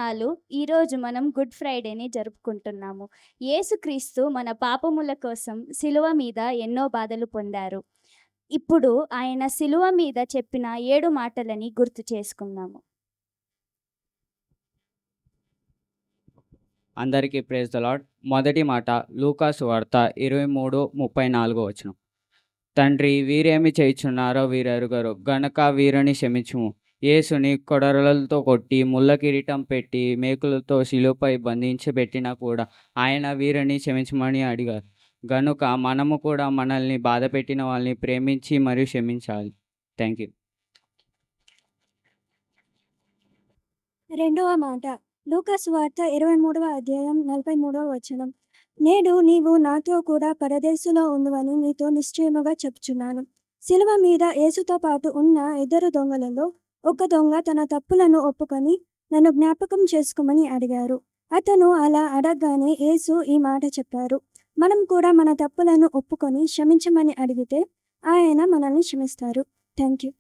వందనాలు. ఈరోజు మనం గుడ్ ఫ్రైడేని జరుపుకుంటున్నాము. యేసుక్రీస్తు మన పాపముల కోసం శిలువ మీద ఎన్నో బాధలు పొందారు. ఇప్పుడు ఆయన శిలువ మీద చెప్పిన 7 మాటలని గుర్తు చేసుకుందాము. అందరికీ ప్రైజ్ ద లార్డ్. మొదటి మాట లూకా సువార్త 23:34 తండ్రి, వీరేమి చేయుచున్నారో వీరెరుగరు గనక వీరిని క్షమించుము. యేసుని కొడవలతో కొట్టి ముళ్ళ కిరీటం పెట్టి మేకులతో శిలువపై బంధించి పెట్టినా కూడా ఆయన వీరిని క్షమించమని అడిగారు. గనుక మనము కూడా మనల్ని బాధ పెట్టిన వాళ్ళని ప్రేమించి మరియు క్షమించాలి. Thank you. రెండవ మాట లూకా సువార్త 23:43 నేడు నీవు నాతో కూడా పరదేశులో ఉండువని నీతో నిశ్చయముగా చెప్పుచున్నాను. శిలువ మీద యేసుతో పాటు ఉన్న 2 దొంగలలో ఒక దొంగ తన తప్పులను ఒప్పుకొని నన్ను జ్ఞాపకం చేసుకోమని అడిగారు. అతను అలా అడగగానే యేసు ఈ మాట చెప్పారు. మనం కూడా మన తప్పులను ఒప్పుకొని క్షమించమని అడిగితే ఆయన మనల్ని క్షమిస్తారు. Thank you.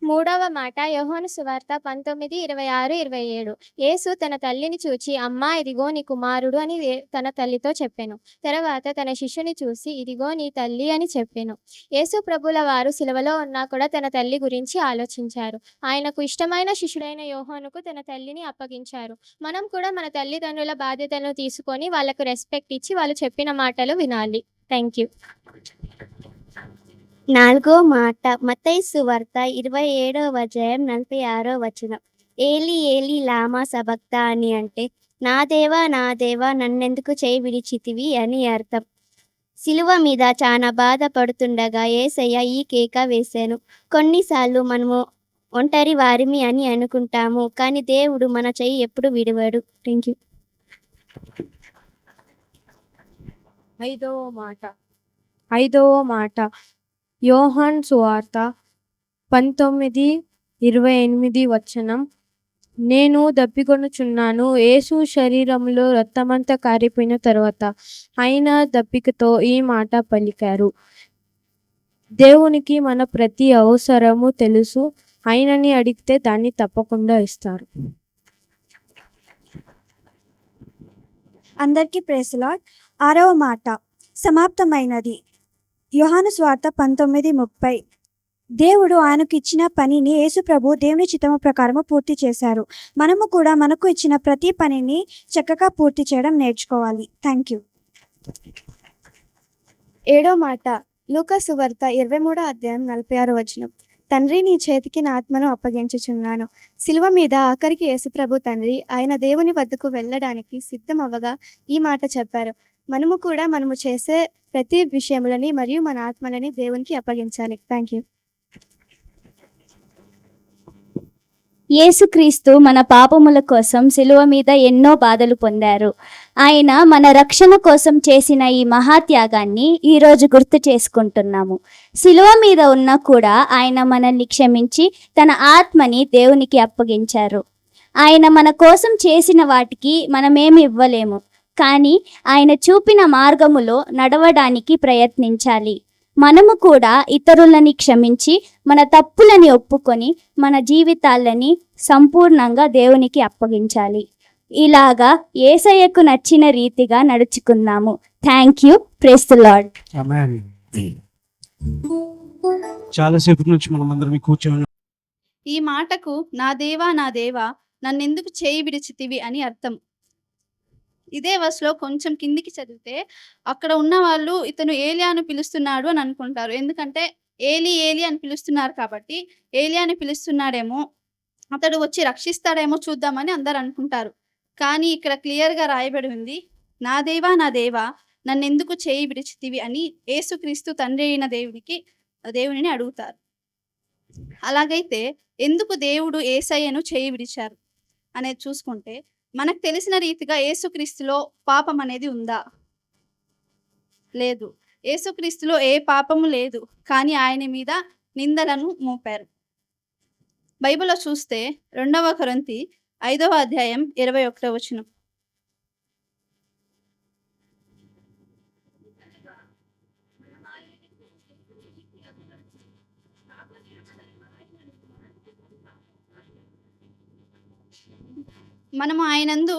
మూడవ మాట యోహాను సువార్త 19:26-27 యేసు తన తల్లిని చూచి, అమ్మా, ఇదిగో నీ కుమారుడు అని తన తల్లితో చెప్పెను. తర్వాత తన శిష్యుని చూసి, ఇదిగో నీ తల్లి అని చెప్పెను. యేసు ప్రభుల వారు సిలువలో ఉన్నా కూడా తన తల్లి గురించి ఆలోచించారు. ఆయనకు ఇష్టమైన శిష్యుడైన యోహానుకు తన తల్లిని అప్పగించారు. మనం కూడా మన తల్లిదండ్రుల బాధ్యతలను తీసుకొని వాళ్ళకు రెస్పెక్ట్ ఇచ్చి వాళ్ళు చెప్పిన మాటలు వినాలి. Thank you. నాలుగో మాట మత్తయి సువార్త 27:46 ఏలి ఏలి లామా సబక్తాని అంటే, నా దేవా నా దేవా నన్నెందుకు చేయి విడిచితివి అని అర్థం. సిలువ మీద చాలా బాధపడుతుండగా యేసయ్య ఈ కేక వేశాను. కొన్నిసార్లు మనము ఒంటరి వారిమి అని అనుకుంటాము, కానీ దేవుడు మన చెయ్యి ఎప్పుడు విడవడు. Thank you. ఐదవ మాట యోహాను సువార్త 19:28 నేను దప్పికొనుచున్నాను. యేసు శరీరంలో రక్తమంతా కారిపోయిన తర్వాత ఆయన దప్పికతో ఈ మాట పలికారు. దేవునికి మన ప్రతి అవసరము తెలుసు. ఆయనని అడిగితే దాన్ని తప్పకుండా ఇస్తారు. అందరికీ ప్రైజ్ ది లార్డ్. 6వ మాట సమాప్తమైనది. యోహాను సువార్త 19:30 దేవుడు ఆయనకు ఇచ్చిన పనిని యేసు ప్రభు దేవుని చిత్తము ప్రకారము పూర్తి చేశారు. మనము కూడా మనకు ఇచ్చిన ప్రతి పనిని చక్కగా పూర్తి చేయడం నేర్చుకోవాలి. Thank you. 7వ మాట లూకా సువార్త 23:46 తండ్రి, నీ చేతికి నా ఆత్మను అప్పగించుచున్నాను. శిలువ మీద ఆఖరికి యేసుప్రభు తండ్రి ఆయన దేవుని వద్దకు వెళ్ళడానికి సిద్ధం అవ్వగా ఈ మాట చెప్పారు. మనము చేసే ప్రతి విషయములని మరియు మన ఆత్మలని దేవునికి అప్పగించాలి. Thank you. యేసుక్రీస్తు మన పాపముల కోసం శిలువ మీద ఎన్నో బాధలు పొందారు. ఆయన మన రక్షణ కోసం చేసిన ఈ మహాత్యాగాన్ని ఈరోజు గుర్తు చేసుకుంటున్నాము. శిలువ మీద ఉన్నా కూడా ఆయన మనల్ని క్షమించి తన ఆత్మని దేవునికి అప్పగించారు. ఆయన మన కోసం చేసిన వాటికి మనమేమి ఇవ్వలేము, కానీ ఆయన చూపిన మార్గములో నడవడానికి ప్రయత్నించాలి. మనము కూడా ఇతరులని క్షమించి మన తప్పులని ఒప్పుకొని మన జీవితాలని సంపూర్ణంగా దేవునికి అప్పగించాలి. ఇలాగా యేసయ్యకు నచ్చిన రీతిగా నడుచుకుందాము. Thank you. Praise the Lord. చాలాసేపు నుంచి మనం అందరం కూర్చొని ఈ మాటకు నా దేవా నా దేవా నన్నెందుకు చేయి విడిచితివి అని అర్థం. ఇదే వర్స్లో కొంచెం కిందికి చదివితే అక్కడ ఉన్న వాళ్ళు ఇతను ఏలియాను పిలుస్తున్నాడు అని అనుకుంటారు. ఎందుకంటే ఏలి ఏలి అని పిలుస్తున్నారు కాబట్టి ఏలియాని పిలుస్తున్నాడేమో, అతడు వచ్చి రక్షిస్తాడేమో చూద్దామని అందరు అనుకుంటారు. కానీ ఇక్కడ క్లియర్గా రాయబడి ఉంది, నా దేవా నన్నెందుకు చేయి విడిచితివి అని యేసుక్రీస్తు తండ్రి అయిన దేవునిని అడుగుతారు. అలాగైతే ఎందుకు దేవుడు యేసయ్యను చేయి విడిచారు అనేది చూసుకుంటే, మనకు తెలిసిన రీతిగా యేసుక్రీస్తులో పాపం అనేది ఉందా? లేదు. యేసుక్రీస్తులో ఏ పాపము లేదు, కానీ ఆయన మీద నిందలను మోపారు. బైబిల్లో చూస్తే 2వ కొరింథీ 5:21 మనము ఆయనందు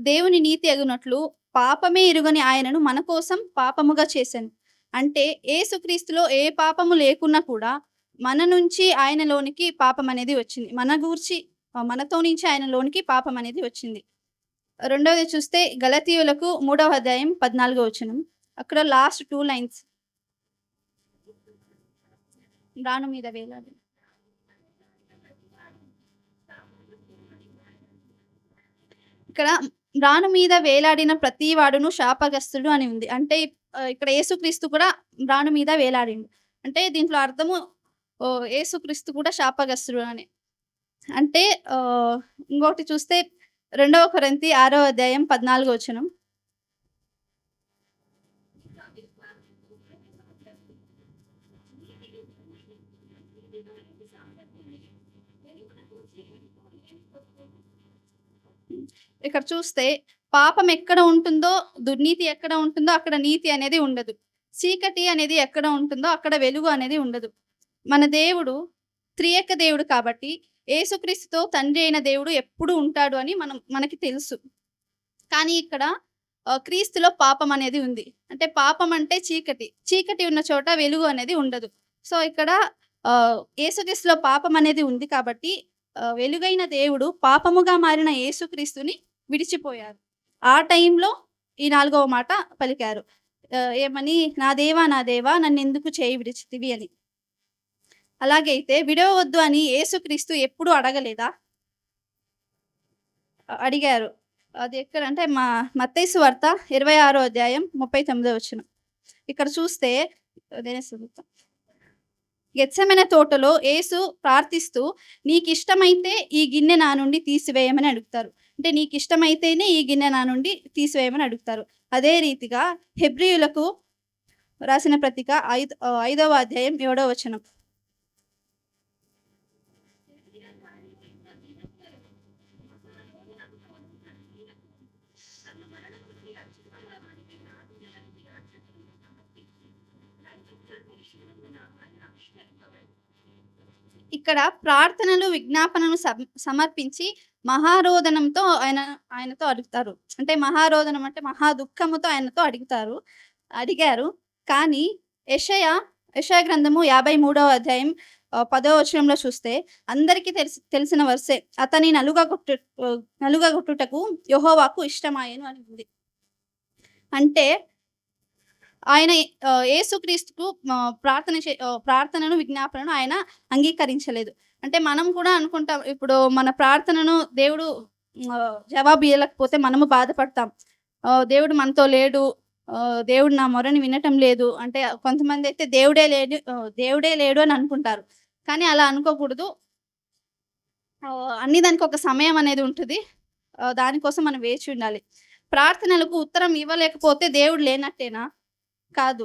దేవుని నీతి ఎగునట్లు పాపమే ఎరుగని ఆయనను మన కోసం పాపముగా చేశాను. అంటే యేసుక్రీస్తులో ఏ పాపము లేకున్నా కూడా మన నుంచి ఆయనలోనికి పాపం అనేది వచ్చింది. మనతో నుంచి ఆయనలోనికి పాపం అనేది వచ్చింది. రెండవది చూస్తే గలతీయులకు 3వ అధ్యాయం 14వ వచనం. అక్కడ లాస్ట్ 2 లైన్స్. రాను మీద వేలాడి. ఇక్కడ రాను మీద వేలాడిన ప్రతి వాడును శాపగ్రస్తుడు అని ఉంది. అంటే ఇక్కడ యేసుక్రీస్తు కూడా రాను మీద వేలాడిండు. అంటే దీంట్లో అర్థము యేసుక్రీస్తు కూడా శాపగ్రస్తుడు అని. అంటే ఇంకొకటి చూస్తే 2వ కొరింథీ 6వ అధ్యాయం 14వ వచనం. ఇక్కడ చూస్తే పాపం ఎక్కడ ఉంటుందో, దుర్నీతి ఎక్కడ ఉంటుందో అక్కడ నీతి అనేది ఉండదు. చీకటి అనేది ఎక్కడ ఉంటుందో అక్కడ వెలుగు అనేది ఉండదు. మన దేవుడు త్రియేక దేవుడు కాబట్టి యేసుక్రీస్తుతో తండ్రి అయిన దేవుడు ఎప్పుడు ఉంటాడు అని మనకి తెలుసు. కానీ ఇక్కడ క్రీస్తులో పాపం అనేది ఉంది. అంటే పాపం అంటే చీకటి ఉన్న చోట వెలుగు అనేది ఉండదు. సో ఇక్కడ యేసుక్రీస్తులో పాపం అనేది ఉంది కాబట్టి వెలుగైన దేవుడు పాపముగా మారిన యేసుక్రీస్తుని విడిచిపోయారు. ఆ టైంలో ఈ 4వ మాట పలికారు. ఏమని? నా దేవా నన్ను ఎందుకు చేయి విడిచితివి అని. అలాగైతే విడవద్దు అని యేసుక్రీస్తు ఎప్పుడు అడగలేదా? అడిగారు. అది ఎక్కడంటే మత్తయి సువార్త 26వ అధ్యాయం 39వ వచనం. ఇక్కడ చూస్తే గెత్సెమనే తోటలో యేసు ప్రార్థిస్తూ నీకు ఇష్టమైతే ఈ గిన్నె నా నుండి తీసివేయమని అడుగుతారు. అంటే నీకు ఇష్టమైతేనే ఈ గిన్నె నా నుండి తీసివేయమని అడుగుతారు. అదే రీతిగా హెబ్రీయులకు రాసిన పత్రిక 5వ అధ్యాయం 7వ వచనం. ఇక్కడ ప్రార్థనలు విజ్ఞాపనను సమర్పించి మహారోదనంతో ఆయనతో అడుగుతారు. అంటే మహారోదనం అంటే మహా దుఃఖముతో ఆయనతో అడిగారు. కానీ యెషయా గ్రంథము 53వ అధ్యాయం 10వ వచనంలో చూస్తే అందరికీ తెలిసిన వర్సే, అతని నలుగగొట్టుటకు యెహోవాకు ఇష్టమాయెను అని ఉంది. అంటే ఆయన యేసుక్రీస్తుకు ప్రార్థనను విజ్ఞాపనను ఆయన అంగీకరించలేదు. అంటే మనం కూడా అనుకుంటాం, ఇప్పుడు మన ప్రార్థనను దేవుడు జవాబు ఇవ్వలేకపోతే మనము బాధపడతాం. దేవుడు మనతో లేడు, దేవుడు నా మొరని వినటం లేదు. అంటే కొంతమంది అయితే దేవుడే లేడు అని అనుకుంటారు. కానీ అలా అనుకోకూడదు. అన్ని దానికి ఒక సమయం అనేది ఉంటుంది. దానికోసం మనం వేచి ఉండాలి. ప్రార్థనలకు ఉత్తరం ఇవ్వలేకపోతే దేవుడు లేనట్టేనా? కాదు.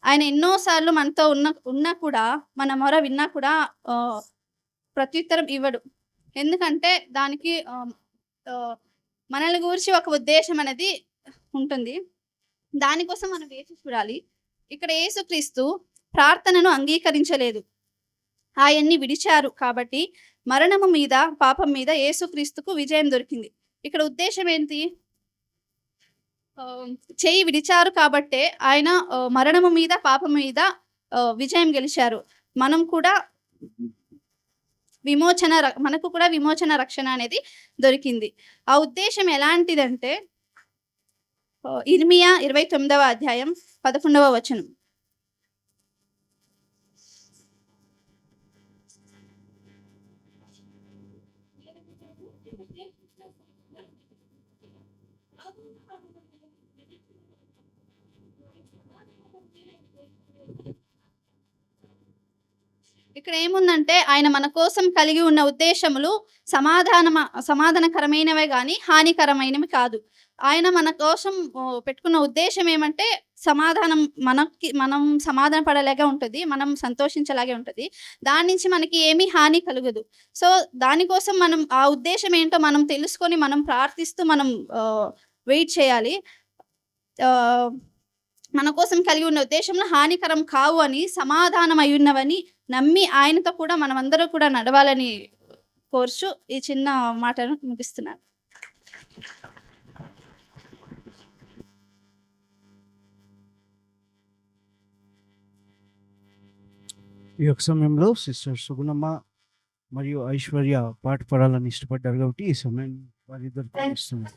ఆయన ఎన్నోసార్లు మనతో ఉన్నా కూడా, మన మొర విన్నా కూడా ప్రత్యుత్తరం ఇవ్వడు. ఎందుకంటే దానికి మనల్ని గురించి ఒక ఉద్దేశం అనేది ఉంటుంది. దానికోసం మనం వేచి చూడాలి. ఇక్కడ యేసుక్రీస్తు ప్రార్థనను అంగీకరించలేదు, ఆయన్ని విడిచారు. కాబట్టి మరణము మీద, పాపం మీద యేసుక్రీస్తుకు విజయం దొరికింది. ఇక్కడ ఉద్దేశం ఏంటి? చేయి విడిచారు కాబట్టే ఆయన మరణము మీద, పాపం మీద విజయం గెలిచారు. మనకు కూడా విమోచన రక్షణ అనేది దొరికింది. ఆ ఉద్దేశం ఎలాంటిదంటే ఇర్మియా 29వ అధ్యాయం 11వ వచనం. ఇక్కడ ఏముందంటే ఆయన మన కోసం కలిగి ఉన్న ఉద్దేశములు సమాధానకరమైనవే కానీ హానికరమైనవి కాదు. ఆయన మన కోసం పెట్టుకున్న ఉద్దేశం ఏమంటే మనం సమాధాన పడేలాగా ఉంటుంది, మనం సంతోషించేలాగే ఉంటుంది. దాని నుంచి మనకి ఏమీ హాని కలగదు. సో దానికోసం మనం ఆ ఉద్దేశం ఏంటో మనం తెలుసుకొని మనం ప్రార్థిస్తూ మనం వెయిట్ చేయాలి. మన కోసం కలిగి ఉన్న ఉద్దేశంలో హానికరం కావు అని, సమాధానం అయి ఉన్నవని నమ్మి ఆయనతో కూడా మనమందరూ కూడా నడవాలని కోర్చు ఈ చిన్న మాటను ముగిస్తున్నాను. ఈ యొక్క సమయంలో సిస్టర్ సుగుణమ్మ మరియు ఐశ్వర్య పాట పాడాలని ఇష్టపడ్డారు కాబట్టి ఈ సమయం వారిద్దరికి ఇస్తున్నాం.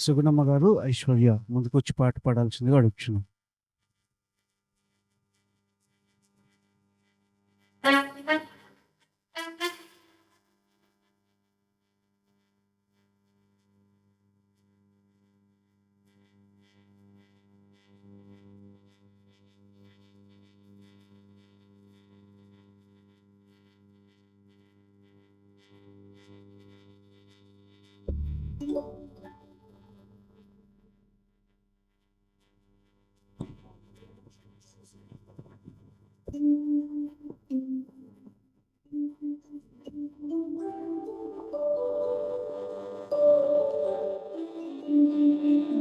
సుగుణమ్మ గారు, ఐశ్వర్య ముందుకొచ్చి పాట పాడాల్సిందిగా అడుగుతున్నాం.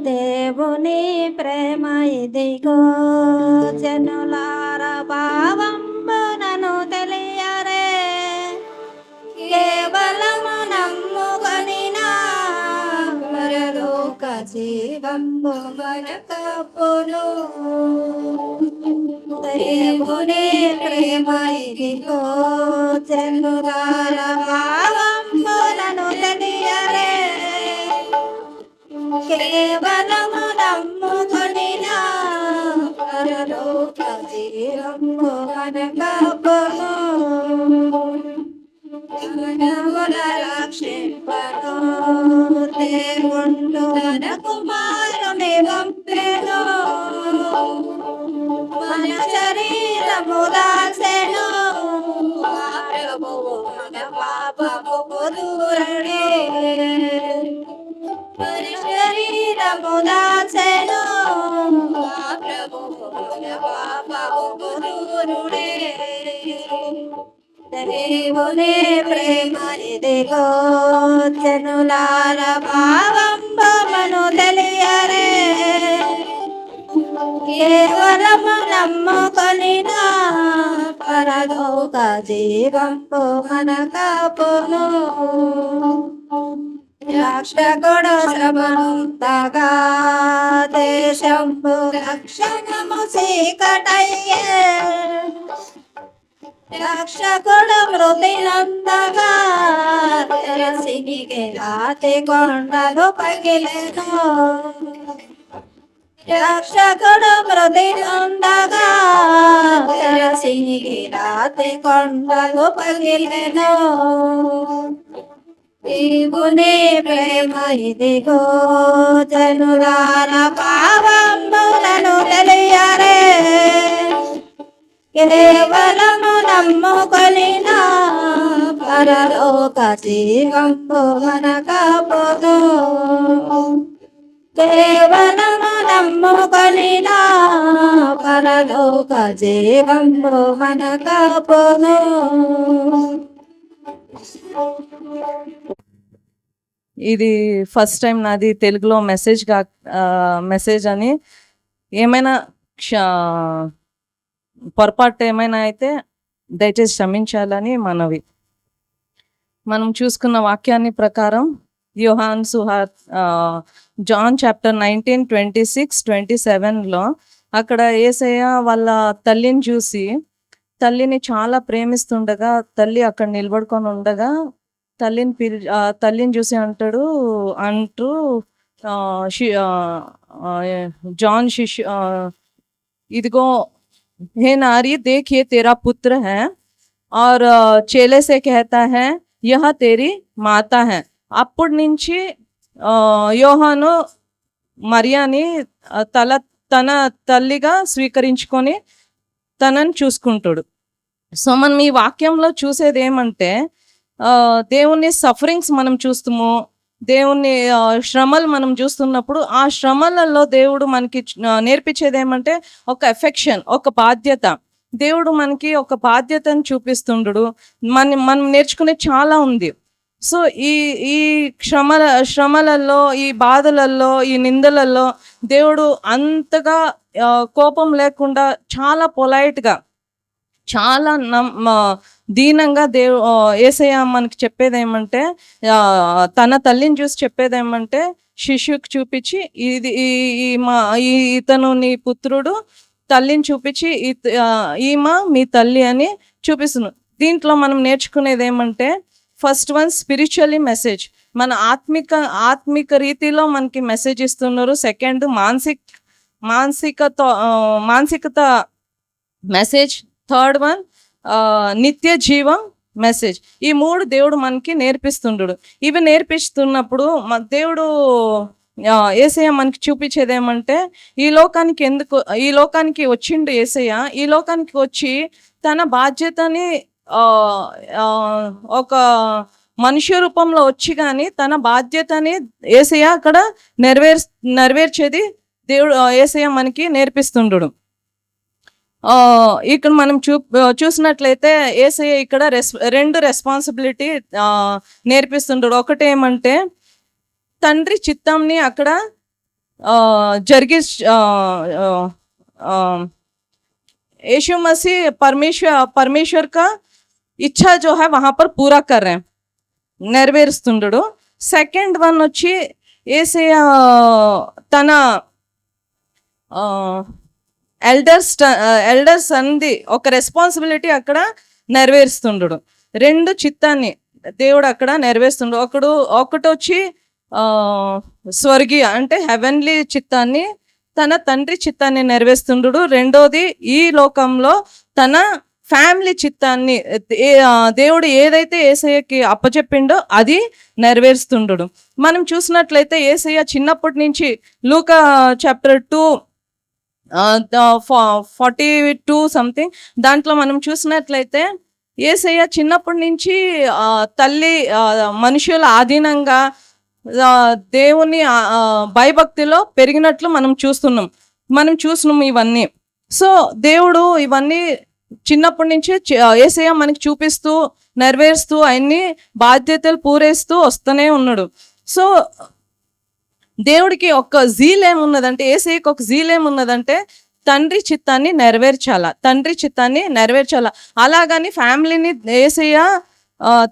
దేవుని ప్రేమ ఇదిగో జనులార భావంబునను తెలియరే, కేవలము నమ్ముకొనినా పరలోక జీవంబు మనకప్పును. దేవుని ప్రేమ ఇదిగో జనులార భావంబునను తెలియరే, కేవలము నమ్ముకొనినా పరలోక జీవంబు మనకప్పును. మానవుల రక్షింపను దేవుండు తన కుమారుని పంపెను, మన శరీరము దాసెను ఆ ప్రభువు మన పాపము దూరడే. మన శరీరము దాసెను ఆ ప్రభువు మన పాపము దూరుడే. దేవుని ప్రేమ ఇదిగో జనులార భావంబును తెలియరే, కేవలము నమ్ముకొనినా పరలోక జీవంబు మనకప్పును. రక్షకుడు శ్రమనుంతగా దేశంబు రక్షణము చీకటయ్యే, రక్షకుడు మృతి నందగా తెరసినికి రాతి కొండలు పగిలెను, రక్షకుడు మృతి నందగా తెరసినికి రాతి కొండలు పగిలెను. దేవుని ప్రేమ ఇదిగో జనులార భావంబులను తెలియరే, కేవలము నమ్ముకొనినా పరలోక జీవంబు మనకప్పును. కేవలము నమ్ముకొనినా పరలోక జీవంబు మనకప్పును. ఇది ఫస్ట్ టైం నాది తెలుగులో మెసేజ్ అని ఏమైనా పొరపాటు ఏమైనా అయితే దయచేసి క్షమించాలని మనవి. మనం చూసుకున్న వాక్యాన్ని ప్రకారం యోహాను జాన్ చాప్టర్ 19, 26, 27లో అక్కడ యేసయ్య వాళ్ళ తల్లిని చూసి, తల్లిని చాలా ప్రేమిస్తుండగా తల్లి అక్కడ నిలబడుకొని ఉండగా తల్లిని చూసి అంటూ జాన్ ఇదిగో हे नारी देख ये तेरा पुत्र है, और चेले से कहता है यह तेरी माता है. అప్పటి నుంచి యోహాను మరియాని తన తల్లిగా స్వీకరించుకొని తనని చూసుకుంటాడు. సో మనం ఈ వాక్యంలో చూసేది ఏమంటే, దేవుని సఫరింగ్స్ మనం చూస్తాము, దేవుని శ్రమలు మనం చూస్తున్నప్పుడు ఆ శ్రమలలో దేవుడు మనకి నేర్పించేది ఏమంటే ఒక ఎఫెక్షన్, ఒక బాధ్యత. దేవుడు మనకి ఒక బాధ్యతను చూపిస్తుండడు. మనం నేర్చుకునే చాలా ఉంది. సో ఈ శ్రమలలో, ఈ బాధలలో, ఈ నిందలలో దేవుడు అంతగా కోపం లేకుండా చాలా పొలైట్గా, చాలా దీనంగా యేసయ్య మనకి చెప్పేది ఏమంటే, తన తల్లిని చూసి చెప్పేది ఏమంటే, శిష్యుకి చూపించి ఇతను నీ పుత్రుడు, తల్లిని చూపించి ఈమె మీ తల్లి అని చూపిస్తున్నాడు. దీంట్లో మనం నేర్చుకునేది ఏమంటే, ఫస్ట్ వన్ స్పిరిచువల్లీ మెసేజ్, మన ఆత్మిక రీతిలో మనకి మెసేజ్ ఇస్తున్నారు. సెకండ్ మానసికత మెసేజ్. థర్డ్ వన్ నిత్య జీవం మెసేజ్. ఈ 3 దేవుడు మనకి నేర్పిస్తుండడు. ఇవి నేర్పిస్తున్నప్పుడు దేవుడు యేసయ్య మనకి చూపించేది ఏమంటే, ఈ లోకానికి వచ్చిండు యేసయ్య. ఈ లోకానికి వచ్చి తన బాధ్యతని ఒక మనుష్య రూపంలో వచ్చి కానీ తన బాధ్యతని యేసయ్య అక్కడ నెరవేర్చేది దేవుడు యేసయ్య మనకి నేర్పిస్తుండడు. ఇక్కడ మనం చూసినట్లయితే యేసయ్య ఇక్కడ 2 రెస్పాన్సిబిలిటీ నేర్పిస్తుండడు. ఒకటి ఏమంటే, తండ్రి చిత్తంని అక్కడ यीशु मसीह परमेश्वर का इच्छा जो है वहां पर पूरा कर रहे हैं, నెరవేరుస్తుండడు. సెకండ్ వన్ వచ్చి యేసయ్య తన ఎల్డర్స్ అంది ఒక రెస్పాన్సిబిలిటీ అక్కడ నెరవేరుస్తుండడు. 2 చిత్తాన్ని దేవుడు అక్కడ నెరవేరుస్తుండడు. ఒకటి వచ్చి స్వర్గీయ అంటే హెవెన్లీ చిత్తాన్ని, తన తండ్రి చిత్తాన్ని నెరవేరుస్తుండడు. రెండోది ఈ లోకంలో తన ఫ్యామిలీ చిత్తాన్ని దేవుడు ఏదైతే యేసయ్యకి అప్పచెప్పిండో అది నెరవేరుస్తుండడు. మనం చూసినట్లయితే యేసయ్య చిన్నప్పటి నుంచి లూకా చాప్టర్ 2:42 సంథింగ్ దాంట్లో మనం చూసినట్లయితే యేసయ్య చిన్నప్పటి నుంచి తల్లి మనుషుల ఆధీనంగా దేవుని భయభక్తిలో పెరిగినట్లు మనం చూస్తున్నాం ఇవన్నీ. సో దేవుడు ఇవన్నీ చిన్నప్పటి నుంచి యేసయ్య మనకి చూపిస్తూ నెరవేరుస్తూ అన్ని బాధ్యతలు పూరేస్తూ వస్తూనే ఉన్నాడు. సో దేవుడికి ఒక జీల్ ఏమున్నదంటే, యేసయ్యకి ఒక జీల్ ఏమున్నదంటే, తండ్రి చిత్తాన్ని నెరవేర్చాల. అలాగని ఫ్యామిలీని యేసయ్య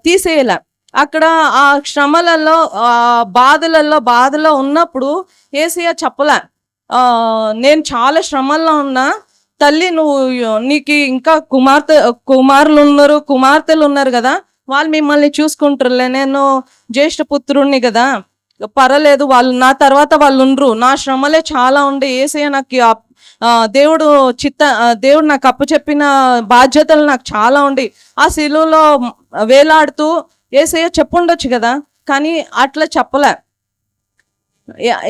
తీసేయాల. అక్కడ ఆ శ్రమలలో బాధలో ఉన్నప్పుడు యేసయ్య చెప్పలే, నేను చాలా శ్రమల్లో ఉన్నా తల్లి, నీకు ఇంకా కుమార్తెలు ఉన్నారు కదా, వాళ్ళు మిమ్మల్ని చూసుకుంటారులే, నేను జ్యేష్ఠ పుత్రుడిని కదా, పర్వాలేదు, వాళ్ళు నా తర్వాత వాళ్ళు ఉండరు, నా శ్రమలే చాలా ఉండే, యేసయ్య నాకు దేవుడు నాకు అప్పచెప్పిన బాధ్యతలు నాకు చాలా ఉండి ఆ శిలువలో వేలాడుతూ యేసయ్య చెప్పుండొచ్చు కదా, కానీ అట్లా చెప్పలే.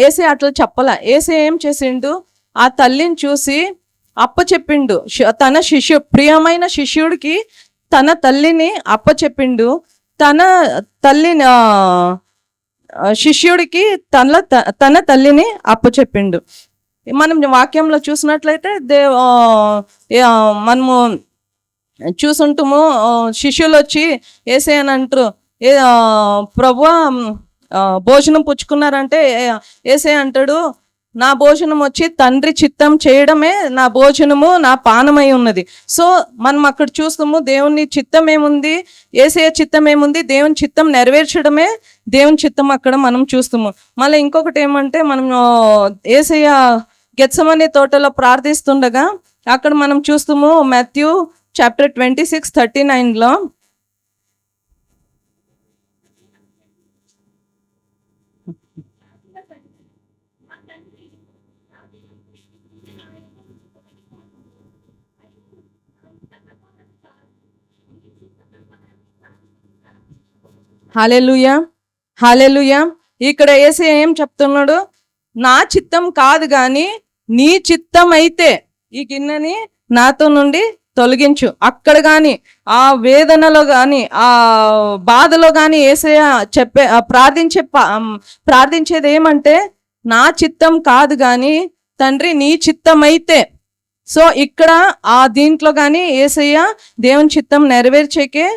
యేసయ్య ఏం చేసిండు, ఆ తల్లిని చూసి అప్పచెప్పిండు. తన ప్రియమైన శిష్యుడికి తన తల్లిని అప్పచెప్పిండు. తన తల్లిని శిష్యుడికి తన తల్లిని అప్పచెప్పిండు. మనం వాక్యంలో చూసినట్లయితే మనము చూసుంటాము, శిష్యులు వచ్చి యేసయ్య అని అంటారు, ప్రభువా భోజనం పుచ్చుకున్నారంటే యేసయ్య అంటాడు, నా భోజనం వచ్చి తండ్రి చిత్తం చేయడమే నా భోజనము, నా పానమై ఉన్నది. సో మనం అక్కడ చూస్తాము దేవుని చిత్తం ఏముంది, యేసయ్య చిత్తం ఏముంది, దేవుని చిత్తం నెరవేర్చడమే దేవుని చిత్తం అక్కడ మనం చూస్తాము. మళ్ళీ ఇంకొకటి ఏమంటే, మనం యేసయ్య గెత్సెమనే తోటలో ప్రార్థిస్తుండగా అక్కడ మనం చూస్తాము మాథ్యూ చాప్టర్ 26:39 హల్లెలూయా. ఇక్కడ యేసయ్య ఏం చెప్తున్నాడు, నా చిత్తం కాదు కానీ నీ చిత్తం అయితే ఈ గిన్నెని నాతో నుండి తొలగించు. అక్కడ కానీ ఆ వేదనలో కానీ ఆ బాధలో కానీ యేసయ్య ప్రార్థించేది ఏమంటే, నా చిత్తం కాదు కానీ తండ్రి నీ చిత్తం అయితే. సో ఇక్కడ ఆ దీంట్లో కానీ యేసయ్య దేవుని చిత్తం నెరవేర్చేకే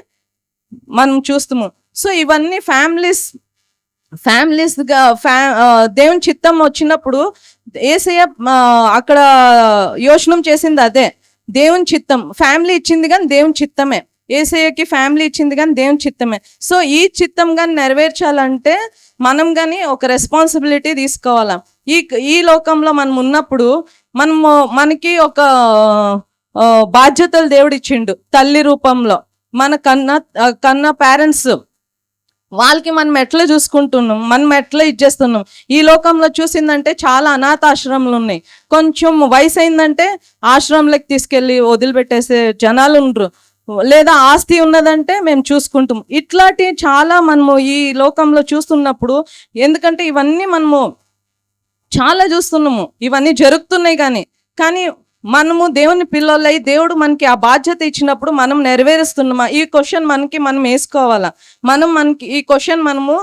మనం చూస్తాము. సో ఇవన్నీ ఫ్యామిలీస్గా దేవుని చిత్తం వచ్చినప్పుడు యేసయ్య అక్కడ యోచనం చేసింది అదే, దేవుని చిత్తం. ఫ్యామిలీ ఇచ్చింది కానీ దేవుని చిత్తమే. యేసయ్యకి ఫ్యామిలీ ఇచ్చింది కానీ దేవుని చిత్తమే. సో ఈ చిత్తం కానీ నెరవేర్చాలంటే మనం కానీ ఒక రెస్పాన్సిబిలిటీ తీసుకోవాలా. ఈ లోకంలో మనం ఉన్నప్పుడు మనకి ఒక బాధ్యతలు దేవుడు ఇచ్చిండు తల్లి రూపంలో. మన కన్నా పేరెంట్స్ వాళ్ళకి మనం ఎట్లా చూసుకుంటున్నాం, మనం ఎట్లా ఇచ్చేస్తున్నాం. ఈ లోకంలో చూసిందంటే చాలా అనాథ ఆశ్రమాలు ఉన్నాయి. కొంచెం వయసు అయిందంటే ఆశ్రమంలోకి తీసుకెళ్ళి వదిలిపెట్టేసే జనాలు ఉండరు. లేదా ఆస్తి ఉన్నదంటే మేము చూసుకుంటాం. ఇట్లాంటి చాలా మనము ఈ లోకంలో చూస్తున్నప్పుడు, ఎందుకంటే ఇవన్నీ మనము చాలా చూస్తున్నాము, ఇవన్నీ జరుగుతున్నాయి. కానీ మనము దేవుని పిల్లలై దేవుడు మనకి ఆ బాధ్యత ఇచ్చినప్పుడు మనం నెరవేరుస్తున్నామా? ఈ క్వశ్చన్ మనం వేసుకోవాలా. ఈ క్వశ్చన్ మనము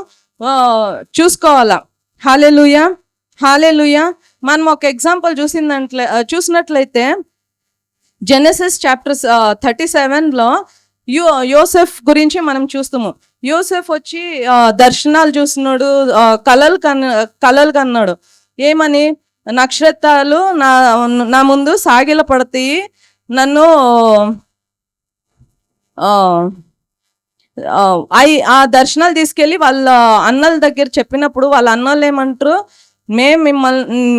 చూసుకోవాలా. హల్లెలూయా, హల్లెలూయా. మనం ఒక ఎగ్జాంపుల్ చూసినట్లయితే జెనసిస్ చాప్టర్ 37లో యోసెఫ్ గురించి మనం చూస్తాము. యోసెఫ్ వచ్చి దర్శనాలు చూస్తున్నాడు, కలలు కన్నాడు. ఏమని? నక్షత్రాలు నా ముందు సాగిల పడతాయి, నన్ను ఆ దర్శనాలు తీసుకెళ్ళి వాళ్ళ అన్నల దగ్గర చెప్పినప్పుడు వాళ్ళ అన్నలు ఏమంటారు?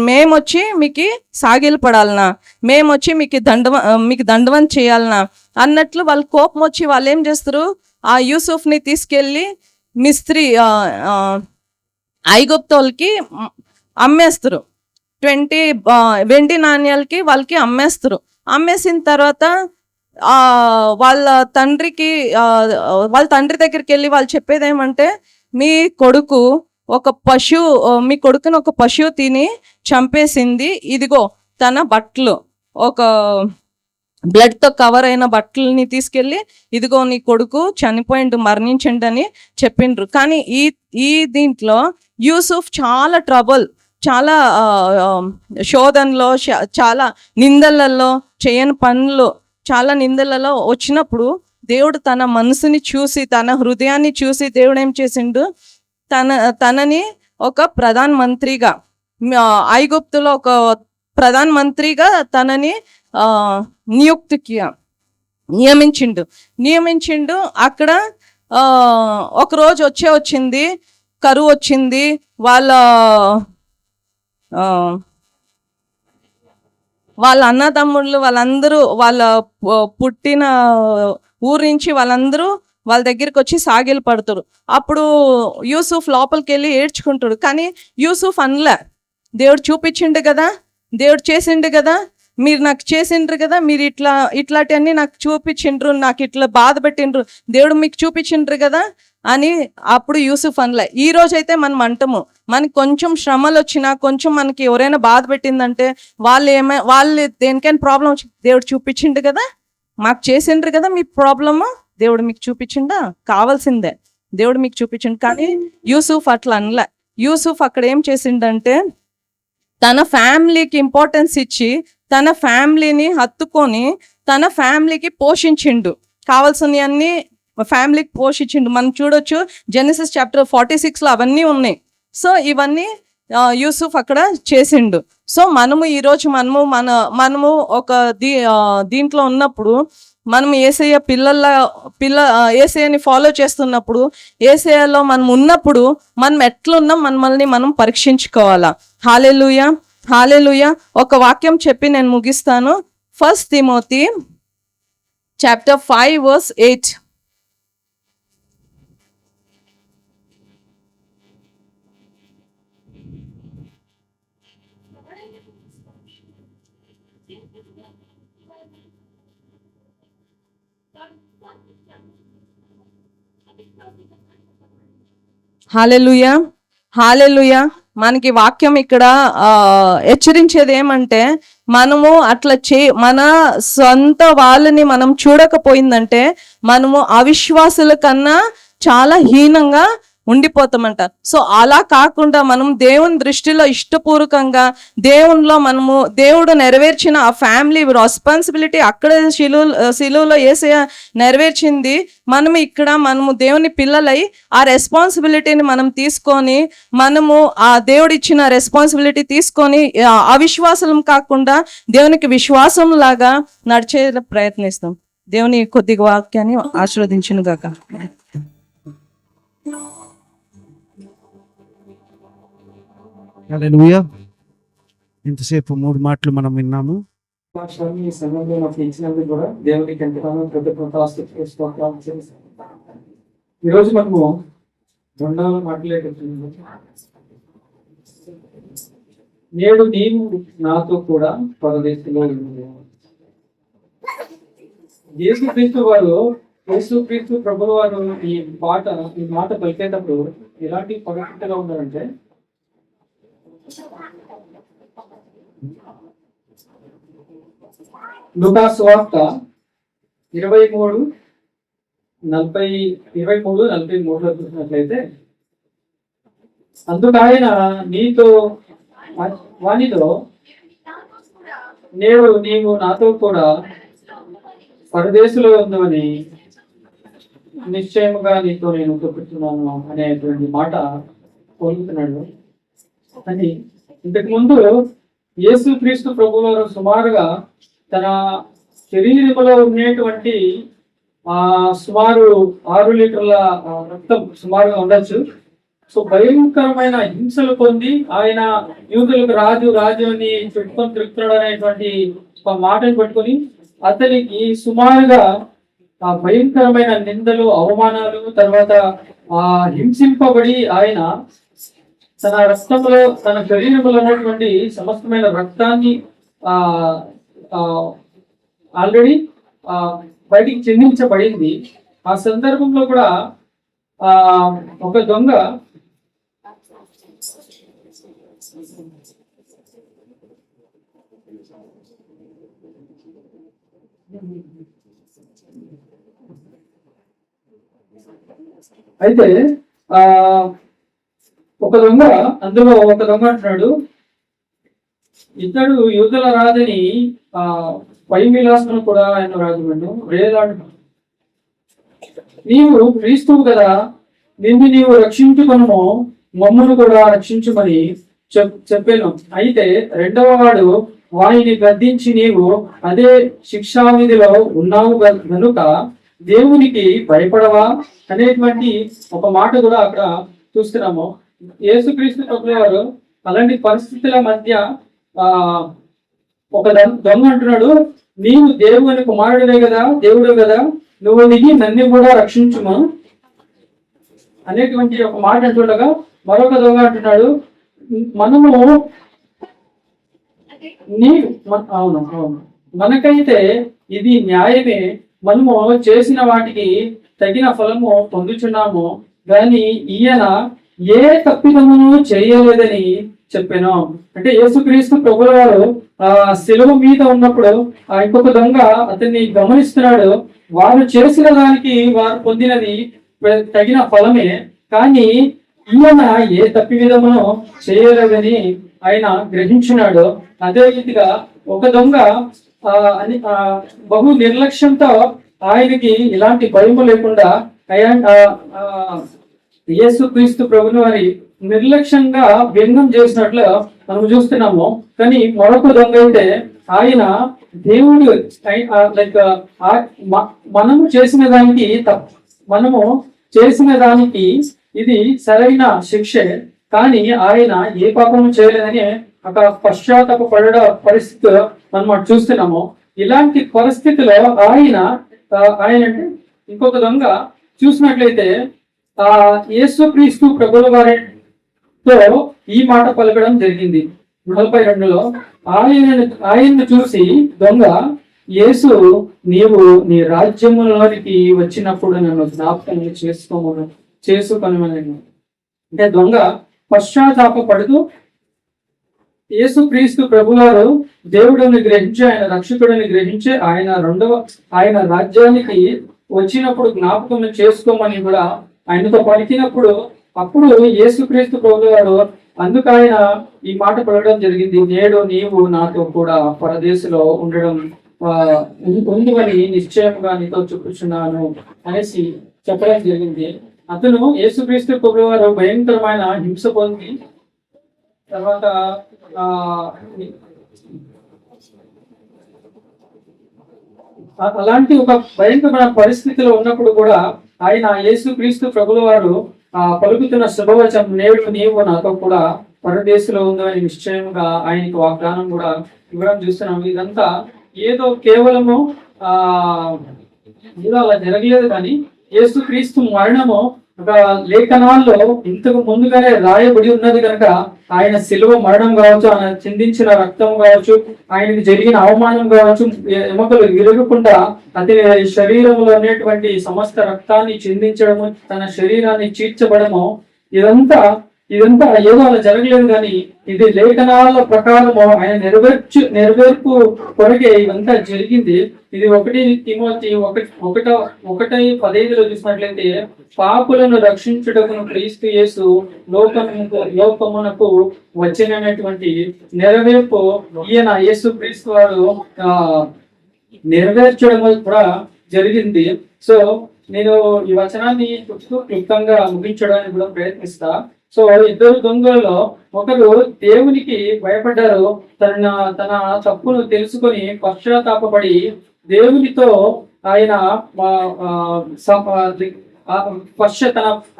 మేము వచ్చి మీకు సాగిలు పడాలనా, మేము వచ్చి మీకు దండవం చేయాలనా అన్నట్లు వాళ్ళ కోపం వచ్చి వాళ్ళు ఏం చేస్తారు? ఆ యూసుఫ్ని తీసుకెళ్ళి మిస్త్రీ ఐగుప్తోళ్ళకి అమ్మేస్తారు. 20 వెండి నాణ్యాలకి వాళ్ళకి అమ్మేస్తారు. అమ్మేసిన తర్వాత వాళ్ళ తండ్రి దగ్గరికి వెళ్ళి వాళ్ళు చెప్పేది ఏమంటే, మీ కొడుకుని ఒక పశువు తిని చంపేసింది, ఇదిగో తన బట్టలు, ఒక బ్లడ్తో కవర్ అయిన బట్టలని తీసుకెళ్ళి ఇదిగో నీ కొడుకు చనిపోయిండు, మరణించండి అని చెప్పిండ్రు. కానీ ఈ దీంట్లో యూసుఫ్ చాలా ట్రబుల్, చాలా శోధనలో, చాలా నిందలలో, చేయని పనులు, చాలా నిందలలో వచ్చినప్పుడు దేవుడు తన మనసుని చూసి, తన హృదయాన్ని చూసి దేవుడు ఏం చేసిండు? తనని ఒక ప్రధాన మంత్రిగా, ఐగుప్తులో ఒక ప్రధాన మంత్రిగా తనని నియమించిండు. అక్కడ ఒక రోజు వచ్చింది కరువు వచ్చింది. వాళ్ళ అన్నదమ్ముళ్ళు వాళ్ళందరూ వాళ్ళ పుట్టిన ఊరు నుంచి వాళ్ళందరూ వాళ్ళ దగ్గరికి వచ్చి సాగిలు పడతారు. అప్పుడు యూసుఫ్ లోపలికి వెళ్ళి ఏడ్చుకుంటాడు. కానీ యూసుఫ్ అనలే, దేవుడు చూపించిండు కదా, దేవుడు చేసిండు కదా, మీరు నాకు చేసిండ్రు కదా, మీరు ఇట్లాంటివన్నీ నాకు చూపించిండ్రు, నాకు ఇట్లా బాధ పెట్టిండ్రు, దేవుడు మీకు చూపించిండ్రు కదా అని అప్పుడు యూసుఫ్ అనలే. ఈ రోజైతే మనం అంటాము, మనకి కొంచెం శ్రమలు వచ్చినా, కొంచెం మనకి ఎవరైనా బాధ పెట్టిందంటే వాళ్ళు దేనికైనా ప్రాబ్లం వచ్చి, దేవుడు చూపించిండు కదా, మాకు చేసిండ్రు కదా, మీ ప్రాబ్లము దేవుడు మీకు చూపించిండా, కావాల్సిందే దేవుడు మీకు చూపించిండు. కానీ యూసుఫ్ అట్లా అనలే. యూసుఫ్ అక్కడ ఏం చేసిండంటే తన ఫ్యామిలీకి ఇంపార్టెన్స్ ఇచ్చి, తన ఫ్యామిలీని హత్తుకొని తన ఫ్యామిలీకి పోషించిండు, కావాల్సినవి అన్ని ఫ్యామిలీకి పోషించిండు. మనం చూడొచ్చు జెనసిస్ చాప్టర్ 46లో అవన్నీ ఉన్నాయి. సో ఇవన్నీ యూసుఫ్ అక్కడ చేసిండు. సో ఈరోజు మనము ఒక దీంట్లో ఉన్నప్పుడు, మనం యేసయ్య యేసయ్యని ఫాలో చేస్తున్నప్పుడు, యేసయ్యలో మనం ఉన్నప్పుడు మనం ఎట్లున్నాం మనల్ని మనం పరీక్షించుకోవాలా. హల్లెలూయా, హల్లెలూయా. ఒక వాక్యం చెప్పి నేను ముగిస్తాను. 1 తిమోతి చాప్టర్ 5 verse 8. హల్లెలూయా, హల్లెలూయా. మనకి వాక్యం ఇక్కడ హెచ్చరించేది ఏమంటే, మనము అట్లా మన సొంత వాళ్ళని మనం చూడకపోయిందంటే మనము అవిశ్వాసుల కన్నా చాలా హీనంగా ఉండిపోతామంట. సో అలా కాకుండా మనం దేవుని దృష్టిలో ఇష్టపూర్వకంగా దేవుడు నెరవేర్చిన ఆ ఫ్యామిలీ రెస్పాన్సిబిలిటీ అక్కడ శిలువలో యేసయ్య నెరవేర్చింది. మనము దేవుని పిల్లలై ఆ రెస్పాన్సిబిలిటీని మనం తీసుకొని, మనము ఆ దేవుడు ఇచ్చిన రెస్పాన్సిబిలిటీ తీసుకొని అవిశ్వాసం కాకుండా దేవునికి విశ్వాసం లాగా నడిచే ప్రయత్నిస్తాం. దేవుని కొద్ది వాక్యాన్ని ఆశీర్వదించును గాక. హల్లెలూయా. ఇంతసేపు 3 మాటలు మనం విన్నాము. ఈ సమయంలో మాకు ఇచ్చినందుకు కూడా దేవునికి ఎంతగానో స్తోత్రాలు. ఈరోజు మనము రెండవ మాట్లాడుతున్నాము. నేడు నీవు నాతో కూడా పరదేశంలో ఉంది. యేసుక్రీస్తు వారు యేసుక్రీస్తు ప్రభువు వారు ఈ మాట పలికేటప్పుడు ఎలాంటి పరిస్థితిలో ఉన్నారంటే, లూకా సువార్త 23:43 చూసినట్లయితే, అందుకు ఆయన నీతో వానితో నేడు నీవు నాతో కూడా పరదేశంలో ఉందని నిశ్చయముగా నీతో నేను చెప్పుతున్నాను అనేటువంటి మాట పొందుతున్నాడు. అని ఇంతకు ముందు యేసుక్రీస్తు ప్రభువు వారు సుమారుగా తన శరీరంలో ఉండేటువంటి సుమారు 6 లీటర్ల రక్తం సుమారుగా ఉండొచ్చు. సో భయంకరమైన హింసలు పొంది ఆయన యూదులకు రాజు అని చెప్పుకొని తిరుగుతున్నాడు అనేటువంటి ఒక మాటను పట్టుకొని అతనికి సుమారుగా భయంకరమైన నిందలు, అవమానాలు, తర్వాత హింసింపబడి ఆయన తన రక్తంలో, తన శరీరంలో ఉన్నటువంటి సమస్తమైన రక్తాన్ని ఆల్రెడీ బయటికి చెందించబడింది. ఆ సందర్భంలో కూడా ఒక దొంగ అయితే అందులో ఒక దొంగ అంటున్నాడు, ఇతడు యూదుల రాజని పై విలాసం కూడా ఆయన రాజు వేలాడు, నీవు క్రీస్తువు కదా, నిన్ను నీవు రక్షించుకొను, మమ్మను కూడా రక్షించుమని చెప్పాను. అయితే రెండవ వాడు వారిని గద్దించి, నీవు అదే శిక్షావిధిలో ఉన్నావు కనుక దేవునికి భయపడవా అనేటువంటి ఒక మాట కూడా అక్కడ చూస్తున్నాము. యేసుక్రీస్తు ప్రభువు వారు అలాంటి పరిస్థితుల మధ్య ఒక దొంగ అంటున్నాడు, నీవు దేవుని కుమారుడివే కదా, దేవుడు కదా, నువ్వు దిగి నన్ను కూడా రక్షించుము అనేటువంటి ఒక మాట అంటుండగా మరొక దొంగ అంటున్నాడు, మనము అవును మనకైతే ఇది న్యాయమే, మనము చేసిన వాటికి తగిన ఫలము పొందుచున్నాము, కానీ ఈయన ఏ తప్పిదమును చేయలేదని చెప్పాను. అంటే యేసుక్రీస్తు ప్రభువుల వారు శిలువ మీద ఉన్నప్పుడు ఇంకొక దొంగ అతన్ని గమనిస్తున్నాడు. వారు చేసిన దానికి వారు పొందినది తగిన ఫలమే, కానీ ఈయన ఏ తప్పి విధమును చేయలేదని ఆయన గ్రహించినాడు. అదే రీతిగా ఒక దొంగ బహు నిర్లక్ష్యంతో ఆయనకి ఇలాంటి భయము లేకుండా యేసుక్రీస్తు ప్రభుని వారి నిర్లక్ష్యంగా వ్యంగ్యం చేసినట్లు మనం చూస్తున్నాము. కానీ మరొక దొంగ అయితే ఆయన దేవుడు మనము చేసిన దానికి ఇది సరైన శిక్షే, కానీ ఆయన ఏ పాపము చేయలేదని ఒక పశ్చాత్తాపపడ పరిస్థితి మనం చూస్తున్నాము. ఇలాంటి పరిస్థితిలో ఆయన అంటే ఇంకొక దొంగ చూసినట్లయితే యేసుక్రీస్తు ప్రభువుల వారితో ఈ మాట పలకడం జరిగింది. 42లో ఆయన్ను చూసి దొంగ, యేసు, నీవు నీ రాజ్యములోనికి వచ్చినప్పుడు నన్ను జ్ఞాపకం చేసుకొనమని. అంటే దొంగ పశ్చాత్తాపపడుతూ యేసుక్రీస్తు ప్రభువారు దేవుడిని గ్రహించి, ఆయన రక్షకుడిని గ్రహించి, ఆయన రాజ్యానికి వచ్చినప్పుడు జ్ఞాపకం చేసుకోమని కూడా ఆయనతో పలికినప్పుడు, అప్పుడు యేసుక్రీస్తు ప్రభువారు అందుకు ఆయన ఈ మాట పలకడం జరిగింది, నేడు నీవు నాతో కూడా పరదేశంలో ఉండువని నిశ్చయంగా నీతో చెప్పుచున్నాను అనేసి చెప్పడం జరిగింది. అతను యేసుక్రీస్తు ప్రభువారు భయంకరమైన హింస పొంది తర్వాత అలాంటి ఒక భయంకరమైన పరిస్థితిలో ఉన్నప్పుడు కూడా ఆయన యేసుక్రీస్తు ప్రభుల వారు పలుకుతున్న శుభవచనం, నేడు నీవు నాతో కూడా పరదేశంలో ఉందని నిశ్చయంగా ఆయనకి వాగ్దానం కూడా ఇవ్వడం చూస్తున్నాము. ఇదంతా ఏదో కేవలము ఏదో అలా జరగలేదు, కానీ యేసుక్రీస్తు మరణము ఒక లేఖనాల్లో ఇంతకు ముందుగానే రాయబడి ఉన్నది కనుక ఆయన శిలువ మరణం కావచ్చు, ఆయన చిందించిన రక్తం కావచ్చు, ఆయనకి జరిగిన అవమానం కావచ్చు, ఎముకలు విరగకుండా అతని శరీరంలో ఉన్నటువంటి సమస్త రక్తాన్ని చిందించడము, తన శరీరాన్ని చీల్చబడము, ఇదంతా ఏదో అలా జరగలేదు, కానీ ఇది లేఖనాల ప్రకారము ఆయన నెరవేర్పు కొరకే ఇదంతా జరిగింది. ఇది 1 తిమోతి 1:15 చూసినట్లయితే, పాపులను రక్షించుటకును క్రీస్తు యేసు లోకమునకు వచ్చినటువంటి నెరవేర్పు ఈయన యేసు క్రీస్తు వారు నెరవేర్చడం కూడా జరిగింది. సో నేను ఈ వచనాన్ని క్లుప్తంగా ముగించడానికి కూడా ప్రయత్నిస్తా. సో ఇద్దరు దొంగలలో ఒకరు దేవునికి భయపడ్డారు, తన తప్పును తెలుసుకొని పశ్చాత్తాపపడి దేవునితో ఆయన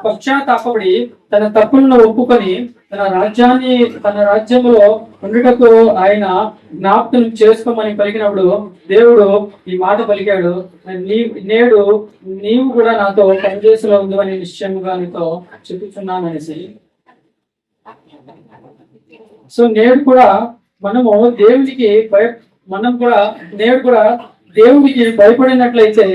పశ్చాత్తాపడి తన తప్పులను ఒప్పుకొని తన రాజ్యంలో ఉండుటకు ఆయన జ్ఞాపకం చేసుకోమని పలికినప్పుడు దేవుడు ఈ మాట పలికాడు, నేడు నీవు కూడా నాతో పరదేశంలో ఉందని నిశ్చయముగా నీతో చెప్పుచున్నాననేసి. సో నేడు కూడా మనము దేవునికి దేవునికి భయపడినట్లయితే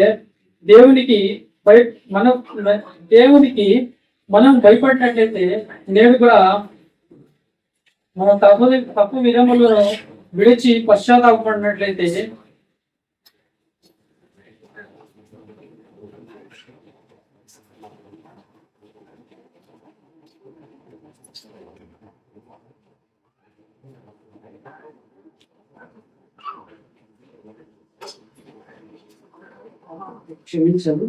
మనం భయపడినట్లయితే నేడు కూడా మన తప్పు విధములను విడిచి పశ్చాత్తాపడినట్లయితే క్షమించదు.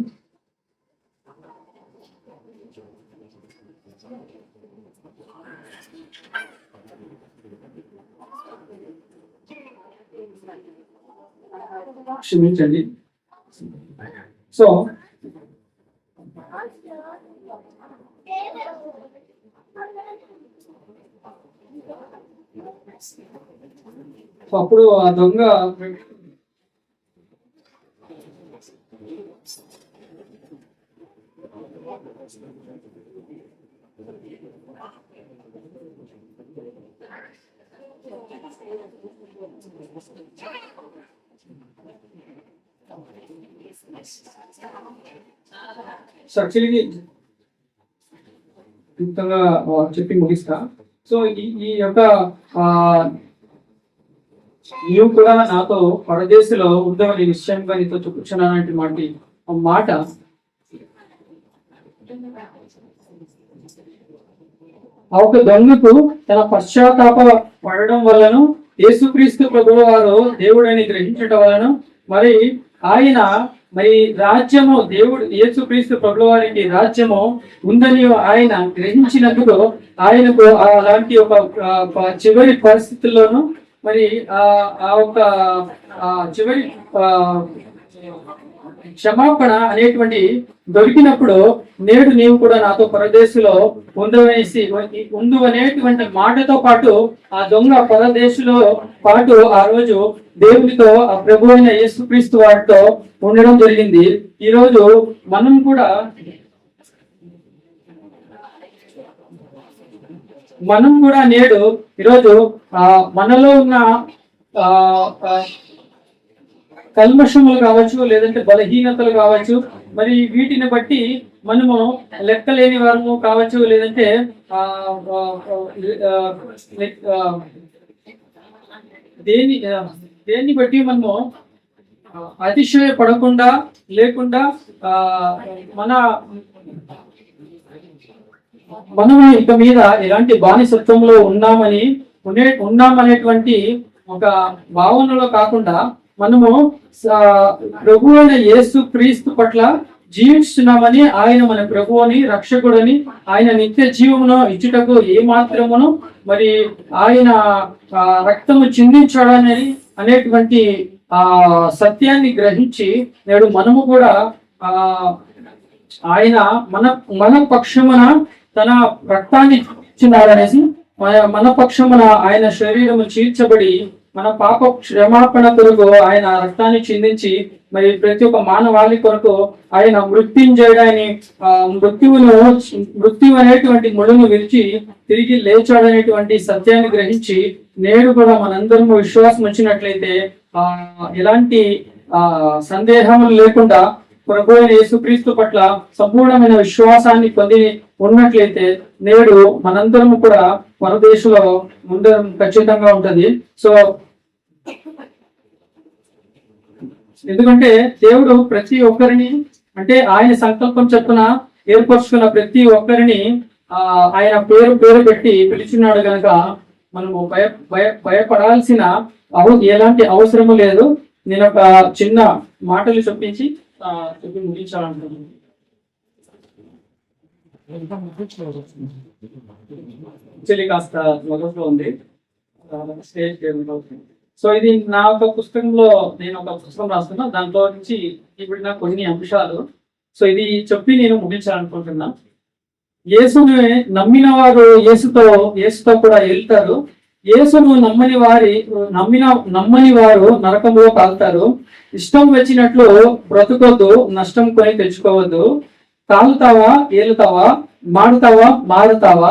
క్షమించండి. సో అప్పుడు ఆ దొంగ యాక్చువల్లీ క్లుప్తంగా చెప్పి ముగిస్తా. సో ఈ యొక్క నీవు కూడా నాతో పరదేశంలో ఉందని నిశ్చయంగా నీతో చెప్పుచున్నానంటే మాట ఆ ఒక దొంగకు తన పశ్చాత్తాప పడడం వలన యేసుక్రీస్తు ప్రభువు వారు దేవుడని గ్రహించడం వలన ఆయన రాజ్యము దేవుడు యేసుక్రీస్తు ప్రభువు వారికి రాజ్యము ఉందని ఆయన గ్రహించినందుకు ఆయనకు అలాంటి ఒక చివరి పరిస్థితుల్లోనూ ఆ ఒక చివరి క్షమాపణ అనేటువంటి దొరికినప్పుడు నేడు నీవు కూడా నాతో పరదేశంలో ఉందు అనేటువంటి మాటతో పాటు ఆ దొంగ పరదేశంలో పాటు ఆ రోజు దేవుడితో ఆ ప్రభు అయిన యేసుక్రీస్తు వారితో ఉండడం జరిగింది. ఈరోజు మనం కూడా నేడు ఈరోజు మనలో ఉన్న కల్మషములు కావచ్చు, లేదంటే బలహీనతలు కావచ్చు, వీటిని బట్టి మనము లెక్కలేని వారము కావచ్చు, లేదంటే దేన్ని బట్టి మనము అతిశయపడకుండా లేకుండా మనము ఇక మీద ఎలాంటి బానిసత్వంలో ఉన్నామనేటువంటి ఒక భావనలో కాకుండా మనము ప్రభు అయిన యేసు క్రీస్తు పట్ల జీవిస్తున్నామని, ఆయన మన ప్రభువుని రక్షకుడని, ఆయన నిత్య జీవమును ఇచ్చుటకు ఏ మాత్రమును ఆయన రక్తము చిందించడని అనేటువంటి ఆ సత్యాన్ని గ్రహించి నేడు మనము కూడా ఆ ఆయన మన పక్షమున తన రక్తాన్ని ఇచ్చినారనేసి మన పక్షమున ఆయన శరీరము చీల్చబడి మన పాప క్షమాపణ కొరకు ఆయన రక్తాన్ని చిందించి మరి ప్రతి ఒక్క మానవాళి కొరకు ఆయన మృత్యుంజయుడని మృత్యు అనేటువంటి ముళ్ళను విరిచి తిరిగి లేచాడనేటువంటి సత్యాన్ని గ్రహించి నేడు కూడా మనందరము విశ్వాసం వచ్చినట్లయితే ఎలాంటి సందేహములు లేకుండా ప్రభు అయిన యేసుక్రీస్తు పట్ల సంపూర్ణమైన విశ్వాసాన్ని పొంది ఉన్నట్లయితే నేడు మనందరము కూడా పరదేశంలో ముందరం ఖచ్చితంగా ఉంటది. సో ఎందుకంటే దేవుడు ప్రతి ఒక్కరిని అంటే ఆయన సంకల్పం చొప్పున ఏర్పరచుకున్న ప్రతి ఒక్కరిని ఆయన పేరు పెట్టి పిలిచున్నాడు కనుక మనము భయపడాల్సిన ఎలాంటి అవసరము లేదు. నేను ఒక చిన్న మాటలు చెప్పి ముగించాలనుకుంటున్నాను. కాస్త మొదట్లో ఉంది స్టేజ్. సో ఇది నా ఒక పుస్తకంలో నేను ఒక పుస్తకం రాస్తున్నా, దాంట్లో నుంచి ఇప్పుడు నా కొన్ని అంశాలు. సో ఇది చెప్పి నేను ముగించాలనుకుంటున్నా. యేసుని నమ్మిన వారు యేసుతో కూడా వెళ్తారు. యేసును నమ్మని వారు నరకంలో కాలుతారు. ఇష్టం వచ్చినట్లు బ్రతుకొద్దు, నష్టం కొని తెచ్చుకోవద్దు. తాగుతావా, ఏలుతావా, మారుతావా,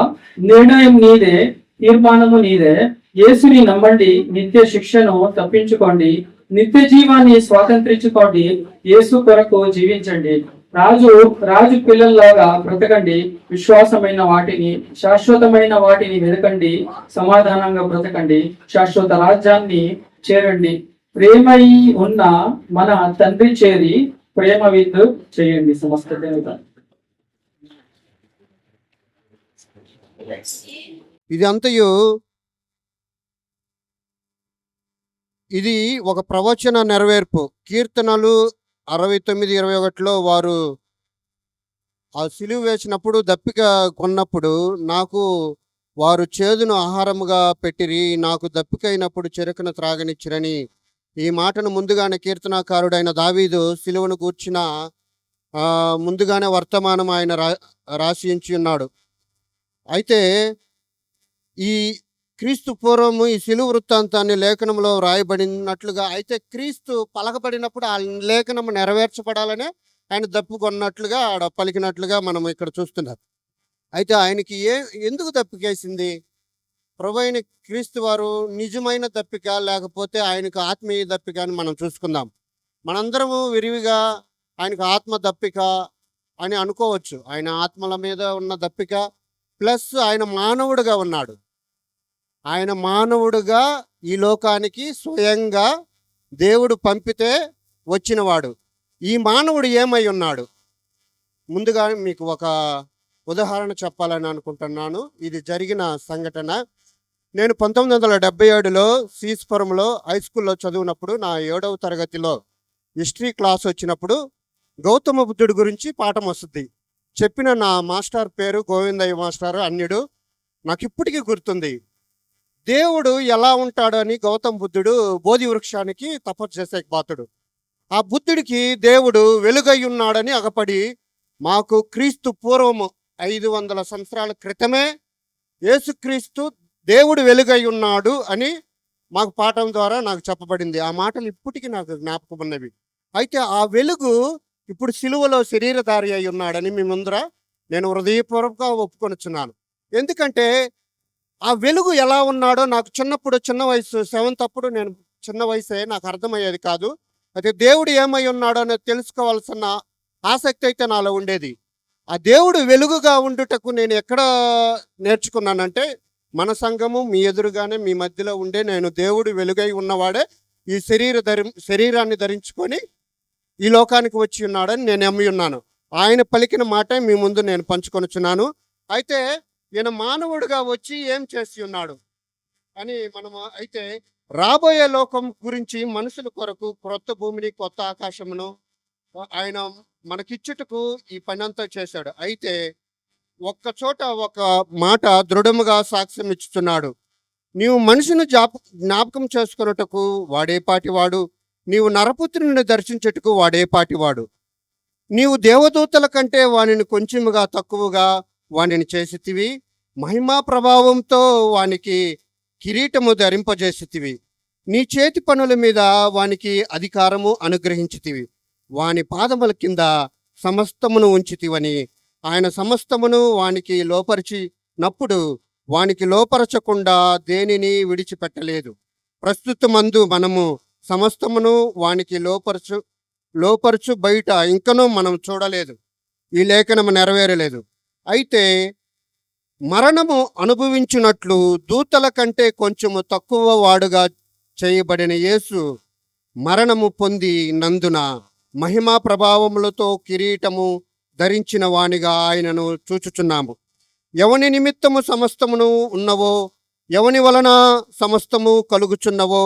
నిర్ణయం నీదే, తీర్మానము నీదే. యేసుని నమ్మండి, నిత్య శిక్షను తప్పించుకోండి, నిత్య జీవాన్ని స్వాతంత్రించుకోండి, యేసు కొరకు జీవించండి. రాజు పిల్లల్లాగా బ్రతకండి, విశ్వాసమైన వాటిని శాశ్వతమైన వాటిని వెతకండి, సమాధానంగా బ్రతకండి, శాశ్వత రాజ్యాన్ని చేరండి. ప్రేమై ఉన్న మన తండ్రి చేరి ప్రేమ విందు చేయండి. సమస్త దేవత. ఇది అంతయు ఇది ఒక ప్రవచన నెరవేర్పు. కీర్తనలు 69:21లో వారు ఆ సిలువ వేసినప్పుడు దప్పిక కొన్నప్పుడు నాకు వారు చేదును ఆహారముగా పెట్టిరి, నాకు దప్పికైనప్పుడు చెరకును త్రాగనిచ్చిరని. ఈ మాటను ముందుగానే కీర్తనాకారుడైన దావీదు సిలువను కూర్చిన ముందుగానే వర్తమానం ఆయన రాసి ఉంచి ఉన్నాడు. అయితే ఈ క్రీస్తు పూర్వము ఈ సిలువ వృత్తాంతాన్ని లేఖనంలో రాయబడినట్లుగా, అయితే క్రీస్తు పలకబడినప్పుడు ఆ లేఖనము నెరవేర్చబడాలనే ఆయన దప్పుకొన్నట్లుగా ఆడ పలికినట్లుగా మనం ఇక్కడ చూస్తున్నారు. అయితే ఆయనకి ఎందుకు దప్పికేసింది? ప్రభు అయిన క్రీస్తు వారు నిజమైన దప్పిక లేకపోతే ఆయనకు ఆత్మీయ దప్పిక అని మనం చూసుకుందాం. మనందరము విరివిగా ఆయనకు ఆత్మ దప్పిక అని అనుకోవచ్చు. ఆయన ఆత్మల మీద ఉన్న దప్పిక ప్లస్ ఆయన మానవుడిగా ఉన్నాడు. ఆయన మానవుడుగా ఈ లోకానికి స్వయంగా దేవుడు పంపితే వచ్చినవాడు. ఈ మానవుడు ఏమై ఉన్నాడు? ముందుగా మీకు ఒక ఉదాహరణ చెప్పాలని అనుకుంటున్నాను. ఇది జరిగిన సంఘటన. నేను 1977లో సీస్పురంలో హై స్కూల్లో చదివినప్పుడు నా 7వ తరగతిలో హిస్టరీ క్లాస్ వచ్చినప్పుడు గౌతమ బుద్ధుడి గురించి పాఠం వస్తుంది. చెప్పిన నా మాస్టర్ పేరు గోవిందయ్య మాస్టర్ అన్యుడు. నాకు ఇప్పటికీ గుర్తుంది. దేవుడు ఎలా ఉంటాడు అని గౌతమ బుద్ధుడు బోధి వృక్షానికి తపస్సు చేసే బాతుడు. ఆ బుద్ధుడికి దేవుడు వెలుగై ఉన్నాడని అగపడి మాకు క్రీస్తు పూర్వము 500 సంవత్సరాల క్రితమే యేసుక్రీస్తు దేవుడు వెలుగై ఉన్నాడు అని మాకు పాఠం ద్వారా నాకు చెప్పబడింది. ఆ మాటలు ఇప్పటికీ నాకు జ్ఞాపకం ఉన్నవి. అయితే ఆ వెలుగు ఇప్పుడు సిలువలో శరీరధారి అయి ఉన్నాడని మీ ముందర నేను హృదయపూర్వకంగా ఒప్పుకొనిచున్నాను. ఎందుకంటే ఆ వెలుగు ఎలా ఉన్నాడో నాకు చిన్న వయసు 7th అప్పుడు, నేను చిన్న వయసే, నాకు అర్థమయ్యేది కాదు. అయితే దేవుడు ఏమై ఉన్నాడో అనేది తెలుసుకోవాల్సిన ఆసక్తి అయితే నాలో ఉండేది. ఆ దేవుడు వెలుగుగా ఉండుటకు నేను ఎక్కడ నేర్చుకున్నానంటే మన సంఘము మీ ఎదురుగానే మీ మధ్యలో ఉండే నేను దేవుడు వెలుగై ఉన్నవాడే ఈ శరీరాన్ని ధరించుకొని ఈ లోకానికి వచ్చి ఉన్నాడని నేను నమ్మి ఉన్నాను. ఆయన పలికిన మాట మీ ముందు నేను పంచుకొనుచున్నాను. అయితే ఈయన మానవుడిగా వచ్చి ఏం చేసి ఉన్నాడు అని మనము అయితే రాబోయే లోకం గురించి మనుషుల కొరకు క్రొత్త భూమిని కొత్త ఆకాశమును ఆయన మనకిచ్చుటకు ఈ పని అంతా చేశాడు. అయితే ఒక్క చోట ఒక మాట దృఢముగా సాక్ష్యం ఇచ్చుతున్నాడు. నీవు మనిషిని జ్ఞాపకం చేసుకున్నటకు వాడేపాటి వాడు, నీవు నరపుత్రుని దర్శించుటకు వాడేపాటివాడు. నీవు దేవదూతల కంటే వానిని కొంచెముగా తక్కువగా వానిని చేసితివి. మహిమా ప్రభావంతో వానికి కిరీటము ధరింపజేసితివి. నీ చేతి పనుల మీద వానికి అధికారము అనుగ్రహించితివి. వాని పాదముల కింద సమస్తమును ఉంచితివని. ఆయన సమస్తమును వానికి లోపరిచినప్పుడు వానికి లోపరచకుండా దేనిని విడిచిపెట్టలేదు. ప్రస్తుతమందు మనము సమస్తమును వానికి లోపరచు బయట ఇంకనూ మనం చూడలేదు. ఈ లేఖనము నెరవేరలేదు. అయితే మరణము అనుభవించినట్లు దూతల కంటే కొంచెము తక్కువ వాడుగా చేయబడిన యేసు మరణము పొంది నందున మహిమా ప్రభావములతో కిరీటము ధరించిన వానిగా ఆయనను చూచుచున్నాము. ఎవని నిమిత్తము సమస్తమును ఉన్నవో, ఎవని వలన సమస్తము కలుగుచున్నవో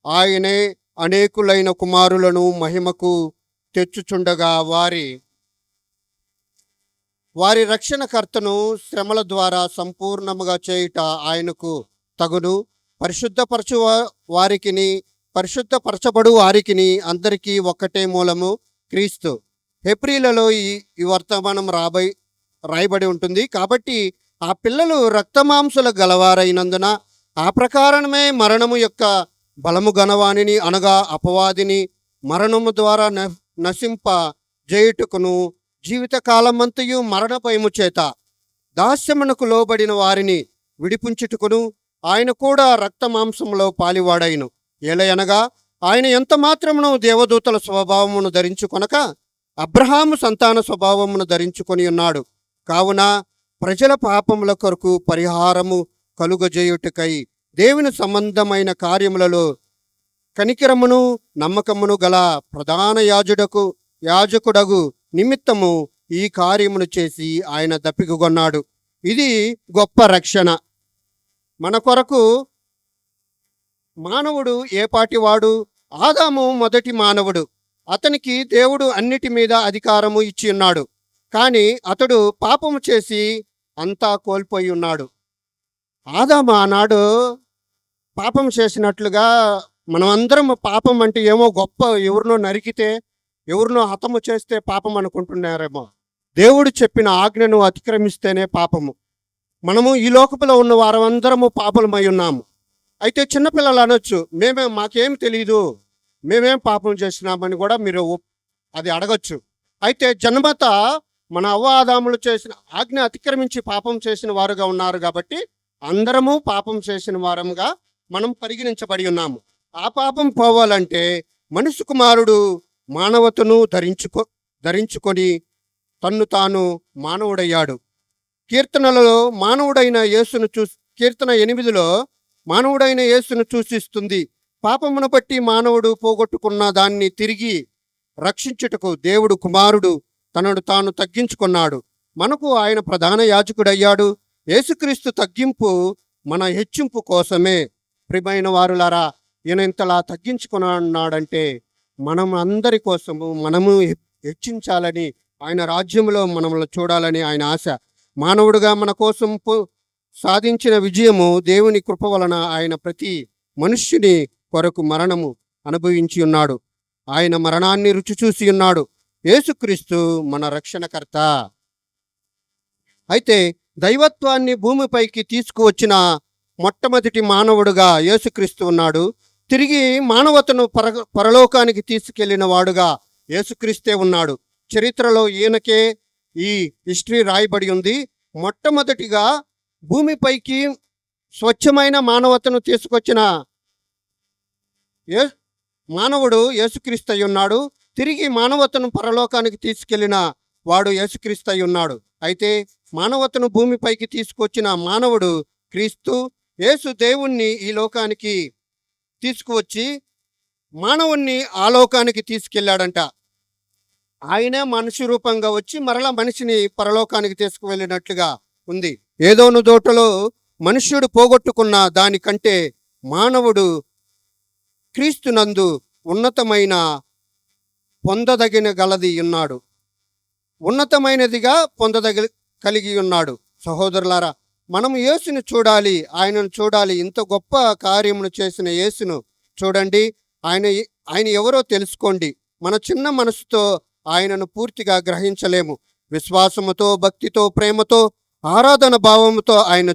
ఆయనే అనేకులైన కుమారులను మహిమకు తెచ్చుచుండగా వారి రక్షణకర్తను శ్రమల ద్వారా సంపూర్ణముగా చేయుట ఆయనకు తగును. పరిశుద్ధపరచబడు వారికిని అందరికీ ఒక్కటే మూలము క్రీస్తు. హెబ్రీలలో ఈ వర్తమానం రాయబడి ఉంటుంది. కాబట్టి ఆ పిల్లలు రక్తమాంసుల గలవారైనందున ఆ ప్రకారమే మరణము యొక్క బలము గనవానిని అనగా అపవాదిని మరణము ద్వారా నశింప జేయుటకును జీవితకాలమంతయు మరణ భయము చేత దాస్యమునకు లోబడిన వారిని విడిపించుటకును ఆయన కూడా రక్తమాంసంలో పాలివాడైను. ఏలయనగా ఆయన ఎంత మాత్రమును దేవదూతల స్వభావమును ధరించుకొనక అబ్రహాము సంతాన స్వభావమును ధరించుకొని ఉన్నాడు. కావున ప్రజల పాపముల కొరకు పరిహారము కలుగజేయుటకై దేవుని సంబంధమైన కార్యములలో కనికరమును నమ్మకమును గల ప్రధాన యాజకుడగు నిమిత్తము ఈ కార్యమును చేసి ఆయన దప్పికొన్నాడు. ఇది గొప్ప రక్షణ. మన కొరకు మానవుడు ఏపాటివాడు? ఆదాము మొదటి మానవుడు. అతనికి దేవుడు అన్నిటి మీద అధికారము ఇచ్చి ఉన్నాడు. కానీ అతడు పాపము చేసి అంతా కోల్పోయి ఉన్నాడు. ఆదాము ఆనాడు పాపం చేసినట్లుగా మనమందరం పాపం అంటే ఏమో గొప్ప, ఎవరినో నరికితే ఎవరినో హతము చేస్తే పాపం అనుకుంటున్నారేమో. దేవుడు చెప్పిన ఆజ్ఞను అతిక్రమిస్తేనే పాపము. మనము ఈ లోకపులో ఉన్న వారందరము పాపలమై ఉన్నాము. అయితే చిన్నపిల్లలు అనొచ్చు, మాకేం తెలియదు, మేమేం పాపం చేసినామని కూడా మీరు అది అడగచ్చు. అయితే జన్మత మన అవ్వ ఆదాములు చేసిన ఆజ్ఞ అతిక్రమించి పాపం చేసిన వారుగా ఉన్నారు కాబట్టి అందరము పాపం చేసిన వారముగా మనం పరిగణించబడి ఉన్నాము. ఆ పాపం పోవాలంటే మనుష్య కుమారుడు మానవతను ధరించుకొని తన్ను తాను మానవుడయ్యాడు. కీర్తనలో మానవుడైన యేసును కీర్తన 8లో మానవుడైన యేసును సూచిస్తుంది. పాపమును బట్టి మానవుడు పోగొట్టుకున్న దాన్ని తిరిగి రక్షించుటకు దేవుడు కుమారుడు తనను తాను తగ్గించుకున్నాడు. మనకు ఆయన ప్రధాన యాజకుడయ్యాడు. యేసుక్రీస్తు తగ్గింపు మన హెచ్చింపు కోసమే. ప్రియమైన వారులారా, ఈయన ఇంతలా తగ్గించుకున్నాడంటే మనం అందరి కోసము మనము హెచ్చించాలని, ఆయన రాజ్యంలో మనల్ని చూడాలని ఆయన ఆశ. మానవుడుగా మన కోసం సాధించిన విజయము దేవుని కృప వలన ఆయన ప్రతి మనుష్యుని కొరకు మరణము అనుభవించి ఉన్నాడు. ఆయన మరణాన్ని రుచి చూసి ఉన్నాడు. యేసుక్రీస్తు మన రక్షణకర్త. అయితే దైవత్వాన్ని భూమిపైకి తీసుకువచ్చిన మొట్టమొదటి మానవుడుగా యేసుక్రీస్తు ఉన్నాడు. తిరిగి మానవతను పరలోకానికి తీసుకెళ్లిన వాడుగా యేసుక్రీస్తే ఉన్నాడు. చరిత్రలో ఈయనకే ఈ హిస్టరీ రాయబడి ఉంది. మొట్టమొదటిగా భూమిపైకి స్వచ్ఛమైన మానవతను తీసుకొచ్చిన మానవుడు యేసుక్రీస్తు అయి ఉన్నాడు. తిరిగి మానవతను పరలోకానికి తీసుకెళ్లిన వాడు యేసుక్రీస్తు అయి ఉన్నాడు. అయితే మానవతను భూమిపైకి తీసుకొచ్చిన మానవుడు క్రీస్తు. యేసు దేవుణ్ణి ఈ లోకానికి తీసుకువచ్చి మానవుణ్ణి ఆ లోకానికి తీసుకెళ్ళాడంట. ఆయనే మనిషి రూపంగా వచ్చి మరలా మనిషిని పరలోకానికి తీసుకువెళ్ళినట్లుగా ఉంది. ఏదోను దోటలో మనుష్యుడు పోగొట్టుకున్న దానికంటే మానవుడు క్రీస్తునందు ఉన్నతమైన ఉన్నతమైనదిగా కలిగి ఉన్నాడు. సహోదరులారా, మనము యేసును చూడాలి, ఆయనను చూడాలి. ఇంత గొప్ప కార్యమును చేసిన యేసును చూడండి. ఆయన ఎవరో తెలుసుకోండి. మన చిన్న మనసుతో ఆయనను పూర్తిగా గ్రహించలేము. విశ్వాసముతో, భక్తితో, ప్రేమతో, ఆరాధన భావముతో ఆయన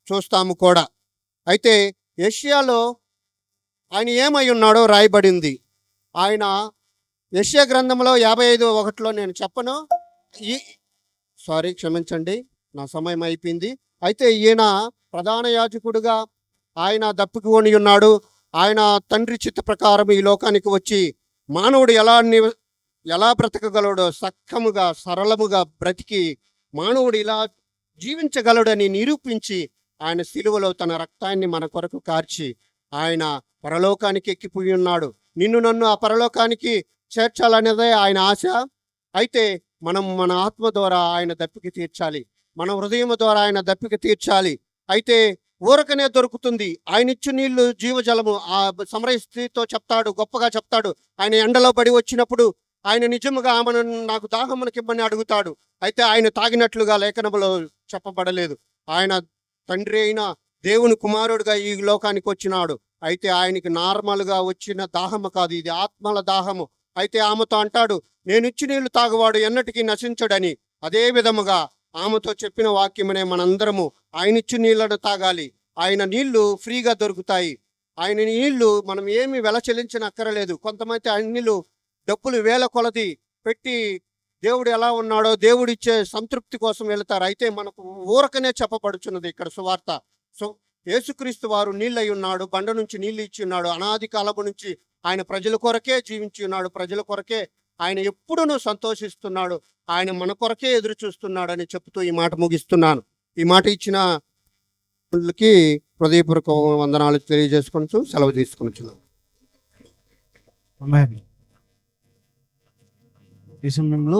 చూస్తాము కూడా. అయితే యెషయాలో ఆయన ఏమై ఉన్నాడో రాయబడింది. ఆయన యెషయా గ్రంథంలో 55:1 నేను చెప్పను. క్షమించండి, నా సమయం అయిపోయింది. అయితే ఈయన ప్రధాన యాజకుడుగా ఆయన దప్పికొని ఉన్నాడు. ఆయన తండ్రి చిత్త ప్రకారం ఈ లోకానికి వచ్చి మానవుడు ఎలా బ్రతకగలడో సక్కముగా, సరళముగా బ్రతికి మానవుడు ఇలా జీవించగలడని నిరూపించి ఆయన సిలువలో తన రక్తాన్ని మన కొరకు కార్చి ఆయన పరలోకానికి ఎక్కిపోయి ఉన్నాడు. నిన్ను నన్ను ఆ పరలోకానికి చేర్చాలనేదే ఆయన ఆశ. అయితే మనం మన ఆత్మ ద్వారా ఆయన దప్పిక తీర్చాలి, మన హృదయం ద్వారా ఆయన దప్పిక తీర్చాలి. అయితే ఊరకనే దొరుకుతుంది. ఆయన ఇచ్చు నీళ్లు జీవజలము. ఆ సమరయ స్త్రీతో చెప్తాడు, గొప్పగా చెప్తాడు. ఆయన ఎండలో పడి వచ్చినప్పుడు ఆయన నిజముగా ఆమెను నాకు దాహమునకిమ్మని అడుగుతాడు. అయితే ఆయన తాగినట్లుగా లేఖనములో చెప్పబడలేదు. ఆయన తండ్రి అయిన దేవుని కుమారుడుగా ఈ లోకానికి వచ్చినాడు. అయితే ఆయనకి నార్మల్గా వచ్చిన దాహము కాదు, ఇది ఆత్మల దాహము. అయితే ఆమెతో అంటాడు, నేను ఇచ్చి నీళ్లు తాగువాడు ఎన్నటికీ నశించడని. అదే విధముగా ఆమెతో చెప్పిన వాక్యమనే మనందరము ఆయన ఇచ్చి నీళ్లను తాగాలి. ఆయన నీళ్లు ఫ్రీగా దొరుకుతాయి. ఆయన నీళ్లు మనం ఏమి వెల చెల్లించనక్కరలేదు. కొంతమంది ఆయన నీళ్లు డబ్బులు వేల కొలది పెట్టి దేవుడు ఎలా ఉన్నాడో దేవుడిచ్చే సంతృప్తి కోసం వెళతారు. అయితే మనకు ఊరకనే చెప్పబడుచున్నది ఇక్కడ సువార్త. యేసుక్రీస్తు వారు నీళ్ళై ఉన్నాడు, బండ నుంచి నీళ్ళు ఇచ్చి ఉన్నాడు. అనాది కాలము నుంచి ఆయన ప్రజల కొరకే జీవించి ఉన్నాడు. ప్రజల కొరకే ఆయన ఎప్పుడూ సంతోషిస్తున్నాడు. ఆయన మన కొరకే ఎదురు చూస్తున్నాడని చెప్తూ ఈ మాట ముగిస్తున్నాను. ఈ మాట ఇచ్చిన వాళ్ళకి హృదయపూర్వక వందనాలు తెలియజేసుకుంటూ సెలవు తీసుకుంటున్నాను. ఈ సమయంలో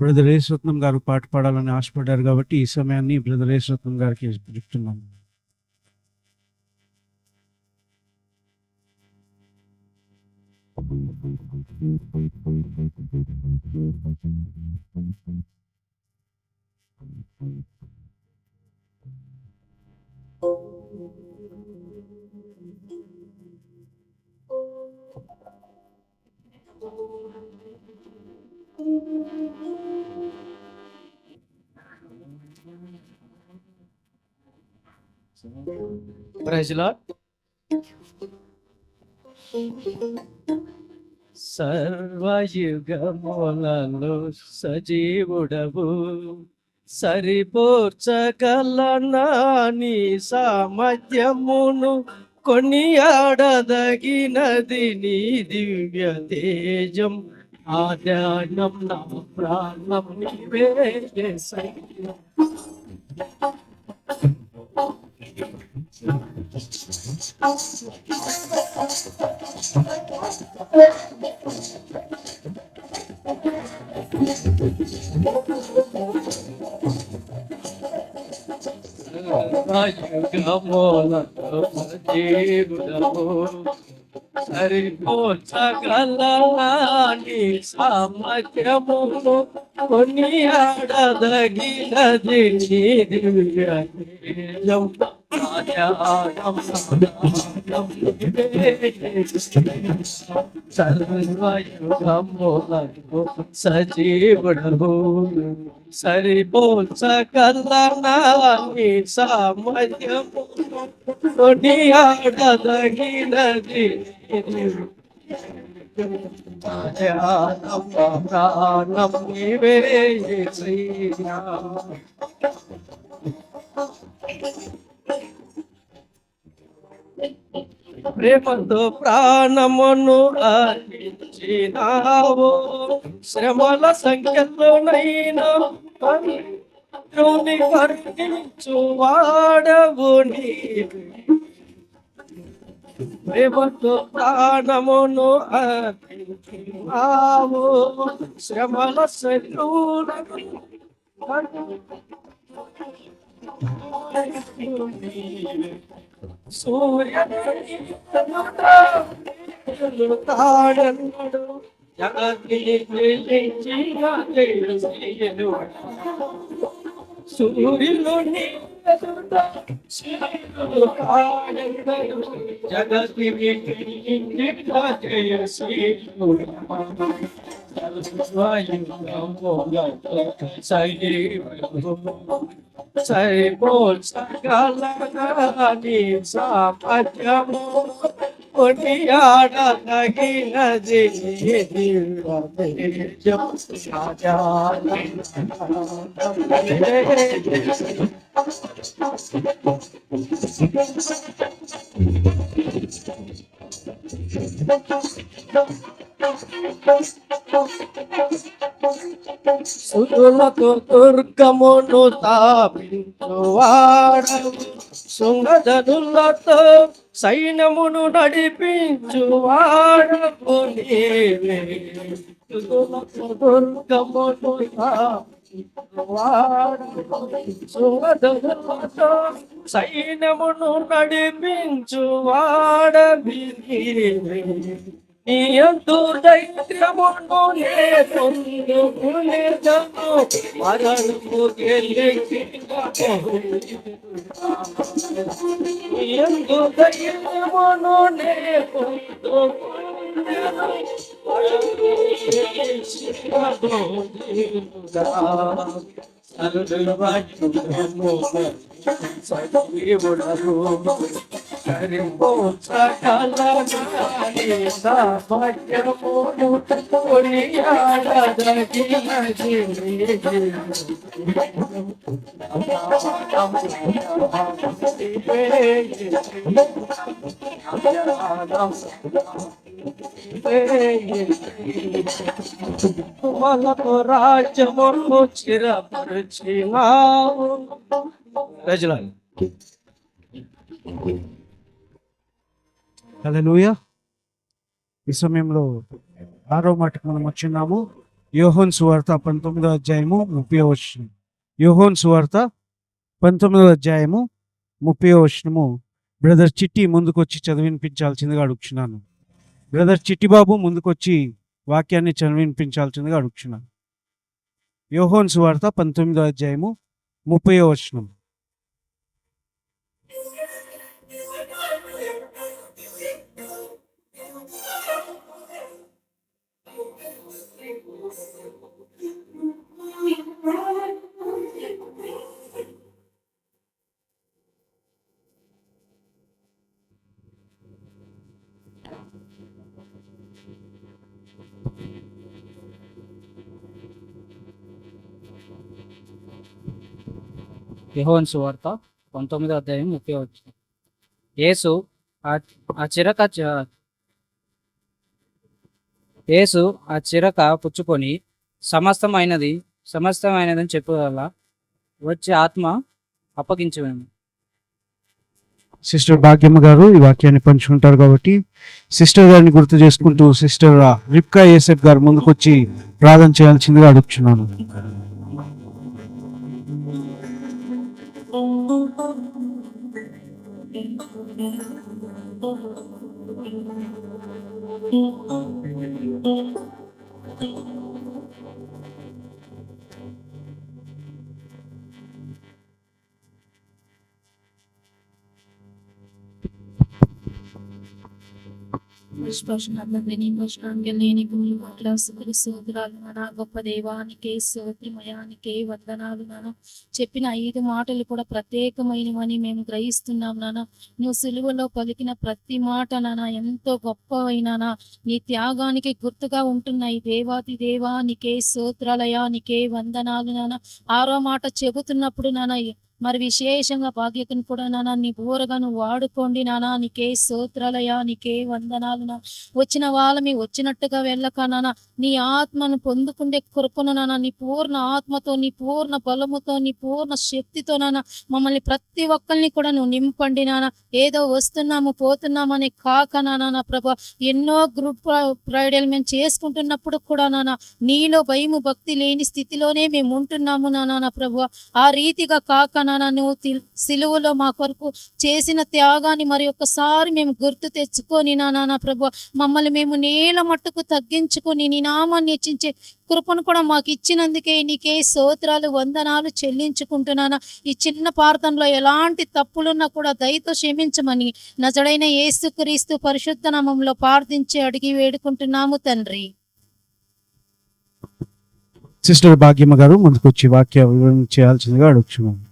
బ్రదర్ యేసురత్నం గారు పాట పాడాలని ఆశపడ్డారు కాబట్టి ఈ సమయాన్ని బ్రదర్ యేసురత్నం గారికి చెప్తున్నాను. Praise lord. సర్వయుగములలో సజీవుడవు, సరిపోర్చగలనా నీ సామర్థ్యమును, కొనియాడదగినది నీ దివ్య తేజం. ఆ ధ్యానం నా ప్రాణం నీవే యేసయ్యా. సరిపోచగలని సామర్థ్యమును, కొనియాడదగినది నీ దివ్య తేజం. సర్వయుగములకు సజీవుడవు, సరిపోల్చగలనా నీ సామర్థ్యము, కొనియాడదగినది ప్రాణం నీవే యేసయ్యా. ప్రేమతో ప్రాణమును అర్పించినావు, శ్రమల సంఖ్యలోనైనా కరుణించు వాడవు నీవే. ప్రేమతో ప్రాణమును అర్పించినావు, శ్రమల శత్రువులను సూర్యుడు జగతిని సూర్యుని సైపోల్ సకలగాని సాపత్యము కొనియాడ తగినది సుతులకు దుర్గమును తాపించువాడవు శృంగధనులతో సైన్యమును నడిపించువాడవు నీవే సుతులకు దుర్గమును శృంగధనులతో సైన్యమును నడిపించువాడవి నీవే నీ యందు దైత్యమును నే పొందుకునేదను మరణము గెలిచినను నీ యందు దైత్యమును నే పొందుకునేదను మరణము గెలిచినను వాళ్ళకు రాజ్యము చిరపరిచినావు ప్రజలు హల్లెలూయా. ఈ సమయంలో 6వ మాటకు మనం వచ్చినాము. యోహోను సువార్త 19వ అధ్యాయము 30వ వచనం. యోహోను సువార్త 19వ అధ్యాయము 30వ వచనము బ్రదర్ చిట్టి ముందుకొచ్చి చదివినిపించాల్సిందిగా అడుగుచున్నాను. బ్రదర్ చిట్టి బాబు ముందుకొచ్చి వాక్యాన్ని చదివినిపించాల్సిందిగా అడుగుచున్నాను. యోహోను సువార్త 19వ అధ్యాయము 30వ వచనం. యోహోను సువార్త 19వ అధ్యాయం 30వ వచనం. యేసు ఆ చిరక పుచ్చుకొని సమస్తమైనదని చెప్పగల వచ్చే ఆత్మ అప్పగించమేము. సిస్టర్ భాగ్యమ్మ గారు ఈ వాక్యాన్ని పంచుకుంటారు కాబట్టి సిస్టర్ గారిని గుర్తు చేసుకుంటూ సిస్టర్ రిప్కా యేసెఫ్ గారు ముందుకొచ్చి ప్రార్థన చేయాల్సిందిగా అడుగుతున్నాను. గొప్ప దేవానికే స్తోత్రమయానికే వందనాలు నాన్న. చెప్పిన 5 మాటలు కూడా ప్రత్యేకమైనవని మేము గ్రహిస్తున్నాం నాన్న. నువ్వు సిలువలో పలికిన ప్రతి మాట నాన్న ఎంతో గొప్పవైనా నీ త్యాగానికి గుర్తుగా ఉంటున్నాయి. దేవాతి దేవానికే స్తోత్రాలయానికే వందనాలు నాన్న. 6వ మాట చెబుతున్నప్పుడు నాన్న మరి విశేషంగా భాగ్యతను కూడా నానా నీ బోరగాను వాడుకోండి నానా. నీకే స్తోత్రాలయా, నీకే వందనాలు నా. వచ్చిన వాళ్ళమి వచ్చినట్టుగా వెళ్ళక నానా నీ ఆత్మను పొందుకుండే కొరకును నానా నీ పూర్ణ ఆత్మతో, నీ పూర్ణ బలముతో, నీ పూర్ణ శక్తితో నానా మమ్మల్ని ప్రతి ఒక్కరిని కూడా నువ్వు నింపండి నానా. ఏదో వస్తున్నాము పోతున్నామని కాక నానా ప్రభా, ఎన్నో గ్రూప్ ప్రైడల్ మేము చేసుకుంటున్నప్పుడు కూడా నానా నీలో భయము భక్తి లేని స్థితిలోనే మేము ఉంటున్నాము నానా ప్రభా. ఆ రీతిగా కాక నాన్న నువ్వు సిలువలో మా కొరకు చేసిన త్యాగాన్ని మరి ఒక్కసారి మేము గుర్తు తెచ్చుకొని నాన్న ప్రభు మమ్మల్ని మేము నేల మట్టుకు తగ్గించుకొని నీ నామాన్ని హెచ్చించే కృపను కూడా మాకు ఇచ్చినందుకే నీకే స్తోత్రాలు వందనాలు చెల్లించుకుంటున్నాను. ఈ చిన్న ప్రార్థనలో ఎలాంటి తప్పులున్నా కూడా దయతో క్షమించమని నజడైన యేసుక్రీస్తు పరిశుద్ధ నామంలో ప్రార్థించి అడిగి వేడుకుంటున్నాము తండ్రి. సిస్టర్ భాగ్యమ్మ గారు ముందుకు వచ్చి వాక్య వివరణ చేయాల్సిందిగా అడుగుతున్నాను.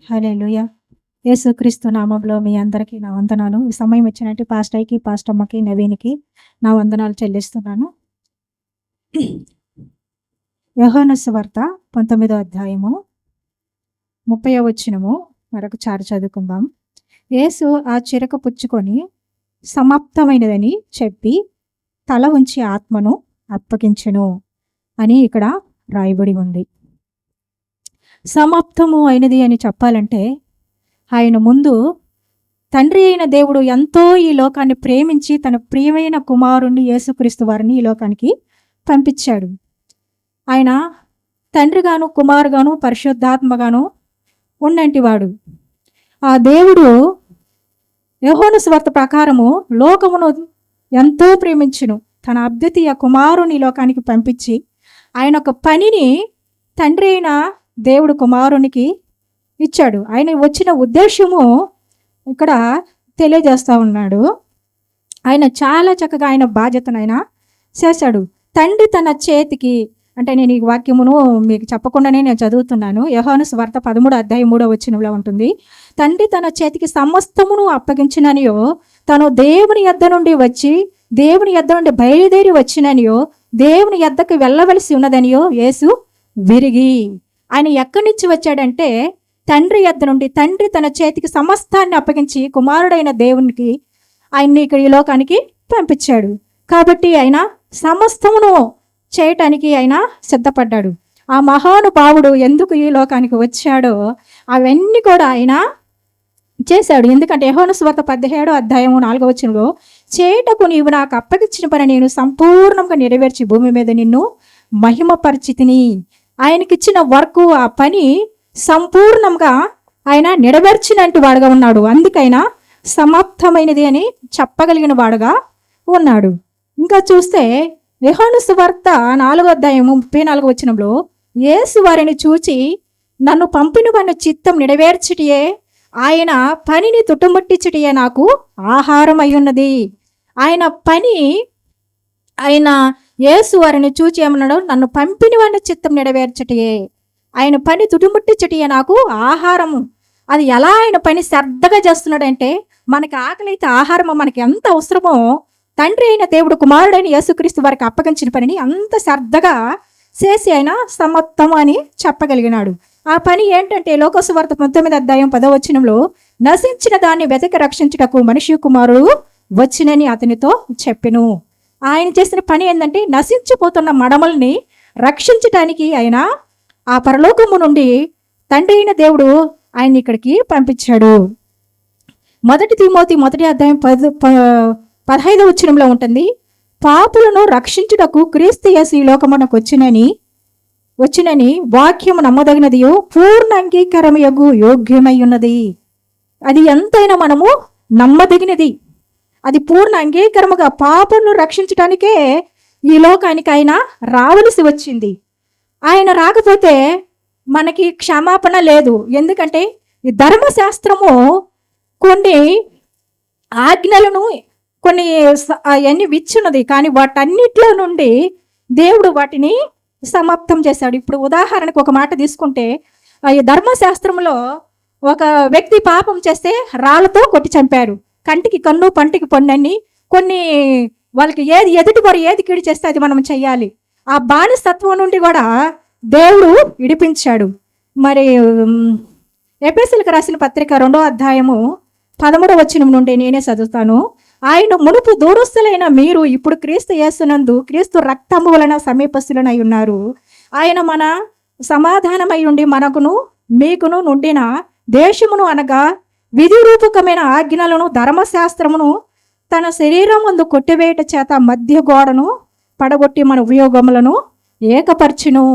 హల్లెలూయా. యేసుక్రీస్తు నామంలో మీ అందరికీ నా వందనాలు. ఈ సమయం ఇచ్చినట్టు పాస్టర్కి, పాస్టమ్మకి, నవీన్కి నా వందనాలు చెల్లిస్తున్నాను. యోహాను సువార్త 19వ అధ్యాయము 30వ వచనము మరొకసారి చదువుకుందాం. యేసు ఆ చిరక పుచ్చుకొని సమాప్తమైనదని చెప్పి తల ఉంచి ఆత్మను అప్పగించెను అని ఇక్కడ రాయబడి ఉంది. సమాప్తము అయినది అని చెప్పాలంటే ఆయన ముందు తండ్రి అయిన దేవుడు ఎంతో ఈ లోకాన్ని ప్రేమించి తన ప్రియమైన కుమారుణ్ణి యేసుక్రీస్తు వారిని ఈ లోకానికి పంపించాడు. ఆయన తండ్రిగాను కుమారుగాను పరిశుద్ధాత్మగాను ఉన్నంటివాడు. ఆ దేవుడు యోహాను సువార్త ప్రకారము లోకమును ఎంతో ప్రేమించును, తన అద్వితీయ కుమారుని లోకానికి పంపించి ఆయన ఒక పనిని తండ్రి అయిన దేవుడు కుమారునికి ఇచ్చాడు. ఆయన వచ్చిన ఉద్దేశము ఇక్కడ తెలియజేస్తూ ఉన్నాడు. ఆయన చాలా చక్కగా ఆయన బాధ్యతను ఆయన చేశాడు. తండ్రి తన చేతికి, అంటే నేను ఈ వాక్యమును మీకు చెప్పకుండానే నేను చదువుతున్నాను. యోహాను సువార్త 13వ అధ్యాయం 3వ వచనంలో ఉంటుంది. తండ్రి తన చేతికి సమస్తమును అప్పగించిననియో, తను దేవుని యొద్ద నుండి వచ్చి దేవుని యొద్ద నుండి బయలుదేరి వచ్చిననియో, దేవుని యొద్దకు వెళ్ళవలసి ఉన్నదనియో యేసు విరిగి. ఆయన ఎక్కడి నుంచి వచ్చాడంటే తండ్రి యొద్ద నుండి. తండ్రి తన చేతికి సమస్తాన్ని అప్పగించి కుమారుడైన దేవునికి ఆయన్ని ఇక్కడ ఈ లోకానికి పంపించాడు. కాబట్టి ఆయన సమస్తమును చేయటానికి ఆయన సిద్ధపడ్డాడు. ఆ మహానుభావుడు ఎందుకు ఈ లోకానికి వచ్చాడో అవన్నీ కూడా ఆయన చేశాడు. ఎందుకంటే యోహాను సువార్త 17వ అధ్యాయం 4వ వచనంలో చేటకు నీవు నాకు అప్పగించిన పని నేను సంపూర్ణంగా నెరవేర్చి భూమి మీద నిన్ను మహిమపరిచితిని. ఆయనకిచ్చిన వర్క్, ఆ పని సంపూర్ణంగా ఆయన నెరవేర్చినట్టు వాడుగా ఉన్నాడు. అందుకైనా సమాప్తమైనది అని చెప్పగలిగిన వాడుగా ఉన్నాడు. ఇంకా చూస్తే యోహాను సువార్త 4వ అధ్యాయం 34వ వచనంలో యేసు వారిని చూచి నన్ను పంపిన వాని చిత్తం నెరవేర్చుటియే, ఆయన పనిని తుట్టుముట్టించుటియే నాకు ఆహారం అయ్యున్నది. ఆయన పని, ఆయన యేసు వారిని చూచి ఏమన్నాడు, నన్ను పంపిన వాని చిత్తం నెరవేర్చుటియే, ఆయన పని తుట్టుముట్టించుటియే నాకు ఆహారము. అది ఎలా ఆయన పని శ్రద్ధగా చేస్తున్నాడంటే, మనకి ఆకలి అయితే ఆహారము మనకి ఎంత అవసరమో తండ్రి అయిన దేవుడు కుమారుడైన యేసుక్రీస్తు వారికి అప్పగించిన పనిని అంత శ్రద్ధగా చేసి ఆయన సమత్తం అని చెప్పగలిగినాడు. ఆ పని ఏంటంటే లోక సువార్త 19వ అధ్యాయం 10వ వచనంలో నశించిన దాన్ని వెతకి రక్షించుటకు మనిషి కుమారుడు వచ్చినని అతనితో చెప్పెను. ఆయన చేసిన పని ఏంటంటే నశించిపోతున్న మడమల్ని రక్షించటానికి ఆయన ఆ పరలోకము నుండి తండ్రి అయిన దేవుడు ఆయన ఇక్కడికి పంపించాడు. 1 తిమోతి 1వ అధ్యాయం 15వ వచనంలో ఉంటుంది. పాపులను రక్షించుటకు క్రీస్తు యేసు ఈ లోకమునకు వచ్చినని వాక్యము నమ్మదగినదియో పూర్ణ అంగీకారమయగు యోగ్యమై ఉన్నది. అది ఎంతైనా మనము నమ్మదగినది. అది పూర్ణ అంగీకారముగా పాపులను రక్షించడానికే ఈ లోకానికి ఆయన రావలసి వచ్చింది. ఆయన రాకపోతే మనకి క్షమాపణ లేదు. ఎందుకంటే ఈ ధర్మశాస్త్రము కొన్ని ఆజ్ఞలను కొన్ని అవన్నీ విచ్చున్నది, కానీ వాటన్నిటిలో నుండి దేవుడు వాటిని సమాప్తం చేశాడు. ఇప్పుడు ఉదాహరణకు ఒక మాట తీసుకుంటే, ఈ ధర్మశాస్త్రంలో ఒక వ్యక్తి పాపం చేస్తే రాళ్లతో కొట్టి చంపారు. కంటికి కన్ను పంటికి పన్నని కొన్ని వాళ్ళకి ఏది ఎదుటి వారు ఏది కీడు చేస్తే అది మనం చెయ్యాలి. ఆ బానిసత్వం నుండి కూడా దేవుడు విడిపించాడు. మరి ఎఫెసీయులకు రాసిన పత్రిక 2వ అధ్యాయము 13వ వచనం నుండి నేనే చదువుతాను. ఆయన మునుపు దూరస్తులైన మీరు ఇప్పుడు క్రీస్తు యేసునందు క్రీస్తు రక్తము వలన సమీపస్తులనై ఉన్నారు. ఆయన మన సమాధానమై ఉండి మనకును మీకును నుండిన దేశమును అనగా విధి రూపకమైన ఆజ్ఞలను ధర్మశాస్త్రమును తన శరీరం ముందు కొట్టివేయట చేత మధ్య గోడను పడగొట్టి మన ఉపయోగములను ఏకపరచును.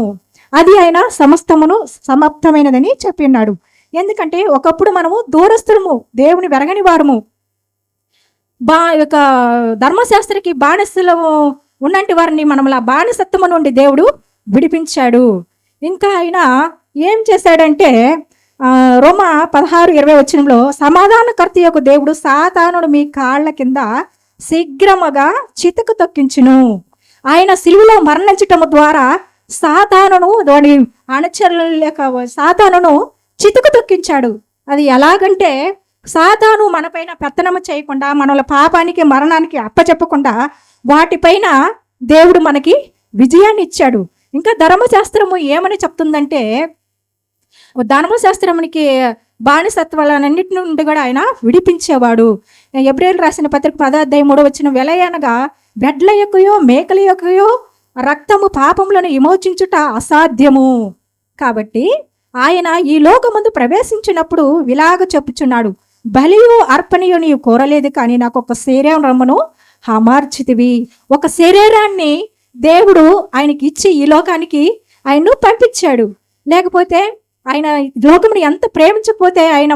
అది ఆయన సమస్తమును సమాప్తమైనదని చెప్పిన్నాడు. ఎందుకంటే ఒకప్పుడు మనము దూరస్తులము, దేవుని వెరగని వారము, యొక్క ధర్మశాస్త్రకి బానిసలము ఉన్నంటి వారిని మనముల బానిసత్వము నుండి దేవుడు విడిపించాడు. ఇంకా ఆయన ఏం చేశాడంటే రోమా 16:20 సమాధానకర్త యొక్క దేవుడు సాతానుడు మీ కాళ్ళ కింద శీఘ్రముగా చితకు తొక్కించును. ఆయన సిలువలో మరణించటము ద్వారా సాతానును వాడి అణచలేక సాతానును చితుకు తొక్కించాడు. అది ఎలాగంటే సాతాను మనపైన పెత్తనము చేయకుండా, మనల పాపానికి మరణానికి అప్పచెప్పకుండా వాటిపైన దేవుడు మనకి విజయాన్ని ఇచ్చాడు. ఇంకా ధర్మశాస్త్రము ఏమని చెప్తుందంటే, ధర్మశాస్త్రమునికి బానిసత్వాలన్నిటి నుండి కూడా ఆయన విడిపించేవాడు. ఎబ్రేలు రాసిన పత్రిక 10:3 వెలయనగా బెడ్ల యొక్కయో మేకల యొక్కయో రక్తము పాపములను విమోచించుట అసాధ్యము. కాబట్టి ఆయన ఈ లోకమందు ప్రవేశించినప్పుడు ఇలాగ చెప్పుచున్నాడు, బలియు అర్పణయు నీవు కోరలేదు, కానీ నాకు ఒక శరీరమును అమర్చితివి. ఒక శరీరాన్ని దేవుడు ఆయనకి ఇచ్చి ఈ లోకానికి ఆయన్ను పంపించాడు. లేకపోతే ఆయన లోకముని ఎంత ప్రేమించకపోతే ఆయన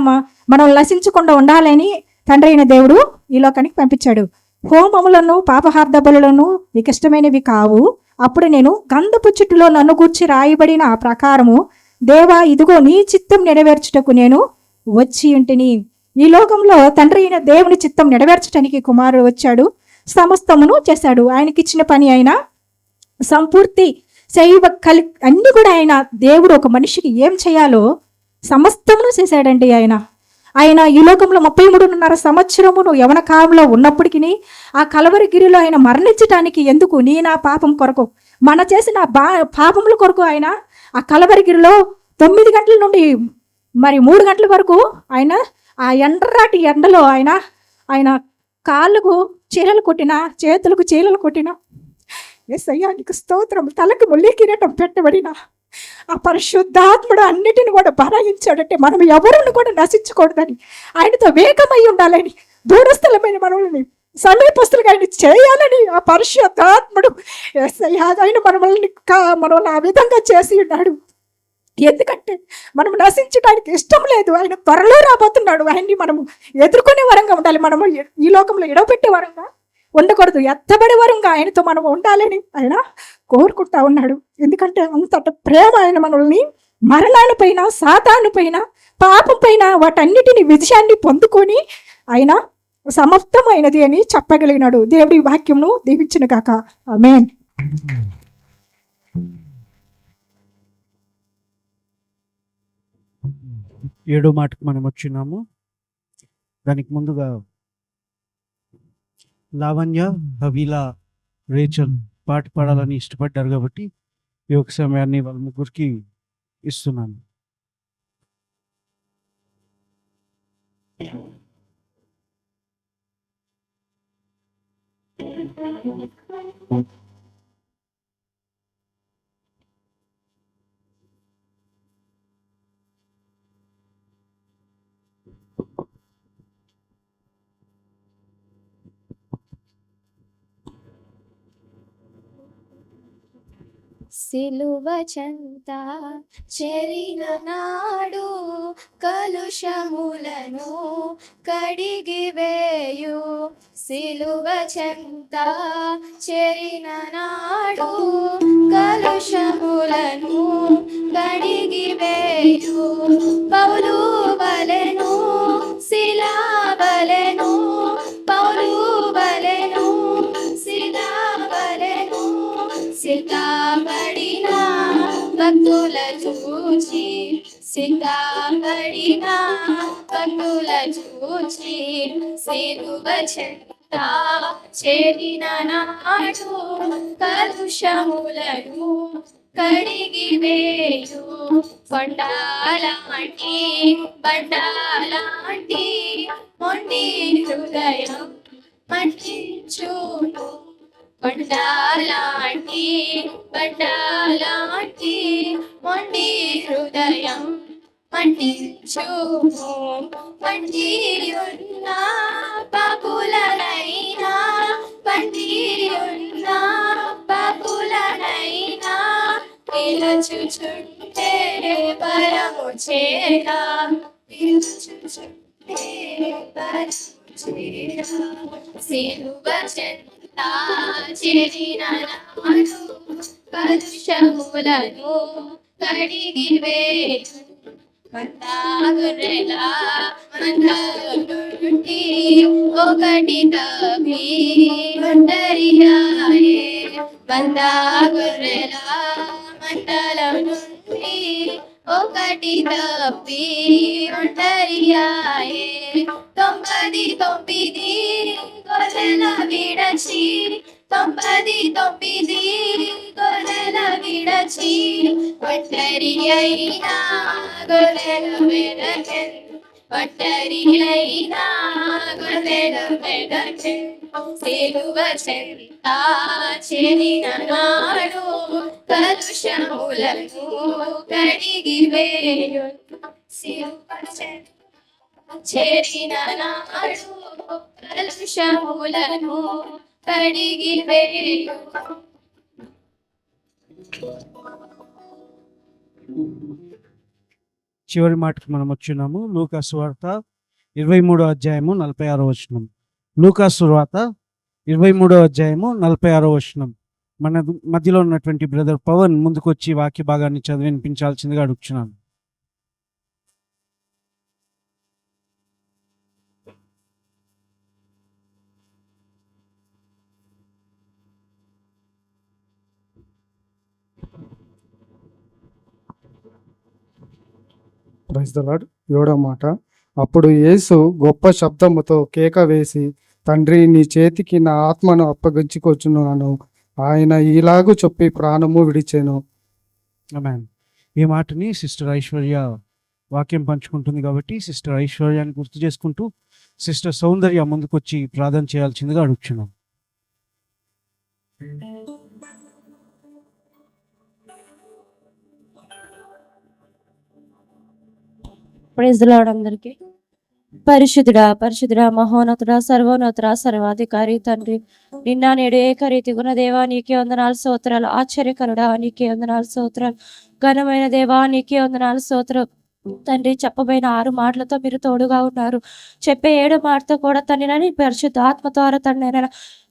మనం నశించకుండా ఉండాలని తండ్రి అయిన దేవుడు ఈ లోకానికి పంపించాడు. హోమములను పాపహార్థ బలులను నీకు ఇష్టమైనవి కావు. అప్పుడు నేను గంధపు చుట్టులో నన్ను గూర్చి రాయబడిన ఆ ప్రకారము దేవా ఇదిగో నీ చిత్తం నెరవేర్చుటకు నేను వచ్చి ఉంటిని. ఈ లోకంలో తండ్రి అయిన దేవుని చిత్తం నెరవేర్చడానికి కుమారుడు వచ్చాడు, సమస్తమును చేశాడు. ఆయనకి ఇచ్చిన పని ఆయన సంపూర్తి అన్ని కూడా ఆయన దేవుడు ఒక మనిషికి ఏం చేయాలో సమస్తమును చేశాడండి. ఆయన ఈ లోకంలో 33.5 సంవత్సరమును యవన కాలంలో ఉన్నప్పటికీ ఆ కలవరిగిరిలో ఆయన మరణించటానికి ఎందుకు, నీ నా పాపం కొరకు, మన చేసిన పాపముల కొరకు ఆయన ఆ కలవరిగిరిలో 9 గంటల నుండి మరి 3 గంటల వరకు ఆయన ఆ ఎండరాటి ఎండలో ఆయన కాళ్ళకు చీరలు కొట్టిన, చేతులకు చీరలు కొట్టిన, యేసయ్యా నీకు స్తోత్రం, తలకు ముల్లి కిరీటం పెట్టబడిన ఆ పరిశుద్ధాత్ముడు అన్నిటిని కూడా భరాయించాడంటే మనం ఎవరిని కూడా నశించకూడదని, ఆయనతో వేగమై ఉండాలని, దూరస్థలమైన మనల్ని సమీపస్తులుగా ఆయన చేయాలని ఆ పరిశుద్ధాత్ముడు యేసయ్యా ఆయన మనల్ని ఆ విధంగా చేసి ఉన్నాడు. ఎందుకంటే మనం నశించడానికి ఇష్టం లేదు. ఆయన త్వరలో రాబోతున్నాడు. ఆయన్ని మనము ఎదుర్కొనే వరంగా ఉండాలి. మనము ఈ లోకంలో ఎడవపెట్టే వరంగా ఉండకూడదు, ఎత్తబడే వరంగా ఆయనతో మనం ఉండాలని ఆయన కోరుకుంటా ఉన్నాడు. ఎందుకంటే అంతట ప్రేమ ఆయన మనల్ని మరణాలపైన, సాతానుపైన, పాపం పైన వాటన్నిటిని విజయాన్ని పొందుకొని ఆయన సమర్థమైనది అని చెప్పగలిగినాడు. దేవుడి వాక్యంను దీవించిన గాక. ఆమేన్. 7వ మాటకు మనం వచ్చినాము. దానికి ముందుగా లావణ్య, హవీలా, రేచల్ పాట పాడాలని ఇష్టపడ్డారు కాబట్టి ఈ ఒక సమయాన్ని వాళ్ళ ముగ్గురికి ఇస్తున్నాను. సిలువ చెంత చెరిన నాడు కలుషములను కడిగివేయు, సిలువ చెంత చెరిన నాడు కలుషములను కడిగివేయు, పౌలు వలెను శిలా వలెను, పౌలు వలెను శిలా వలెను, సిద్ధపడిన భక్తుల చూచి, సిద్ధపడిన భక్తుల చూచి, సిలువ చెంత చేరిన నాడు కలుషములను కడిగివేయు, కొండాలాంటి బండాలాంటి మొండి హృదయం మన్నించును, బండాలాంటి మొండి హృదయం మన్నించుము. పండియున్న పాపులనైనా, పండియున్న పాపులనైనా పిలుచుచుంటే పరము చేరా, పిలుచుచుంటే పరము చేరా. సిలువ చెంత చేరిన నాడు కలుషములను కడిగి వేయు. గొర్రెల మందలో నుండి ఒకటి తప్పి ఒంటరిగాయే. గొర్రెల మందలో నుండి ఒకటి తప్పి ఒంటరిగాయే. 99 గొర్రెల విడచి, 99 గొర్రెల విడచి ఒంటరి అయినా గొర్రెల వెనకెన్, ఒంటరి అయినా గొర్రెల వెనకెన్. సిలువ చెంత చేరిన నాడు కలుషములను కడిగి వేయు. సిలువ చెంత చేరిన నాడు కలుషములను కడిగి వేయు. చివరి మాటకి మనం వచ్చున్నాము. లూకా సువార్త 23వ అధ్యాయము 46వ వచనం. లూకా సువార్త 23వ అధ్యాయము 46వ వచనం. మన మధ్యలో ఉన్నటువంటి బ్రదర్ పవన్ ముందుకు వచ్చి వాక్య భాగాన్ని చదివి వినిపించాల్సిందిగా అడుగుతున్నాను. Praise the Lord. 7వ మాట. అప్పుడు యేసు గొప్ప శబ్దముతో కేక వేసి, తండ్రి, నీ చేతికి నా ఆత్మను అప్పగించుకొచ్చున్నాను. ఆయన ఇలాగూ చెప్పి ప్రాణము విడిచెను. ఆమేన్. ఈ మాటని సిస్టర్ ఐశ్వర్య వాక్యం పంచుకుంటుంది కాబట్టి సిస్టర్ ఐశ్వర్యాన్ని గుర్తు చేసుకుంటూ సిస్టర్ సౌందర్య ముందుకు వచ్చి ప్రార్థన చేయాల్సిందిగా అడుగుతున్నాం. ప్రైజ్ ది లార్డ్ అందరికీ. పరిశుద్ధుడా, పరిశుద్ధుడా, మహోన్నతుడా, సర్వోన్నతుడా, సర్వాధికారి తండ్రి, నిన్న నేడు ఏకరీతి గుణ దేవా నీకే వందనాలు స్తోత్రాలు. ఆశ్చర్యకరుడా నీకే వందనాలు స్తోత్రాలు. ఘనమైన దేవా నీకే వందనాలు స్తోత్రాలు. తండ్రి, చెప్పబోయిన 6 మాటలతో మీరు తోడుగా ఉన్నారు. చెప్పే 7 మాటతో కూడా తండ్రి పరిశుద్ధ ఆత్మ ద్వారా తండ్రి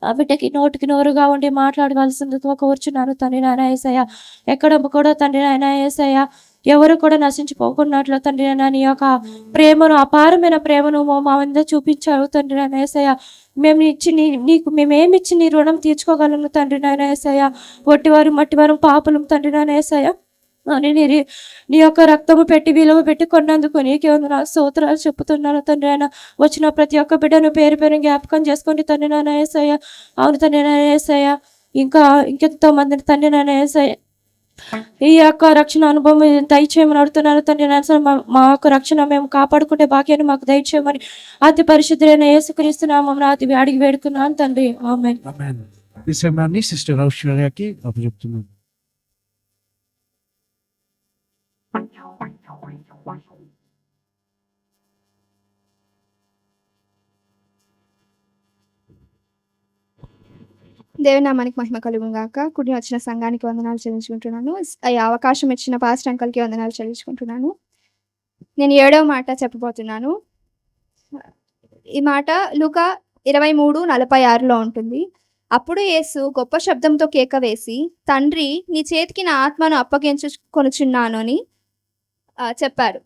ఆ బిడ్డకి నోటికి నోరుగా ఉండి మాట్లాడవలసిందిగా కోరుచున్నాను తండ్రి నాయన యేసయ్య. ఎక్కడ కూడా తండ్రి నాయన యేసయ్య ఎవరు కూడా నశించిపోకున్నట్లు తండ్రి నాయన నీ యొక్క ప్రేమను, అపారమైన ప్రేమను మా మీద చూపించారు తండ్రి నాయన యేసయ్య. మేము ఇచ్చి నీకు మేమేమిచ్చి నీ రుణం తీర్చుకోగలను తండ్రి నాయన యేసయ్య. ఒట్టివారు మట్టివారు పాపులం తండ్రి నాయన యేసయ్య. నీ యొక్క రక్తము పెట్టి విలువ పెట్టి కొన్నందుకు నీకే నా స్తోత్రాలు చెప్పుతున్నాను తండ్రి నాయన. వచ్చిన ప్రతి ఒక్క బిడ్డను పేరు పేరు జ్ఞాపకం చేసుకోండి తండ్రి నాయన యేసయ్య. అవును తండ్రి నాయన యేసయ్య. ఇంకెంతో మందిని తండ్రి నాయన యేసయ్య ఈ యొక్క రక్షణ అనుభవం దయచేయమని అడుగుతున్నాను తండ్రి నాయన. మా యొక్క రక్షణ మేము కాపాడుకుంటే భాగ్యాన్ని మాకు దయచేయమని అతి పరిశుద్ధులైన యేసుక్రీస్తు నామమున అడిగి వేడుకున్నాను తండ్రి. ఆమేన్. ఆమేన్. ఈ సమయాన్ని సిస్టర్ ఐశ్వర్యకి అప్పచెప్తున్నాను. దేవుని నామానికి మహిమ కలుగును గాక. కుడి వచ్చిన సంఘానికి వందనాలు చెల్లించుకుంటున్నాను. ఈ అవకాశం ఇచ్చిన పాస్టర్ అంకల్కి వందనాలు చెల్లించుకుంటున్నాను. నేను 7వ మాట చెప్పబోతున్నాను. ఈ మాట లూకా 23:46లో ఉంటుంది. అప్పుడు యేసు గొప్ప శబ్దంతో కేక వేసి, తండ్రి, నీ చేతికి నా ఆత్మను అప్పగించుకొనుచున్నాను అని చెప్పారు.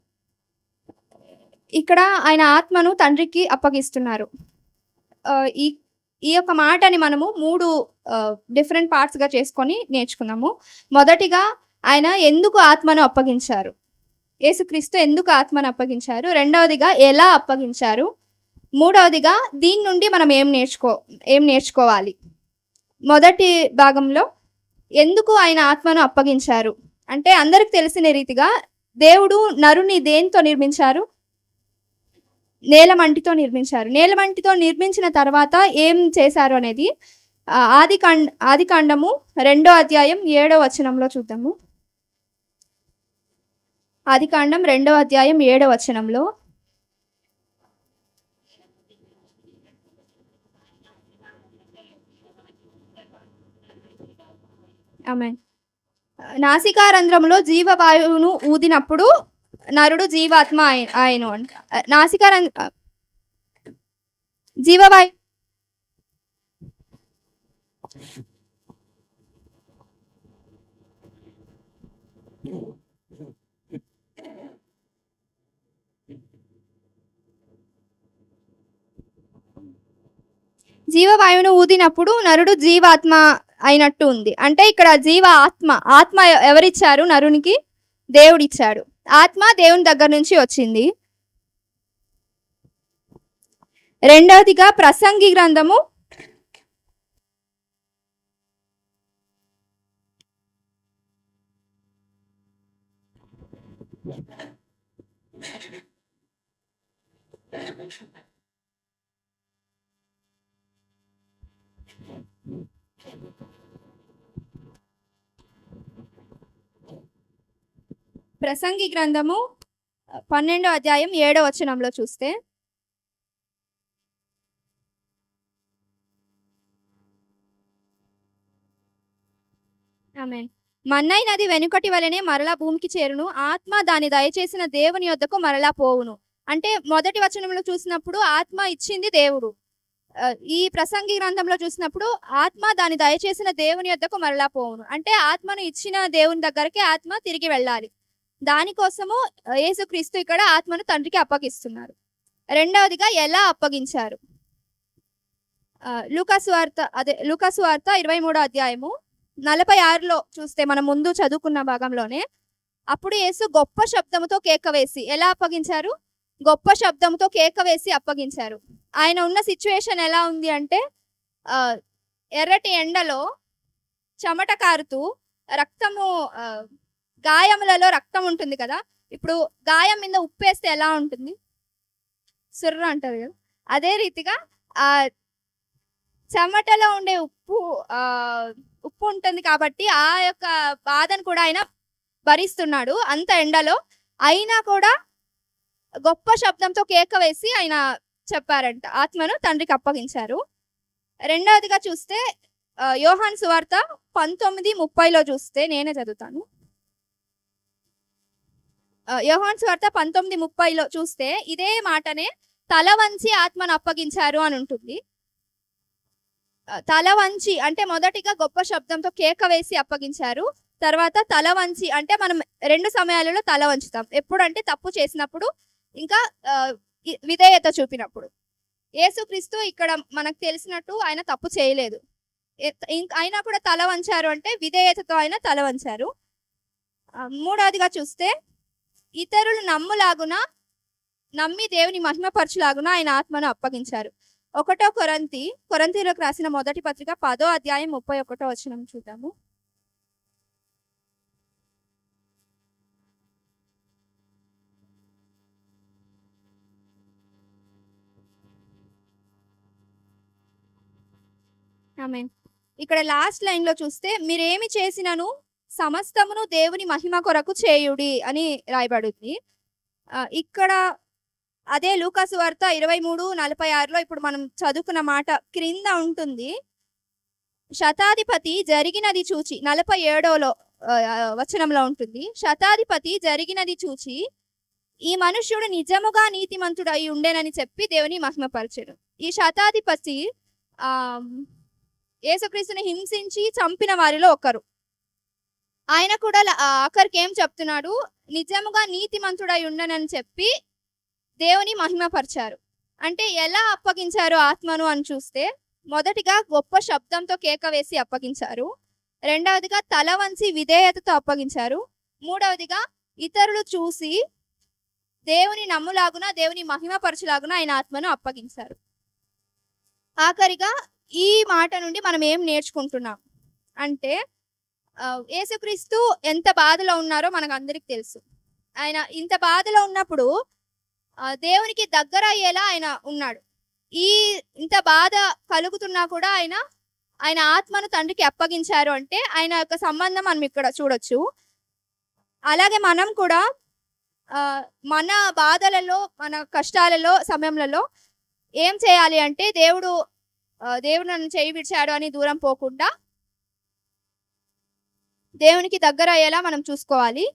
ఇక్కడ ఆయన ఆత్మను తండ్రికి అప్పగిస్తున్నారు. ఈ యొక్క మాటని మనము 3 డిఫరెంట్ పార్ట్స్గా చేసుకొని నేర్చుకున్నాము. మొదటిగా ఆయన ఎందుకు ఆత్మను అప్పగించారు, యేసుక్రీస్తు ఎందుకు ఆత్మను అప్పగించారు. రెండవదిగా ఎలా అప్పగించారు. మూడవదిగా దీని నుండి మనం ఏం నేర్చుకోవాలి. మొదటి భాగంలో ఎందుకు ఆయన ఆత్మను అప్పగించారు అంటే, అందరికి తెలిసిన రీతిగా దేవుడు నరుని దేనితో నిర్మించారు? నేలమంటితో నిర్మించారు. నేలమంటితో నిర్మించిన తర్వాత ఏం చేశారు అనేది ఆదికాండము 2వ అధ్యాయం 7వ వచనంలో చూద్దాము. ఆదికాండం 2వ అధ్యాయం 7వ వచనంలో, ఆమేన్. నాసికారంధ్రములో జీవవాయువును ఊదినప్పుడు నరుడు జీవాత్మ ఆయను అంట. జీవవాయు జీవవాయువును ఊదినప్పుడు నరుడు జీవాత్మ అయినట్టు ఉంది. అంటే ఇక్కడ ఆత్మ ఎవరిచ్చారు నరునికి? దేవుడిచ్చాడు. ఆత్మ దేవుని దగ్గర నుంచి వచ్చింది. రెండవదిగా ప్రసంగి గ్రంథము 12వ అధ్యాయం 7వ వచనంలో చూస్తే, ఆమేన్. మన్నై నది వెనుకటి వలనే మరలా భూమికి చేరును, ఆత్మ దాని దయచేసిన దేవుని యొద్దకు మరలా పోవును. అంటే మొదటి వచనంలో చూసినప్పుడు ఆత్మ ఇచ్చింది దేవుడు. ఈ ప్రసంగి గ్రంథంలో చూసినప్పుడు ఆత్మ దాని దయచేసిన దేవుని యొద్దకు మరలా పోవును. అంటే ఆత్మను ఇచ్చిన దేవుని దగ్గరికి ఆత్మ తిరిగి వెళ్ళాలి. దానికోసము యేసుక్రీస్తు ఇక్కడ ఆత్మను తండ్రికి అప్పగిస్తున్నారు. రెండవదిగా ఎలా అప్పగించారు? లూకాసు వార్త 23వ అధ్యాయము 46లో చూస్తే, మనం ముందు చదువుకున్న భాగంలోనే, అప్పుడు యేసు గొప్ప శబ్దముతో కేక వేసి, ఎలా అప్పగించారు? గొప్ప శబ్దంతో కేక వేసి అప్పగించారు. ఆయన ఉన్న సిచ్యువేషన్ ఎలా ఉంది అంటే, ఎర్రటి ఎండలో చెమట కారుతూ రక్తము, గాయములలో రక్తం ఉంటుంది కదా, ఇప్పుడు గాయం మీద ఉప్పేస్తే ఎలా ఉంటుంది? సుర్ర అంటారు కదా. అదే రీతిగా ఆ చెమటలో ఉండే ఉప్పు ఉంటుంది కాబట్టి ఆ యొక్క బాధను కూడా ఆయన భరిస్తున్నాడు అంత ఎండలో. అయినా కూడా గొప్ప శబ్దంతో కేక వేసి ఆయన చెప్పారంట, ఆత్మను తండ్రికి అప్పగించారు. రెండవదిగా చూస్తే యోహాను సువార్త 19:30లో చూస్తే, నేనే చదువుతాను. యోహాను సువార్త 19:30లో చూస్తే ఇదే మాటనే తల వంచి ఆత్మను అప్పగించారు అని ఉంటుంది. తల వంచి అంటే మొదటిగా గొప్ప శబ్దంతో కేక వేసి అప్పగించారు. తర్వాత తల వంచి అంటే మనం 2 సమయాలలో తల వంచుతాం. ఎప్పుడంటే తప్పు చేసినప్పుడు, ఇంకా విధేయత చూపినప్పుడు. యేసుక్రీస్తు ఇక్కడ మనకు తెలిసినట్టు ఆయన తప్పు చేయలేదు, అయినా కూడా తల వంచారు అంటే విధేయతతో ఆయన తల వంచారు. మూడవదిగా చూస్తే ఇతరులు నమ్మి దేవుని మహిమపరచులాగున ఆయన ఆత్మను అప్పగించారు. 1 కొరింథీయులకు రాసిన మొదటి పత్రిక 10వ అధ్యాయం 31వ వచనం చూద్దాము. ఆమేన్. ఇక్కడ లాస్ట్ లైన్ లో చూస్తే, మీరేమి చేసినను సమస్తమును దేవుని మహిమ కొరకు చేయుడి అని రాయబడింది. ఇక్కడ అదే లూకాసు వార్త 23:46లో ఇప్పుడు మనం చదువుకున్న మాట క్రింద ఉంటుంది. శతాధిపతి జరిగినది చూచి, 47వ వచనంలో ఉంటుంది, శతాధిపతి జరిగినది చూచి ఈ మనుష్యుడు నిజముగా నీతిమంతుడు అయి ఉండేనని చెప్పి దేవుని మహిమపరచెను. ఈ శతాధిపతి యేసుక్రీస్తుని హింసించి చంపిన వారిలో ఒకరు. ఆయన కూడా ఆఖరికి ఏం చెప్తున్నాడు? నిజముగా నీతిమంతుడై ఉండనని చెప్పి దేవుని మహిమపరిచారు. అంటే ఎలా అప్పగించారు ఆత్మను అని చూస్తే, మొదటిగా గొప్ప శబ్దంతో కేక వేసి అప్పగించారు. రెండవదిగా తల వంచి విధేయతతో అప్పగించారు. మూడవదిగా ఇతరులు చూసి దేవుని నమ్ములాగున, దేవుని మహిమపరచులాగున ఆయన ఆత్మను అప్పగించారు. ఆఖరిగా ఈ మాట నుండి మనం ఏం నేర్చుకుంటున్నాం అంటే, యేసుక్రీస్తు ఎంత బాధలో ఉన్నారో మనకు అందరికి తెలుసు. ఆయన ఇంత బాధలో ఉన్నప్పుడు దేవునికి దగ్గర అయ్యేలా ఆయన ఉన్నాడు. ఇంత బాధ కలుగుతున్నా కూడా ఆయన ఆత్మను తండ్రికి అప్పగించారు అంటే ఆయన యొక్క సంబంధం మనం ఇక్కడ చూడొచ్చు. అలాగే మనం కూడా మన బాధలలో, మన కష్టాలలో, సమయంలో ఏం చేయాలి అంటే దేవుడు నన్ను చేయి విడిచాడు అని దూరం పోకుండా దేవునికి దగ్గర అయ్యేలా మనం చూసుకోవాలి.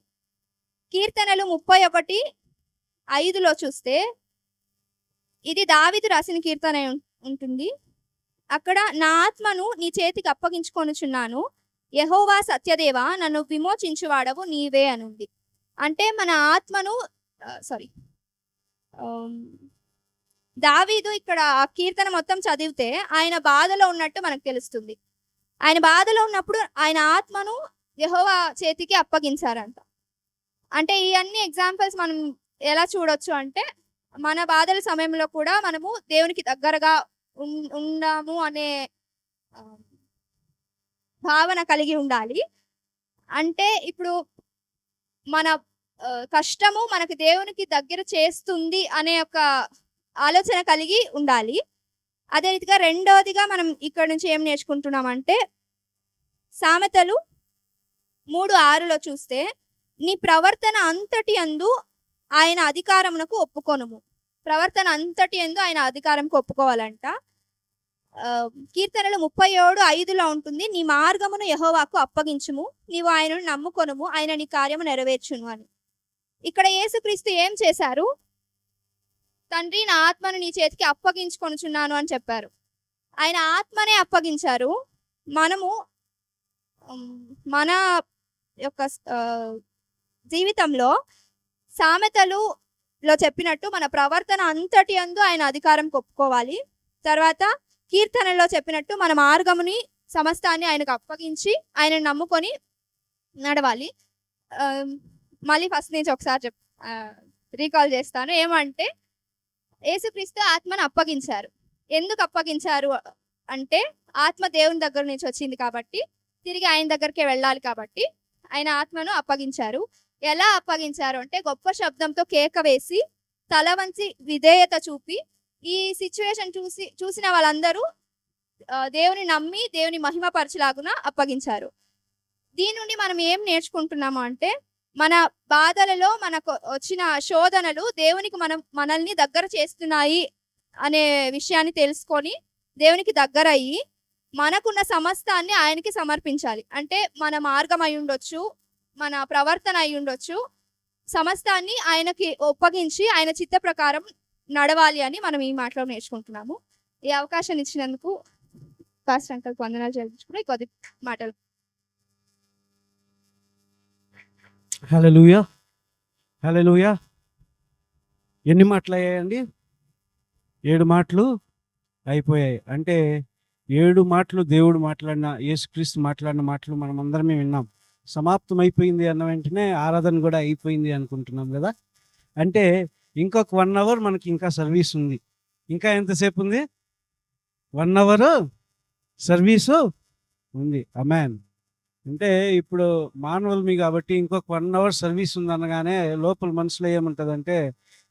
కీర్తనలు 31:5 చూస్తే ఇది దావీదు రాసిన కీర్తన ఉంటుంది. అక్కడ నా ఆత్మను నీ చేతికి అప్పగించుకొనుచున్నాను, యెహోవా సత్యదేవా నన్ను విమోచించువాడవు నీవే అనుంది. అంటే మన ఆత్మను దావీదు ఇక్కడ ఆ కీర్తన మొత్తం చదివితే ఆయన బాధలో ఉన్నట్టు మనకు తెలుస్తుంది. ఆయన బాధలో ఉన్నప్పుడు ఆయన ఆత్మను యెహోవా చేతికి అప్పగించారంట. అంటే ఈ అన్ని ఎగ్జాంపుల్స్ మనం ఎలా చూడొచ్చు అంటే మన బాధల సమయంలో కూడా మనము దేవునికి దగ్గరగా ఉన్నాము అనే భావన కలిగి ఉండాలి. అంటే ఇప్పుడు మన కష్టము మనకు దేవునికి దగ్గర చేస్తుంది అనే ఒక ఆలోచన కలిగి ఉండాలి. అదే రీతిగా రెండవదిగా మనం ఇక్కడ నుంచి ఏం నేర్చుకుంటున్నామంటే సామెతలు 3:6 చూస్తే నీ ప్రవర్తన అంతటి యందు ఆయన అధికారమునకు ఒప్పుకొనుము. ప్రవర్తన అంతటి యందు ఆయన అధికారంకు ఒప్పుకోవాలంట. కీర్తనలు 37:5 ఉంటుంది, నీ మార్గమును యెహోవాకు అప్పగించుము, నీవు ఆయనను నమ్ముకొనుము, ఆయన నీ కార్యము నెరవేర్చును అని. ఇక్కడ యేసుక్రీస్తు ఏం చేశారు? తండ్రి నా ఆత్మను నీ చేతికి అప్పగించుకొనుచున్నాను అని చెప్పారు. ఆయన ఆత్మనే అప్పగించారు. మనము మన యొక్క జీవితంలో సామెతలులో చెప్పినట్టు మన ప్రవర్తన అంతటి యందు ఆయన అధికారం ఒప్పుకోవాలి. తర్వాత కీర్తనలో చెప్పినట్టు మన మార్గముని సమస్తాన్ని ఆయనకు అప్పగించి ఆయన నమ్ముకొని నడవాలి. మళ్ళీ ఫస్ట్ నుంచి ఒకసారి రీకాల్ చేస్తాను. ఏమంటే యేసుక్రీస్తు ఆత్మను అప్పగించారు. ఎందుకు అప్పగించారు అంటే ఆత్మ దేవుని దగ్గర నుంచి వచ్చింది కాబట్టి తిరిగి ఆయన దగ్గరికే వెళ్ళాలి కాబట్టి ఆయన ఆత్మను అప్పగించారు. ఎలా అప్పగించారు అంటే గొప్ప శబ్దంతో కేక వేసి తల వంచి విధేయత చూపి ఈ సిచ్యువేషన్ చూసిన వాళ్ళందరూ దేవుని నమ్మి దేవుని మహిమపరచలాగున అప్పగించారు. దీని నుండి మనం ఏం నేర్చుకుంటున్నాము అంటే మన బాధలలో మనకు వచ్చిన శోధనలు దేవునికి మనల్ని దగ్గర చేస్తున్నాయి అనే విషయాన్ని తెలుసుకొని దేవునికి దగ్గర అయ్యి మనకున్న సమస్తాన్ని ఆయనకి సమర్పించాలి. అంటే మన మార్గం అయి ఉండొచ్చు, మన ప్రవర్తన అయి ఉండొచ్చు, సమస్తాన్ని ఆయనకి ఒప్పగించి ఆయన చిత్త ప్రకారం నడవాలి అని మనం ఈ మాటలో నేర్చుకుంటున్నాము. ఈ అవకాశం ఇచ్చినందుకు పాస్టర్ అంకల్కి వందనాలు చెల్లించుకుని కొద్ది మాటలు. హల్లెలూయా, హల్లెలూయా. ఎన్ని మాటలు అయ్యాయండి? 7 మాటలు అయిపోయాయి. అంటే 7 మాటలు దేవుడు మాట్లాడిన, యేసుక్రీస్తు మాట్లాడిన మాటలు మనం అందరమే విన్నాం. సమాప్తం అయిపోయింది అన్న వెంటనే ఆరాధన కూడా అయిపోయింది అనుకుంటున్నాం కదా. అంటే ఇంకొక 1 అవర్ మనకి ఇంకా సర్వీస్ ఉంది. ఇంకా ఎంతసేపు ఉంది? 1 అవర్ సర్వీసు ఉంది. అమెన్. అంటే ఇప్పుడు మానవులు మీ కాబట్టి ఇంకొక 1 అవర్ సర్వీస్ ఉంది అనగానే లోపల మనసులో ఏముంటుందంటే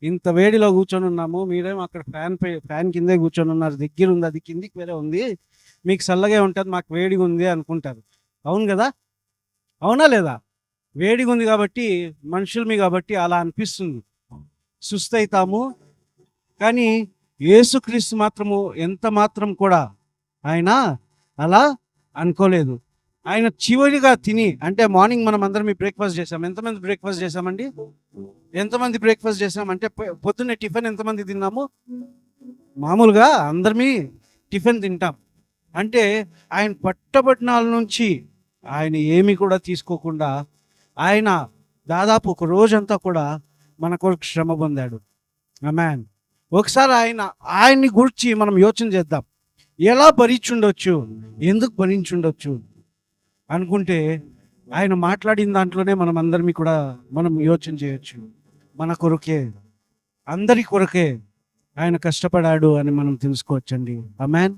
ఇంత వేడిలో కూర్చొని ఉన్నాము, మీరేమో అక్కడ ఫ్యాన్ కిందే కూర్చొని ఉన్నారు, దగ్గర ఉంది, అది కిందికి వేరే ఉంది, మీకు చల్లగా ఉంటుంది, మాకు వేడిగా ఉంది అనుకుంటారు. అవును కదా? అవునా లేదా? వేడిగా ఉంది కాబట్టి మనుషులు కాబట్టి అలా అనిపిస్తుంది, సుస్తవుతాము. కానీ యేసుక్రీస్తు మాత్రము ఎంత మాత్రం కూడా ఆయన అలా అనుకోలేదు. ఆయన చివరిగా తిని, అంటే మార్నింగ్ మనం అందరం బ్రేక్ఫాస్ట్ చేసాం. ఎంతమంది బ్రేక్ఫాస్ట్ చేసామండి? ఎంతమంది బ్రేక్ఫాస్ట్ చేసామంటే పొద్దున్నే టిఫిన్ ఎంతమంది తిన్నాము? మామూలుగా అందరమీ టిఫిన్ తింటాం. అంటే ఆయన పట్టబడినాల నుంచి ఆయన ఏమి కూడా తీసుకోకుండా ఆయన దాదాపు ఒక రోజంతా కూడా మన కొరకు శ్రమ పొందాడు. ఆమేన్. ఒకసారి ఆయన్ని గురించి మనం యోచన చేద్దాం. ఎలా భరించుండొచ్చు, ఎందుకు భరించుండొచ్చు అనుకుంటే ఆయన మాట్లాడిన దాంట్లోనే మనం అందరినీ కూడా మనం యోచన చేయొచ్చు. మన కొరకే, అందరి కొరకే ఆయన కష్టపడాడు అని మనం తెలుసుకోవచ్చండి. ఆమేన్,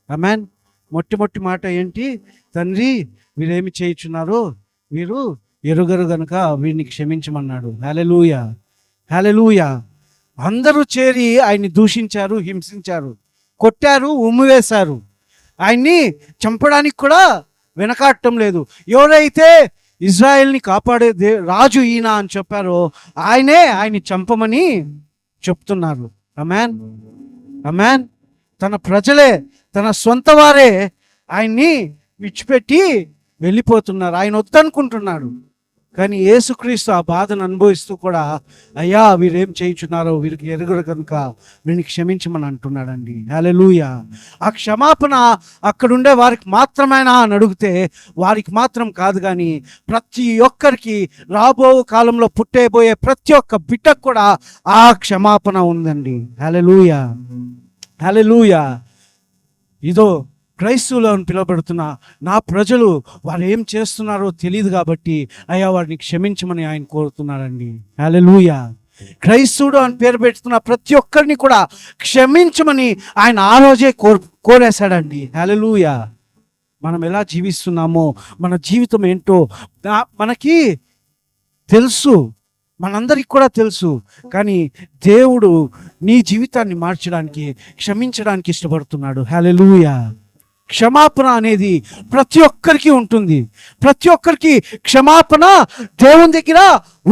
ఆమేన్. మొట్టమొదటి మాట ఏంటి? తండ్రి వీరేమి చేయుచున్నారో వీరు ఎరుగరు గనుక వీరిని క్షమించమన్నాడు. హల్లెలూయా, హల్లెలూయా. అందరూ చేరి ఆయన్ని దూషించారు, హింసించారు, కొట్టారు, ఉమ్మివేశారు. ఆయన్ని చంపడానికి కూడా వెనకాడటం లేదు. ఎవరైతే ఇజ్రాయెల్ని కాపాడే రాజు ఈయన అని చెప్పారో ఆయన్ని చంపమని చెప్తున్నారు. ఆమేన్, ఆమేన్. తన ప్రజలే, తన సొంత వారే ఆయన్ని విడిచిపెట్టి వెళ్ళిపోతున్నారు. ఆయన వద్దనుకుంటున్నాడు. కానీ యేసుక్రీస్తు ఆ బాధను అనుభవిస్తూ కూడా, అయ్యా వీరేం చేయుచున్నారో వీరికి ఎరుగురు కనుక వీరిని క్షమించమని అంటున్నాడండి. హల్లెలూయా. ఆ క్షమాపణ అక్కడుండే వారికి మాత్రమేనా అని అడిగితే వారికి మాత్రం కాదు, కానీ ప్రతి ఒక్కరికి, రాబో కాలంలో పుట్టేబోయే ప్రతి ఒక్క బిడ్డకు కూడా ఆ క్షమాపణ ఉందండి. హల్లెలూయా, హల్లెలూయా. ఇదో క్రైస్తవులు అని పిలువబడుతున్న నా ప్రజలు వారు ఏం చేస్తున్నారో తెలియదు కాబట్టి అయ్యా వారిని క్షమించమని ఆయన కోరుతున్నారండి. హల్లెలూయా. క్రైస్తవుడు అని పేరు పెడుతున్న ప్రతి ఒక్కరిని కూడా క్షమించమని ఆయన ఆ రోజే కోరేశాడండి. హల్లెలూయా. మనం ఎలా జీవిస్తున్నామో, మన జీవితం ఏంటో మనకి తెలుసు, మనందరికి కూడా తెలుసు. కానీ దేవుడు నీ జీవితాన్ని మార్చడానికి, క్షమించడానికి ఇష్టపడుతున్నాడు. హల్లెలూయా. క్షమాపణ అనేది ప్రతి ఒక్కరికి ఉంటుంది. ప్రతి ఒక్కరికి క్షమాపణ దేవుని దగ్గర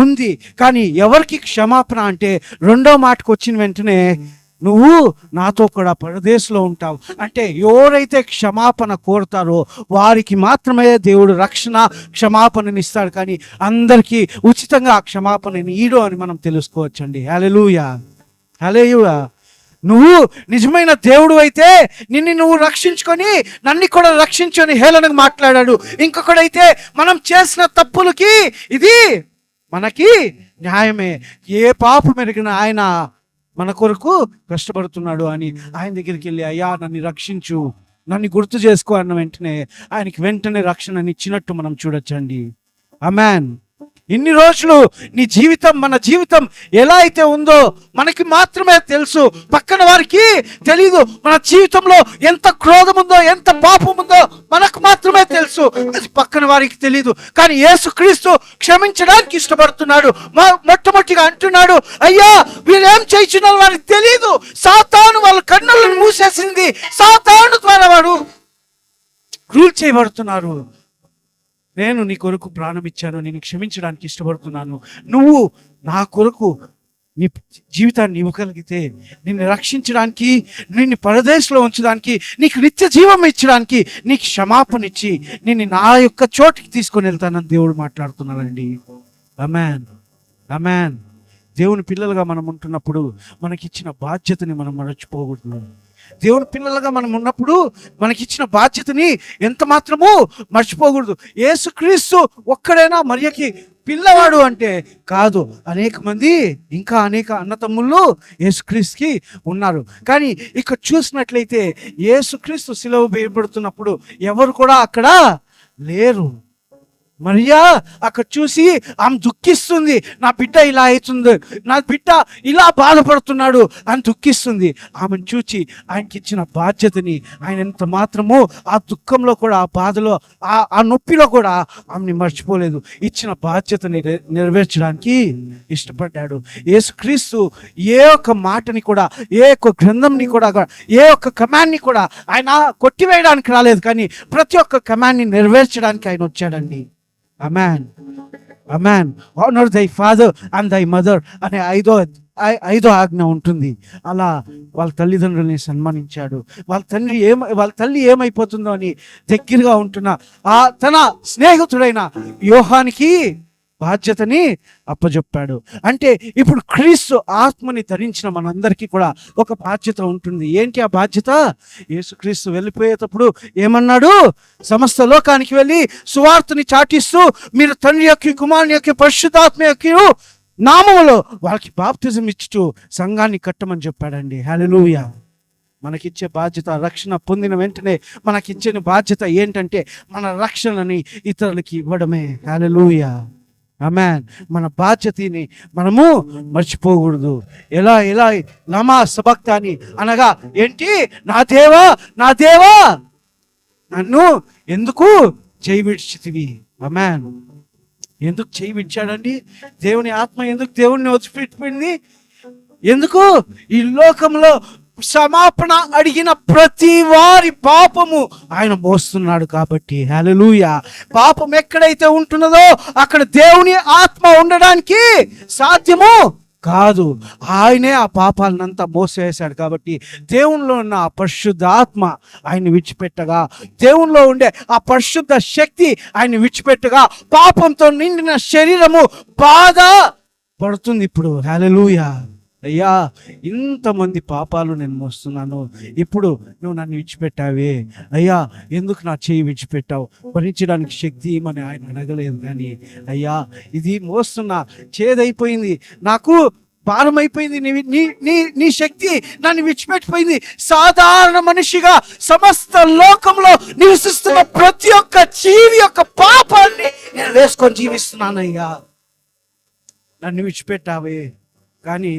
ఉంది. కానీ ఎవరికి క్షమాపణ అంటే రెండో మాటకు వచ్చిన వెంటనే నువ్వు నాతో కూడా పరదేశంలో ఉంటావు అంటే, ఎవరైతే క్షమాపణ కోరుతారో వారికి మాత్రమే దేవుడు రక్షణ, క్షమాపణని ఇస్తాడు. కానీ అందరికీ ఉచితంగా ఆ క్షమాపణని ఈడో అని మనం తెలుసుకోవచ్చండి. హల్లెలూయా, హల్లెలూయా. నువ్వు నిజమైన దేవుడు అయితే నిన్ను నువ్వు రక్షించుకొని నన్ను కూడా రక్షించని హేళనగా మాట్లాడాడు. ఇంకొకడైతే మనం చేసిన తప్పులకి ఇది మనకి న్యాయమే, ఏ పాపం ఎరిగిన ఆయన మన కొరకు కష్టపడుతున్నాడు అని ఆయన దగ్గరికి వెళ్ళి, అయ్యా నన్ను రక్షించు, నన్ను గుర్తు చేసుకో అన్న వెంటనే ఆయనకి వెంటనే రక్షణని ఇచ్చినట్టు మనం చూడొచ్చండి. ఆమేన్. ఇన్ని రోజులు నీ జీవితం, మన జీవితం ఎలా అయితే ఉందో మనకి మాత్రమే తెలుసు, పక్కన వారికి తెలీదు. మన జీవితంలో ఎంత క్రోధం ఉందో, ఎంత పాపం ఉందో మనకు మాత్రమే తెలుసు, అది పక్కన వారికి తెలీదు. కానీ యేసుక్రీస్తు క్షమించడానికి ఇష్టపడుతున్నాడు. మొట్టమొదటిగా అంటున్నాడు, అయ్యా వీరేం చేయించున్నారు వారికి తెలీదు. సాతాను వాళ్ళ కన్నులను మూసేసింది, సాతాను ద్వారా వాడు రూల్ చేయబడుతున్నారు. నేను నీ కొరకు ప్రాణం ఇచ్చాను, నేను క్షమించడానికి ఇష్టపడుతున్నాను. నువ్వు నా కొరకు నీ జీవితాన్ని ఇవ్వగలిగితే, నిన్ను రక్షించడానికి, నిన్ను పరదేశంలో ఉంచడానికి, నీకు నిత్య జీవం ఇచ్చడానికి, నీకు క్షమాపణ ఇచ్చి నిన్ను నా యొక్క చోటుకి తీసుకొని వెళ్తానని దేవుడు మాట్లాడుతున్నాడండి. ఆమేన్, ఆమేన్. దేవుని పిల్లలుగా మనం ఉంటున్నప్పుడు మనకిచ్చిన బాధ్యతని మనం మరచిపోకూడదు. దేవుని పిల్లలుగా మనం ఉన్నప్పుడు మనకిచ్చిన బాధ్యతని ఎంత మాత్రము మర్చిపోకూడదు. యేసుక్రీస్తు ఒక్కడైనా మరియకి పిల్లవాడు అంటే కాదు, అనేక మంది ఇంకా అనేక అన్నతమ్ముళ్ళు యేసుక్రీస్తుకి ఉన్నారు. కానీ ఇక్కడ చూసినట్లయితే యేసుక్రీస్తు సిలువ వేయబడుతున్నప్పుడు ఎవరు కూడా అక్కడ లేరు. మరియా అక్కడ చూసి ఆమె దుఃఖిస్తుంది, నా బిడ్డ ఇలా అవుతుంది, నా బిడ్డ ఇలా బాధపడుతున్నాడు అని దుఃఖిస్తుంది. ఆమెను చూచి ఆయనకి ఇచ్చిన బాధ్యతని ఆయన ఎంత మాత్రమో ఆ దుఃఖంలో కూడా, ఆ బాధలో, ఆ నొప్పిలో కూడా ఆమెని మర్చిపోలేదు. ఇచ్చిన బాధ్యతని నెరవేర్చడానికి ఇష్టపడ్డాడు. యేసుక్రీస్తు ఏ ఒక్క మాటని కూడా, ఏ ఒక్క గ్రంథంని కూడా, ఏ ఒక్క కమాండ్ని కూడా ఆయన కొట్టివేయడానికి రాలేదు, కానీ ప్రతి ఒక్క కమాండ్ని నెరవేర్చడానికి ఆయన వచ్చాడండి. Amen. Amen. Honor thy father and thy mother అనే ఐదో ఆజ్ఞ ఉంటుంది. అలా వాళ్ళ తల్లిదండ్రులని సన్మానించాడు. వాళ్ళ తల్లి ఏమైపోతుందో అని దగ్గరగా ఉంటున్న తన స్నేహితుడైన యోహానికి బాధ్యతని అప్పచెప్పాడు. అంటే ఇప్పుడు క్రీస్తు ఆత్మని ధరించిన మనందరికీ కూడా ఒక బాధ్యత ఉంటుంది. ఏంటి ఆ బాధ్యత? యేసుక్రీస్తు వెళ్ళిపోయేటప్పుడు ఏమన్నాడు? సమస్త లోకానికి వెళ్ళి సువార్తని చాటిస్తూ మీరు తండ్రి యొక్క, కుమారుని యొక్క, పరిశుద్ధాత్మ యొక్క నామములో వాళ్ళకి బాప్తిజం ఇచ్చుతూ సంఘాన్ని కట్టమని చెప్పాడండి. హల్లెలూయా. మనకిచ్చే బాధ్యత, రక్షణ పొందిన వెంటనే మనకిచ్చే బాధ్యత ఏంటంటే మన రక్షణని ఇతరులకి ఇవ్వడమే. హల్లెలూయా. ఆమేన్. మన బాధ్యతని మనము మర్చిపోకూడదు. ఎలా లమా సబక్తాని అనగా ఏంటి? నా దేవా, నా దేవా నన్ను ఎందుకు చేయి విడిచితివి? ఆమేన్. ఎందుకు చేయి విడిచాడండి? దేవుని ఆత్మ ఎందుకు దేవుణ్ణి వదిలిపెట్టిపోయింది? ఎందుకు? ఈ లోకంలో క్షమాపణ అడిగిన ప్రతి వారి పాపము ఆయన మోస్తున్నాడు కాబట్టి. హల్లెలూయా. పాపం ఎక్కడైతే ఉంటున్నదో అక్కడ దేవుని ఆత్మ ఉండడానికి సాధ్యము కాదు. ఆయనే ఆ పాపాలనంతా మోసేసాడు కాబట్టి దేవునిలో ఉన్న ఆ పరిశుద్ధ ఆత్మ ఆయన్ని విడిచిపెట్టగా, దేవునిలో ఉండే ఆ పరిశుద్ధ శక్తి ఆయన్ని విడిచిపెట్టగా పాపంతో నిండిన శరీరము బాధ పడుతుంది ఇప్పుడు. హల్లెలూయా. అయ్యా, ఇంతమంది పాపాలు నేను మోస్తున్నాను, ఇప్పుడు నువ్వు నన్ను విడిచిపెట్టావే అయ్యా, ఎందుకు నా చేయి విడిచిపెట్టావు, భరించడానికి శక్తి ఇమ్మని ఆయన అడగలేదు. కానీ అయ్యా, ఇది మోస్తున్నా, చేదైపోయింది, నాకు భారం అయిపోయింది, నీ శక్తి నన్ను విడిచిపెట్టిపోయింది. సాధారణ మనిషిగా సమస్త లోకంలో నివసిస్తున్న ప్రతి ఒక్క జీవి యొక్క పాపాన్ని నేను వేసుకొని జీవిస్తున్నానయ్యా, నన్ను విడిచిపెట్టావే. కానీ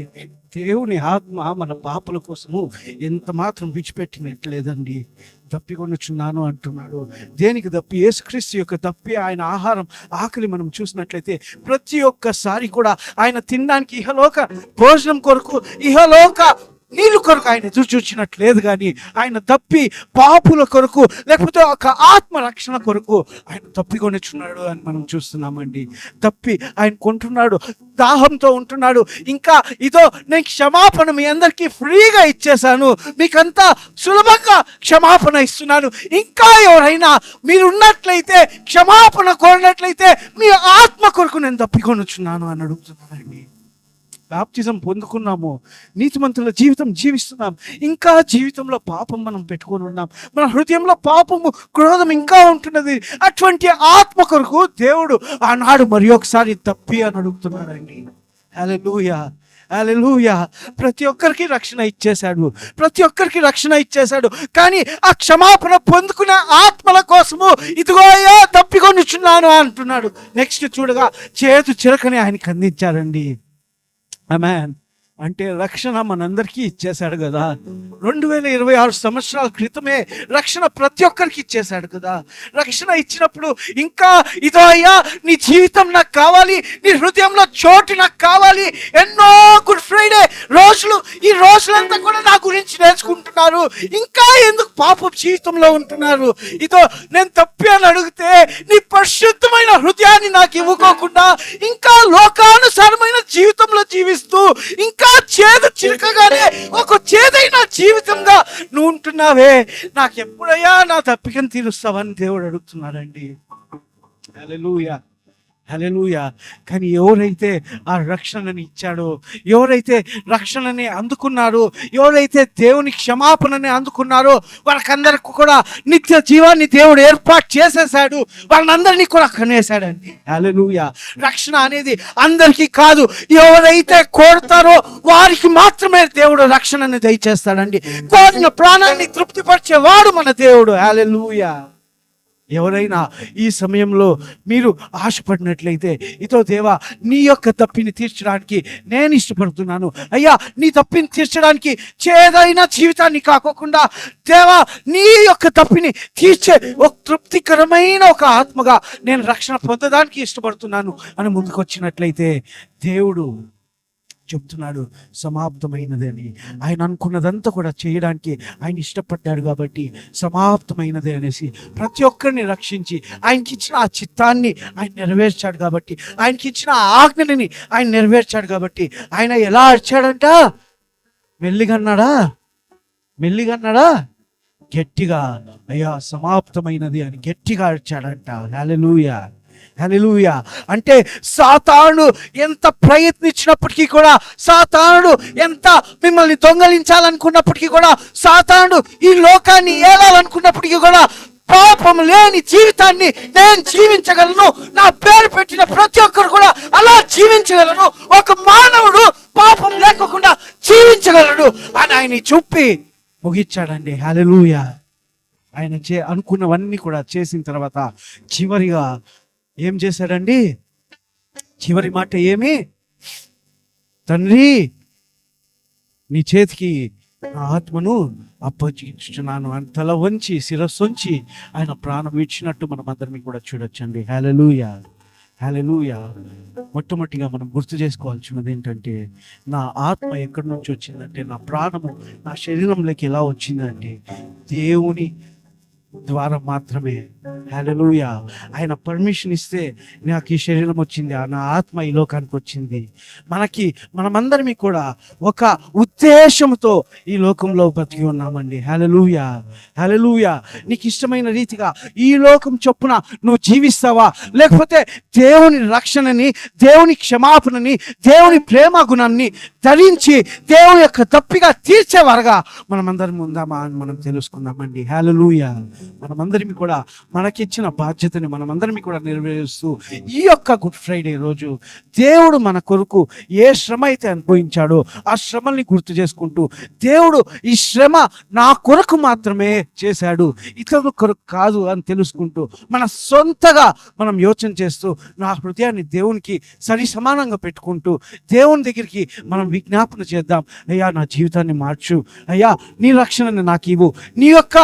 దేవుని ఆత్మ మన పాపల కోసము ఎంత మాత్రం విడిచిపెట్టినట్లేదండి. దప్పికొనుచున్నాను అంటున్నాడు. దేనికి దప్పి? యేసుక్రీస్తు యొక్క దప్పి, ఆయన ఆహారం, ఆకలి మనం చూసినట్లయితే ప్రతి ఒక్కసారి కూడా ఆయన తినడానికి ఇహలోక భోజనం కొరకు, ఇహలోక నీళ్ళు కొరకు ఆయన ఎదురు చూచినట్లేదు. కానీ ఆయన తప్పి పాపుల కొరకు, లేకపోతే ఒక ఆత్మ రక్షణ కొరకు ఆయన తప్పికొనిచున్నాడు అని మనం చూస్తున్నామండి. తప్పి ఆయన కొంటున్నాడు, దాహంతో ఉంటున్నాడు. ఇంకా ఇదో నేను క్షమాపణ మీ అందరికీ ఫ్రీగా ఇచ్చేసాను, మీకంతా సులభంగా క్షమాపణ ఇస్తున్నాను, ఇంకా ఎవరైనా మీరు ఉన్నట్లయితే క్షమాపణ కోరినట్లయితే మీ ఆత్మ కొరకు నేను తప్పికొనుచున్నాను అని అడుగుతున్నానండి. బాప్తిజం పొందుకున్నాము, నీతిమంతుల జీవితం జీవిస్తున్నాం, ఇంకా జీవితంలో పాపం మనం పెట్టుకొని ఉన్నాం, మన హృదయంలో పాపము, క్రోధం ఇంకా ఉంటున్నది. అటువంటి ఆత్మ కొరకు దేవుడు ఆనాడు మరి ఒకసారి తప్పి అని అడుగుతున్నాడండి. హల్లెలూయా, హల్లెలూయా. ప్రతి ఒక్కరికి రక్షణ ఇచ్చేశాడు, ప్రతి ఒక్కరికి రక్షణ ఇచ్చేశాడు. కానీ ఆ క్షమాపణ పొందుకునే ఆత్మల కోసము ఇదిగో అయ్యా తప్పికొనిచున్నాను అంటున్నాడు. నెక్స్ట్ చూడగా చేతు చిరకని ఆయనకి అందించారండి. ఆమేన్. అంటే రక్షణ మనందరికీ ఇచ్చేశాడు కదా. 2026 సంవత్సరాల క్రితమే రక్షణ ప్రతి ఒక్కరికి ఇచ్చేశాడు కదా. రక్షణ ఇచ్చినప్పుడు ఇంకా ఇదో అయ్యా నీ జీవితం నాకు కావాలి, నీ హృదయంలో చోటు నాకు కావాలి. ఎన్నో గుడ్ ఫ్రైడే రోజులు, ఈ రోజులంతా కూడా నా గురించి నేర్చుకుంటున్నారు, ఇంకా ఎందుకు పాప జీవితంలో ఉంటున్నారు? ఇదో నేను తప్పి అని అడిగితే నీ పరిశుద్ధమైన హృదయాన్ని నాకు ఇవ్వకోకుండా ఇంకా లోకానుసారమైన జీవితంలో జీవిస్తూ ఇంకా చేదు చిరకగానే ఒక చేదైన జీవితంగా నువ్వు ఉంటున్నావే, నాకు ఎప్పుడయ్యా నా తప్పికను తీరుస్తావని దేవుడు అడుగుతున్నాడండి. హల్లెలూయా, హల్లెలూయా. కానీ ఎవరైతే ఆ రక్షణని ఇచ్చాడో, ఎవరైతే రక్షణని అందుకున్నారో, ఎవరైతే దేవుని క్షమాపణని అందుకున్నారో వాళ్ళకందరికి కూడా నిత్య జీవాన్ని దేవుడు ఏర్పాటు చేసేసాడు, వాళ్ళందరినీ కూడా కనేశాడండి. హల్లెలూయా. రక్షణ అనేది అందరికీ కాదు, ఎవరైతే కోరుతారో వారికి మాత్రమే దేవుడు రక్షణని దయచేస్తాడండి. కోరిన ప్రాణాన్ని తృప్తిపరిచేవాడు మన దేవుడు. హల్లెలూయా. ఎవరైనా ఈ సమయంలో మీరు ఆశపడినట్లయితే ఇదో దేవా నీ యొక్క తప్పిని తీర్చడానికి నేను ఇష్టపడుతున్నాను అయ్యా, నీ తప్పిని తీర్చడానికి చేదైన జీవితాన్ని కాకోకుండా దేవా నీ యొక్క తప్పిని తీర్చే ఒక తృప్తికరమైన ఒక ఆత్మగా నేను రక్షణ పొందడానికి ఇష్టపడుతున్నాను అని ముందుకు వచ్చినట్లయితే దేవుడు చెప్తున్నాడు సమాప్తమైనది అని. ఆయన అనుకున్నదంతా కూడా చేయడానికి ఆయన ఇష్టపడ్డాడు కాబట్టి సమాప్తమైనది అనేసి ప్రతి ఒక్కరిని రక్షించి ఆయనకి ఇచ్చిన ఆ చిత్తాన్ని ఆయన నెరవేర్చాడు కాబట్టి, ఆయనకి ఇచ్చిన ఆజ్ఞని ఆయన నెరవేర్చాడు కాబట్టి ఆయన ఎలా అరిచాడంట? మెల్లిగన్నాడా గట్టిగా అయ్యా సమాప్తమైనది అని గట్టిగా అరిచాడంట. హల్లెలూయా, హల్లెలూయా. అంటే సాతానుడు ఎంత ప్రయత్నించినప్పటికీ కూడా, సాతానుడు ఎంత మిమ్మల్ని దొంగలించాలనుకున్నప్పటికీ కూడా, సాతానుడు ఈ లోకాన్ని ఏలాలనుకున్నప్పటికీ కూడా పాపం లేని జీవితాన్ని నేను జీవించగలను, నా పేరు పెట్టిన ప్రతి ఒక్కరు కూడా అలా జీవించగలను, ఒక మానవుడు పాపం లేకుండా జీవించగలడు అని ఆయన చూపి ముగించాడండి. హల్లెలూయా. ఆయన అనుకున్నవన్నీ కూడా చేసిన తర్వాత చివరిగా ఏం చేశాడండి? చివరి మాట ఏమి? తండ్రి నీ చేతికి నా ఆత్మను అప్పగించుచున్నాను అని తల వంచి శిరస్సు వంచి ఆయన ప్రాణం ఇచ్చినట్టు మనం అందరినీ కూడా చూడొచ్చండి. హల్లెలూయా, హల్లెలూయా. మొట్టమొదటిగా మనం గుర్తు చేసుకోవాల్సినది ఏంటంటే, నా ఆత్మ ఎక్కడి నుంచి వచ్చిందంటే, నా ప్రాణము నా శరీరంలోకి ఎలా వచ్చిందంటే దేవుని ద్వారా మాత్రమే. హల్లెలూయా. ఆయన పర్మిషన్ ఇస్తే నాకు ఈ శరీరం వచ్చింది, నా ఆత్మ ఈ లోకానికి వచ్చింది. మనమందరం కూడా ఒక ఉద్దేశంతో ఈ లోకంలో బతికి ఉన్నామండి. హల్లెలూయా, హల్లెలూయా. నీకు ఇష్టమైన రీతిగా ఈ లోకం చొప్పున నువ్వు జీవిస్తావా, లేకపోతే దేవుని రక్షణని, దేవుని క్షమాపణని, దేవుని ప్రేమ గుణాన్ని ధరించి దేవుని యొక్క తప్పిగా తీర్చేవారుగా మనమందరం ఉందామా అని మనం తెలుసుకుందామండి. హల్లెలూయా. మనమందరం కూడా మనకిచ్చిన బాధ్యతని మనమందరం కూడా నెరవేరుస్తూ ఈ యొక్క గుడ్ ఫ్రైడే రోజు దేవుడు మన కొరకు ఏ శ్రమ అయితే అనుభవించాడో ఆ శ్రమల్ని గుర్తు చేసుకుంటూ, దేవుడు ఈ శ్రమ నా కొరకు మాత్రమే చేశాడు, ఇతరుల కొరకు కాదు అని తెలుసుకుంటూ, మన సొంతగా మనం యోచన చేస్తూ నా హృదయాన్ని దేవునికి సరి సమానంగా పెట్టుకుంటూ దేవుని దగ్గరికి మనం విజ్ఞాపన చేద్దాం. అయ్యా, నా జీవితాన్ని మార్చు, అయ్యా నీ రక్షణని నాకు ఇవ్వు, నీ యొక్క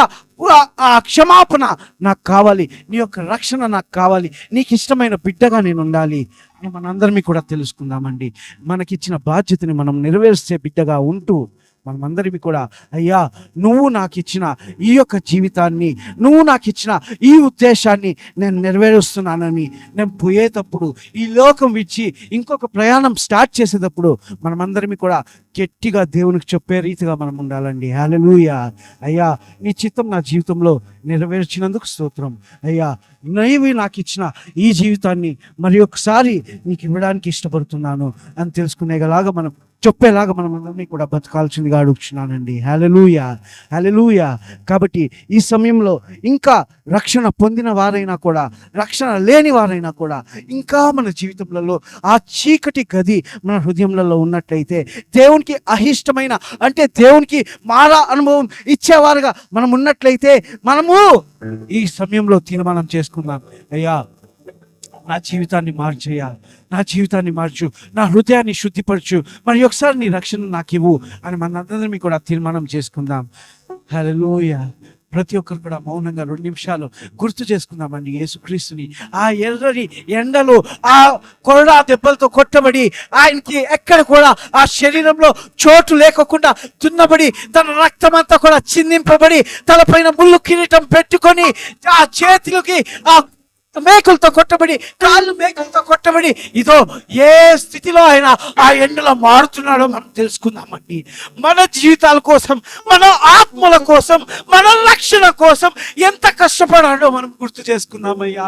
ఆ క్షమాపణ నాకు కావాలి, నీ యొక్క రక్షణ నాకు కావాలి, నీకు ఇష్టమైన బిడ్డగా నేను ఉండాలి అని మనందరినీ కూడా తెలుసుకుందామండి. మనకిచ్చిన బాధ్యతని మనం నెరవేర్చే బిడ్డగా ఉంటూ మనమందరివి కూడా, అయ్యా నువ్వు నాకు ఇచ్చిన ఈ యొక్క జీవితాన్ని, నువ్వు నాకు ఇచ్చిన ఈ ఉద్దేశాన్ని నేను నెరవేరుస్తున్నానని నేను పోయేటప్పుడు, ఈ లోకం విడిచి ఇంకొక ప్రయాణం స్టార్ట్ చేసేటప్పుడు మనమందరివి కూడా గట్టిగా దేవునికి చెప్పే రీతిగా మనం ఉండాలండి. హల్లెలూయా. అయ్యా, నీ చిత్తం నా జీవితంలో నెరవేర్చినందుకు స్తోత్రం. అయ్యా, నీవు నాకు ఇచ్చిన ఈ జీవితాన్ని మరి ఒకసారి నీకు ఇవ్వడానికి ఇష్టపడుతున్నాను అని తెలుసుకునేలాగా మనం చెప్పేలాగా మనం అందరినీ కూడా బతకాల్సిందిగా అడుగుతున్నానండి. హల్లెలూయా, హల్లెలూయా. కాబట్టి ఈ సమయంలో ఇంకా రక్షణ పొందిన వారైనా కూడా, రక్షణ లేని వారైనా కూడా, ఇంకా మన జీవితంలో ఆ చీకటి గది మన హృదయంలో ఉన్నట్లయితే, దేవునికి అహిష్టమైన అంటే దేవునికి మారా అనుభవం ఇచ్చేవారుగా మనం ఉన్నట్లయితే, మనము ఈ సమయంలో తీర్మానం చేసుకుందాం. అయ్యా, నా జీవితాన్ని మార్చయ్యా, నా జీవితాన్ని మార్చు, నా హృదయాన్ని శుద్ధిపరచు, మరి ఒకసారి నీ రక్షణ నాకు ఇవ్వు అని మనందరం కూడా తీర్మానం చేసుకుందాం. హల్లెలూయా. ప్రతి ఒక్కరు కూడా మౌనంగా 2 నిమిషాలు గుర్తు చేసుకుందామండి యేసుక్రీస్తుని. ఆ ఎర్రని ఎండలో ఆ కొరడా దెబ్బలతో కొట్టబడి, ఆయనకి ఎక్కడ కూడా ఆ శరీరంలో చోటు లేకుండా దున్నబడి, తన రక్తమంతా కూడా చిందింపబడి, తలపైన ముళ్ళు కిరీటం పెట్టుకొని, ఆ చేతులకి ఆ మేకులతో కొట్టబడి, కాళ్ళు మేకులతో కొట్టబడి, ఇదో ఏ స్థితిలో ఆయన ఆ ఎండలో మారుతున్నాడో మనం తెలుసుకుందామండి. మన జీవితాల కోసం, మన ఆత్మల కోసం, మన రక్షణ కోసం ఎంత కష్టపడాడో మనం గుర్తు చేసుకుందామయ్యా.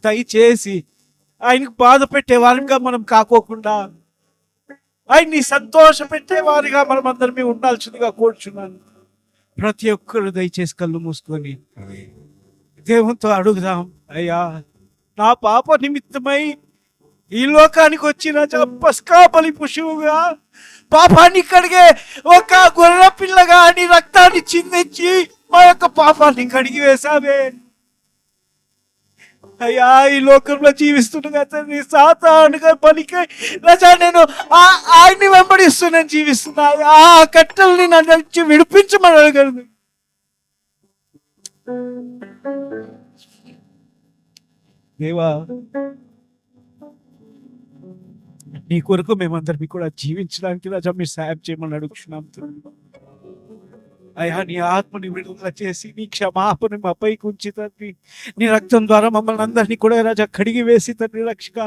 దయచేసి ఆయనకు బాధ పెట్టే వారిగా మనం కాకోకుండా, ఆయన్ని సంతోష పెట్టేవారిగా మనం అందరినీ ఉండాల్సిందిగా కోరుచున్నాను. ప్రతి ఒక్కరు దయచేసి కళ్ళు మూసుకొని దేవునితో అడుగుదాం. అయ్యా, నా పాప నిమిత్తమై ఈ లోకానికి వచ్చిన పస్కా బలి పశువుగా, పాపాన్ని కడిగే ఒక గొర్రె పిల్లగా నీ రక్తాన్ని చిందించి మా యొక్క పాపాన్ని కడిగి వేశావే. అయ్యా, ఈ లోకంలో జీవిస్తుండగా తండ్రి, సాతానుగా పనికి రజా నేను ఆయన్ని వెంబడిస్తున్నాను, జీవిస్తున్నా. ఆ కట్టెల్ని నన్ను విడిపించమని అడగలను. దేవా, నీ కొరకు మేమందరినీ కూడా జీవించడానికి రాజా మీరు సాయం చేయమని అడుగుతున్నాం. అయ్యా, నీ ఆత్మని విడుదల చేసి నీ క్షమాపణ మా పైకి ఉంచి తండ్రి, నీ రక్తం ద్వారా మమ్మల్ని అందరినీ కూడా రాజా కడిగి వేసి తండ్రి రక్షక,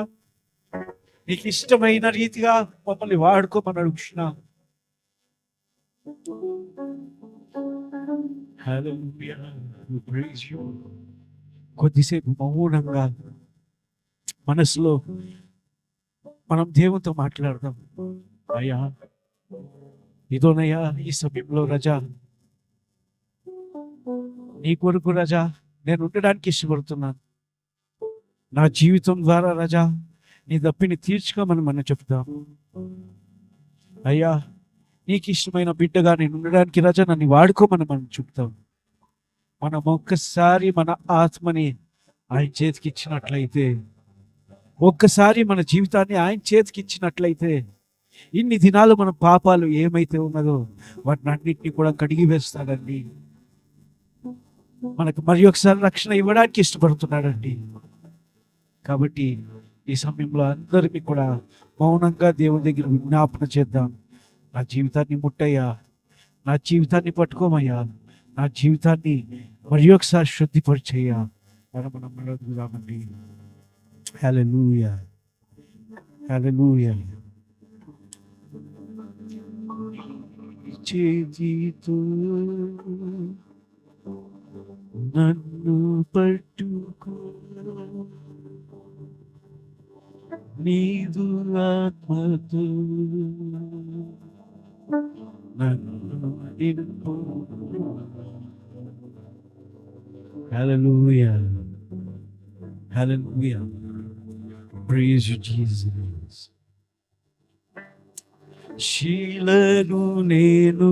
నీకు ఇష్టమైన రీతిగా మమ్మల్ని వాడుకోమని అడుగుతున్నాం. హల్లెలూయా. We praise you. కొద్దిసేపు మౌనంగా మనసులో మనం దేవునితో మాట్లాడదాం. అయ్యా, ఇదోనయ్యా ఈ సమయంలో రజా నీ కొరకు రజా నేను ఉండడానికి ఇష్టపడుతున్నాను. నా జీవితం ద్వారా రజా నీ దప్పిని తీర్చుకోమని మనం చెప్తాం. అయ్యా, నీకు ఇష్టమైన బిడ్డగా నేను ఉండడానికి రజా నన్ను వాడుకోమని మనం చెప్తాం. మనం ఒక్కసారి మన ఆత్మని ఆయన చేతికి ఇచ్చినట్లయితే, ఒక్కసారి మన జీవితాన్ని ఆయన చేతికి ఇచ్చినట్లయితే, ఇన్ని దినాలు మన పాపాలు ఏమైతే ఉన్నదో వాటిని అన్నింటినీ కూడా కడిగి వేస్తాడండి. మనకు మరి ఒకసారి రక్షణ ఇవ్వడానికి ఇష్టపడుతున్నాడండి. కాబట్టి ఈ సమయంలో అందరికీ కూడా మౌనంగా దేవుని దగ్గర విజ్ఞాపన చేద్దాం. నా జీవితాన్ని ముట్టయ్యా, నా జీవితాన్ని పట్టుకోమయ్యా, నా జీవితాన్ని మరి ఒకసారి శుద్ధిపరిచయ్యా అని మనం అడుగుదామండి. హల్లెలూయా, హల్లెలూయా. చేతితో నన్ను పట్టుకో, నీదు ఆత్మతో నన్ను నింపు. హల్లెలూయా, హల్లెలూయా. Praise you, Jesus. శీలను నేను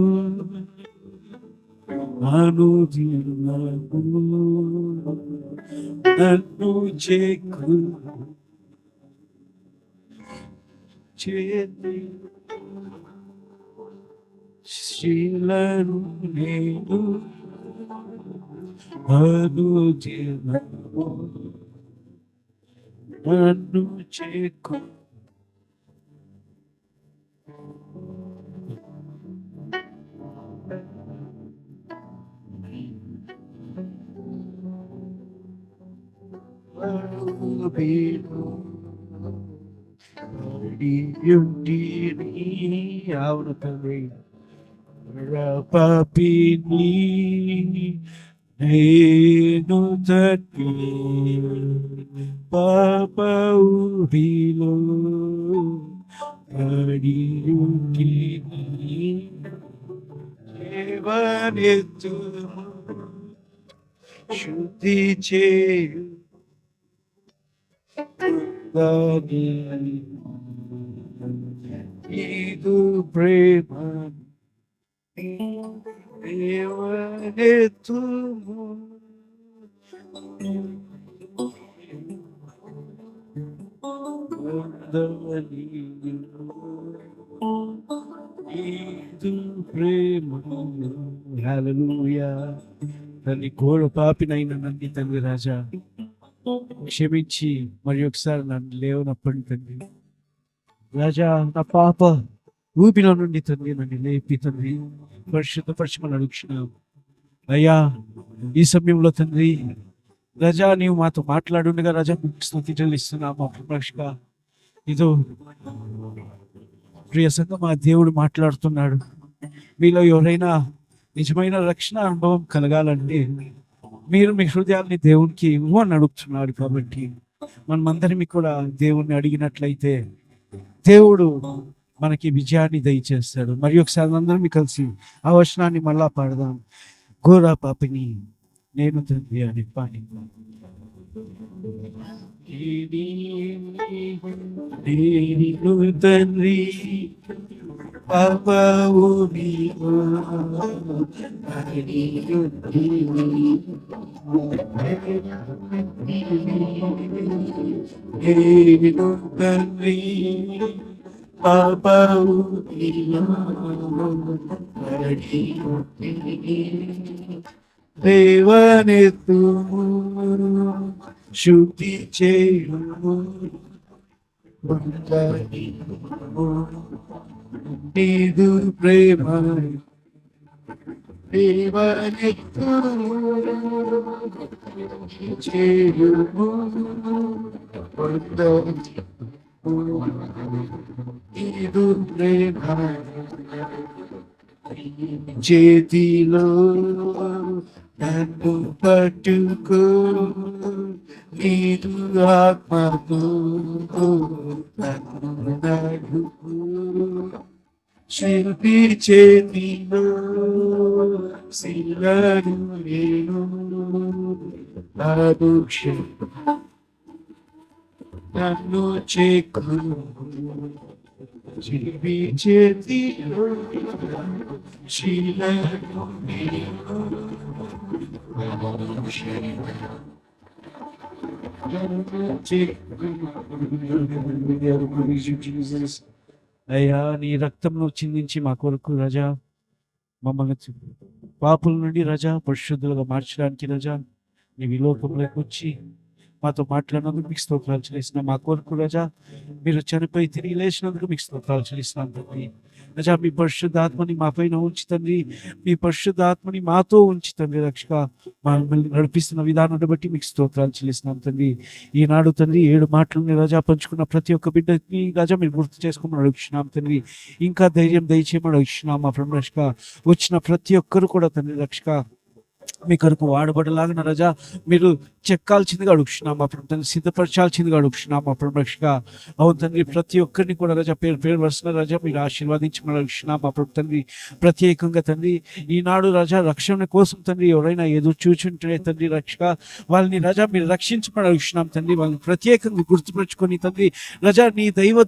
అనుదినము నన్ను చేకు చేతి, శీలను నేను అనుదినము నన్ను చేకు. అవును తండ్రి, పాపిని నేను తట్టి పాప ఊరిలో పడియుంటిని, దేవనెత్తుము శుద్ధి చేయు ಇದು ಪ್ರೇಮ ದೇವನೇ ತುಮು ಇದು ಪ್ರೇಮ. హల్లెలూయా. తల్లి ఘోర పాపినైన నన్ను తండ్రి రాజా క్షమించి మరి ఒకసారి నన్ను లేవనప్పటి తండ్రి రాజా, నా పాప ఊపిలో నుండి తండ్రి నన్ను లేపి తండ్రి పరిశుద్ధపరచమని అడుగుతున్నాం అయ్యా. ఈ సమయంలో తండ్రి రాజా నీవు మాతో మాట్లాడుండగా రాజా స్తుతి చెల్లిస్తున్నాం మా రక్షక. ఇదో ప్రియ సంఘం, మా దేవుడు మాట్లాడుతున్నాడు. మీలో ఎవరైనా నిజమైన రక్షణ అనుభవం కలగాలంటే మీరు మీ హృదయాల్ని దేవునికి ఇవ్వని అడుగుతున్నాడు. కాబట్టి మనమందరం కూడా దేవుణ్ణి అడిగినట్లయితే దేవుడు మనకి విజయాన్ని దయచేస్తాడు. మరి ఒకసారి అందరం కలిసి ఆ వచనాన్ని మళ్ళా పాడదాం. ఘోర పాపిని నేను తండ్రి అని పాడి తండ్రి పాపవు తండ్రి పాపవు దేవనెత్తుము శుద్ధి చేయుము నీదు ప్రేమ దేవనెత్తుము చేయుము నీదు ప్రేమ చేతిలో నన్ను పట్టుకో నీదు ఆత్మతో నన్ను నడుపు శిల్పి చేతిలో శిలను నేను నాదుక్ష నన్ను చేకు శిల్పి చేతిలో శిలను నేను అయ్యా నీ రక్తంలో చిందించి మా కొరకు రజా మమ్మల్ని పాపుల నుండి రజా పరిశుద్ధులుగా మార్చడానికి రజా నీ విలోకంలోకి వచ్చి మాతో మాట్లాడినందుకు మీకు స్తోత్రాలు చెల్లిస్తున్నాం. మా కొరకు రజా మీరు చనిపోయి తిరిగి లేచినందుకు మీకు స్తోత్రాలు చెల్లిస్తున్నాం తండ్రి. రజా మీ పరిశుద్ధాత్మని మా పైన ఉంచి తండ్రి, మీ పరిశుద్ధాత్మని మాతో ఉంచి తండ్రి రక్షక మమ్మల్ని నడిపిస్తున్న విధానాన్ని బట్టి మీకు స్తోత్రాలు చెల్లిస్తున్నాం తండ్రి. ఈనాడు తండ్రి 7 మాటలని రజా పంచుకున్న ప్రతి ఒక్క బిడ్డకి రజా మీరు గుర్తు చేసుకోమని అడుగుతున్నాం తండ్రి. ఇంకా ధైర్యం దయచేయమని అడుగుతున్నాం మా ప్రభు రక్షక. వచ్చిన ప్రతి ఒక్కరు కూడా తండ్రి రక్షక మీ కొరకు వాడబడలాగిన రజా మీరు చెక్కాల్సిందిగా అడుగుతున్నాం మా ప్రభు తండ్రి, సిద్ధపరచాల్సిందిగా అడుగుతున్నాం మా ప్రభు రక్షక. అవును తండ్రి, ప్రతి ఒక్కరిని కూడా రజా పేరు వరుసన రజా మీరు ఆశీర్వదించమని అడుగుతున్నాం మా ప్రభు తండ్రి. ప్రత్యేకంగా తండ్రి ఈనాడు రజా రక్షణ కోసం తండ్రి ఎవరైనా ఎదురు చూచుంటే తండ్రి రక్షక వాళ్ళని రజా మీరు రక్షించమని అడుగుతున్నాం తండ్రి. వాళ్ళని ప్రత్యేకంగా గుర్తుపెట్టుకొని తండ్రి రజా నీ దైవ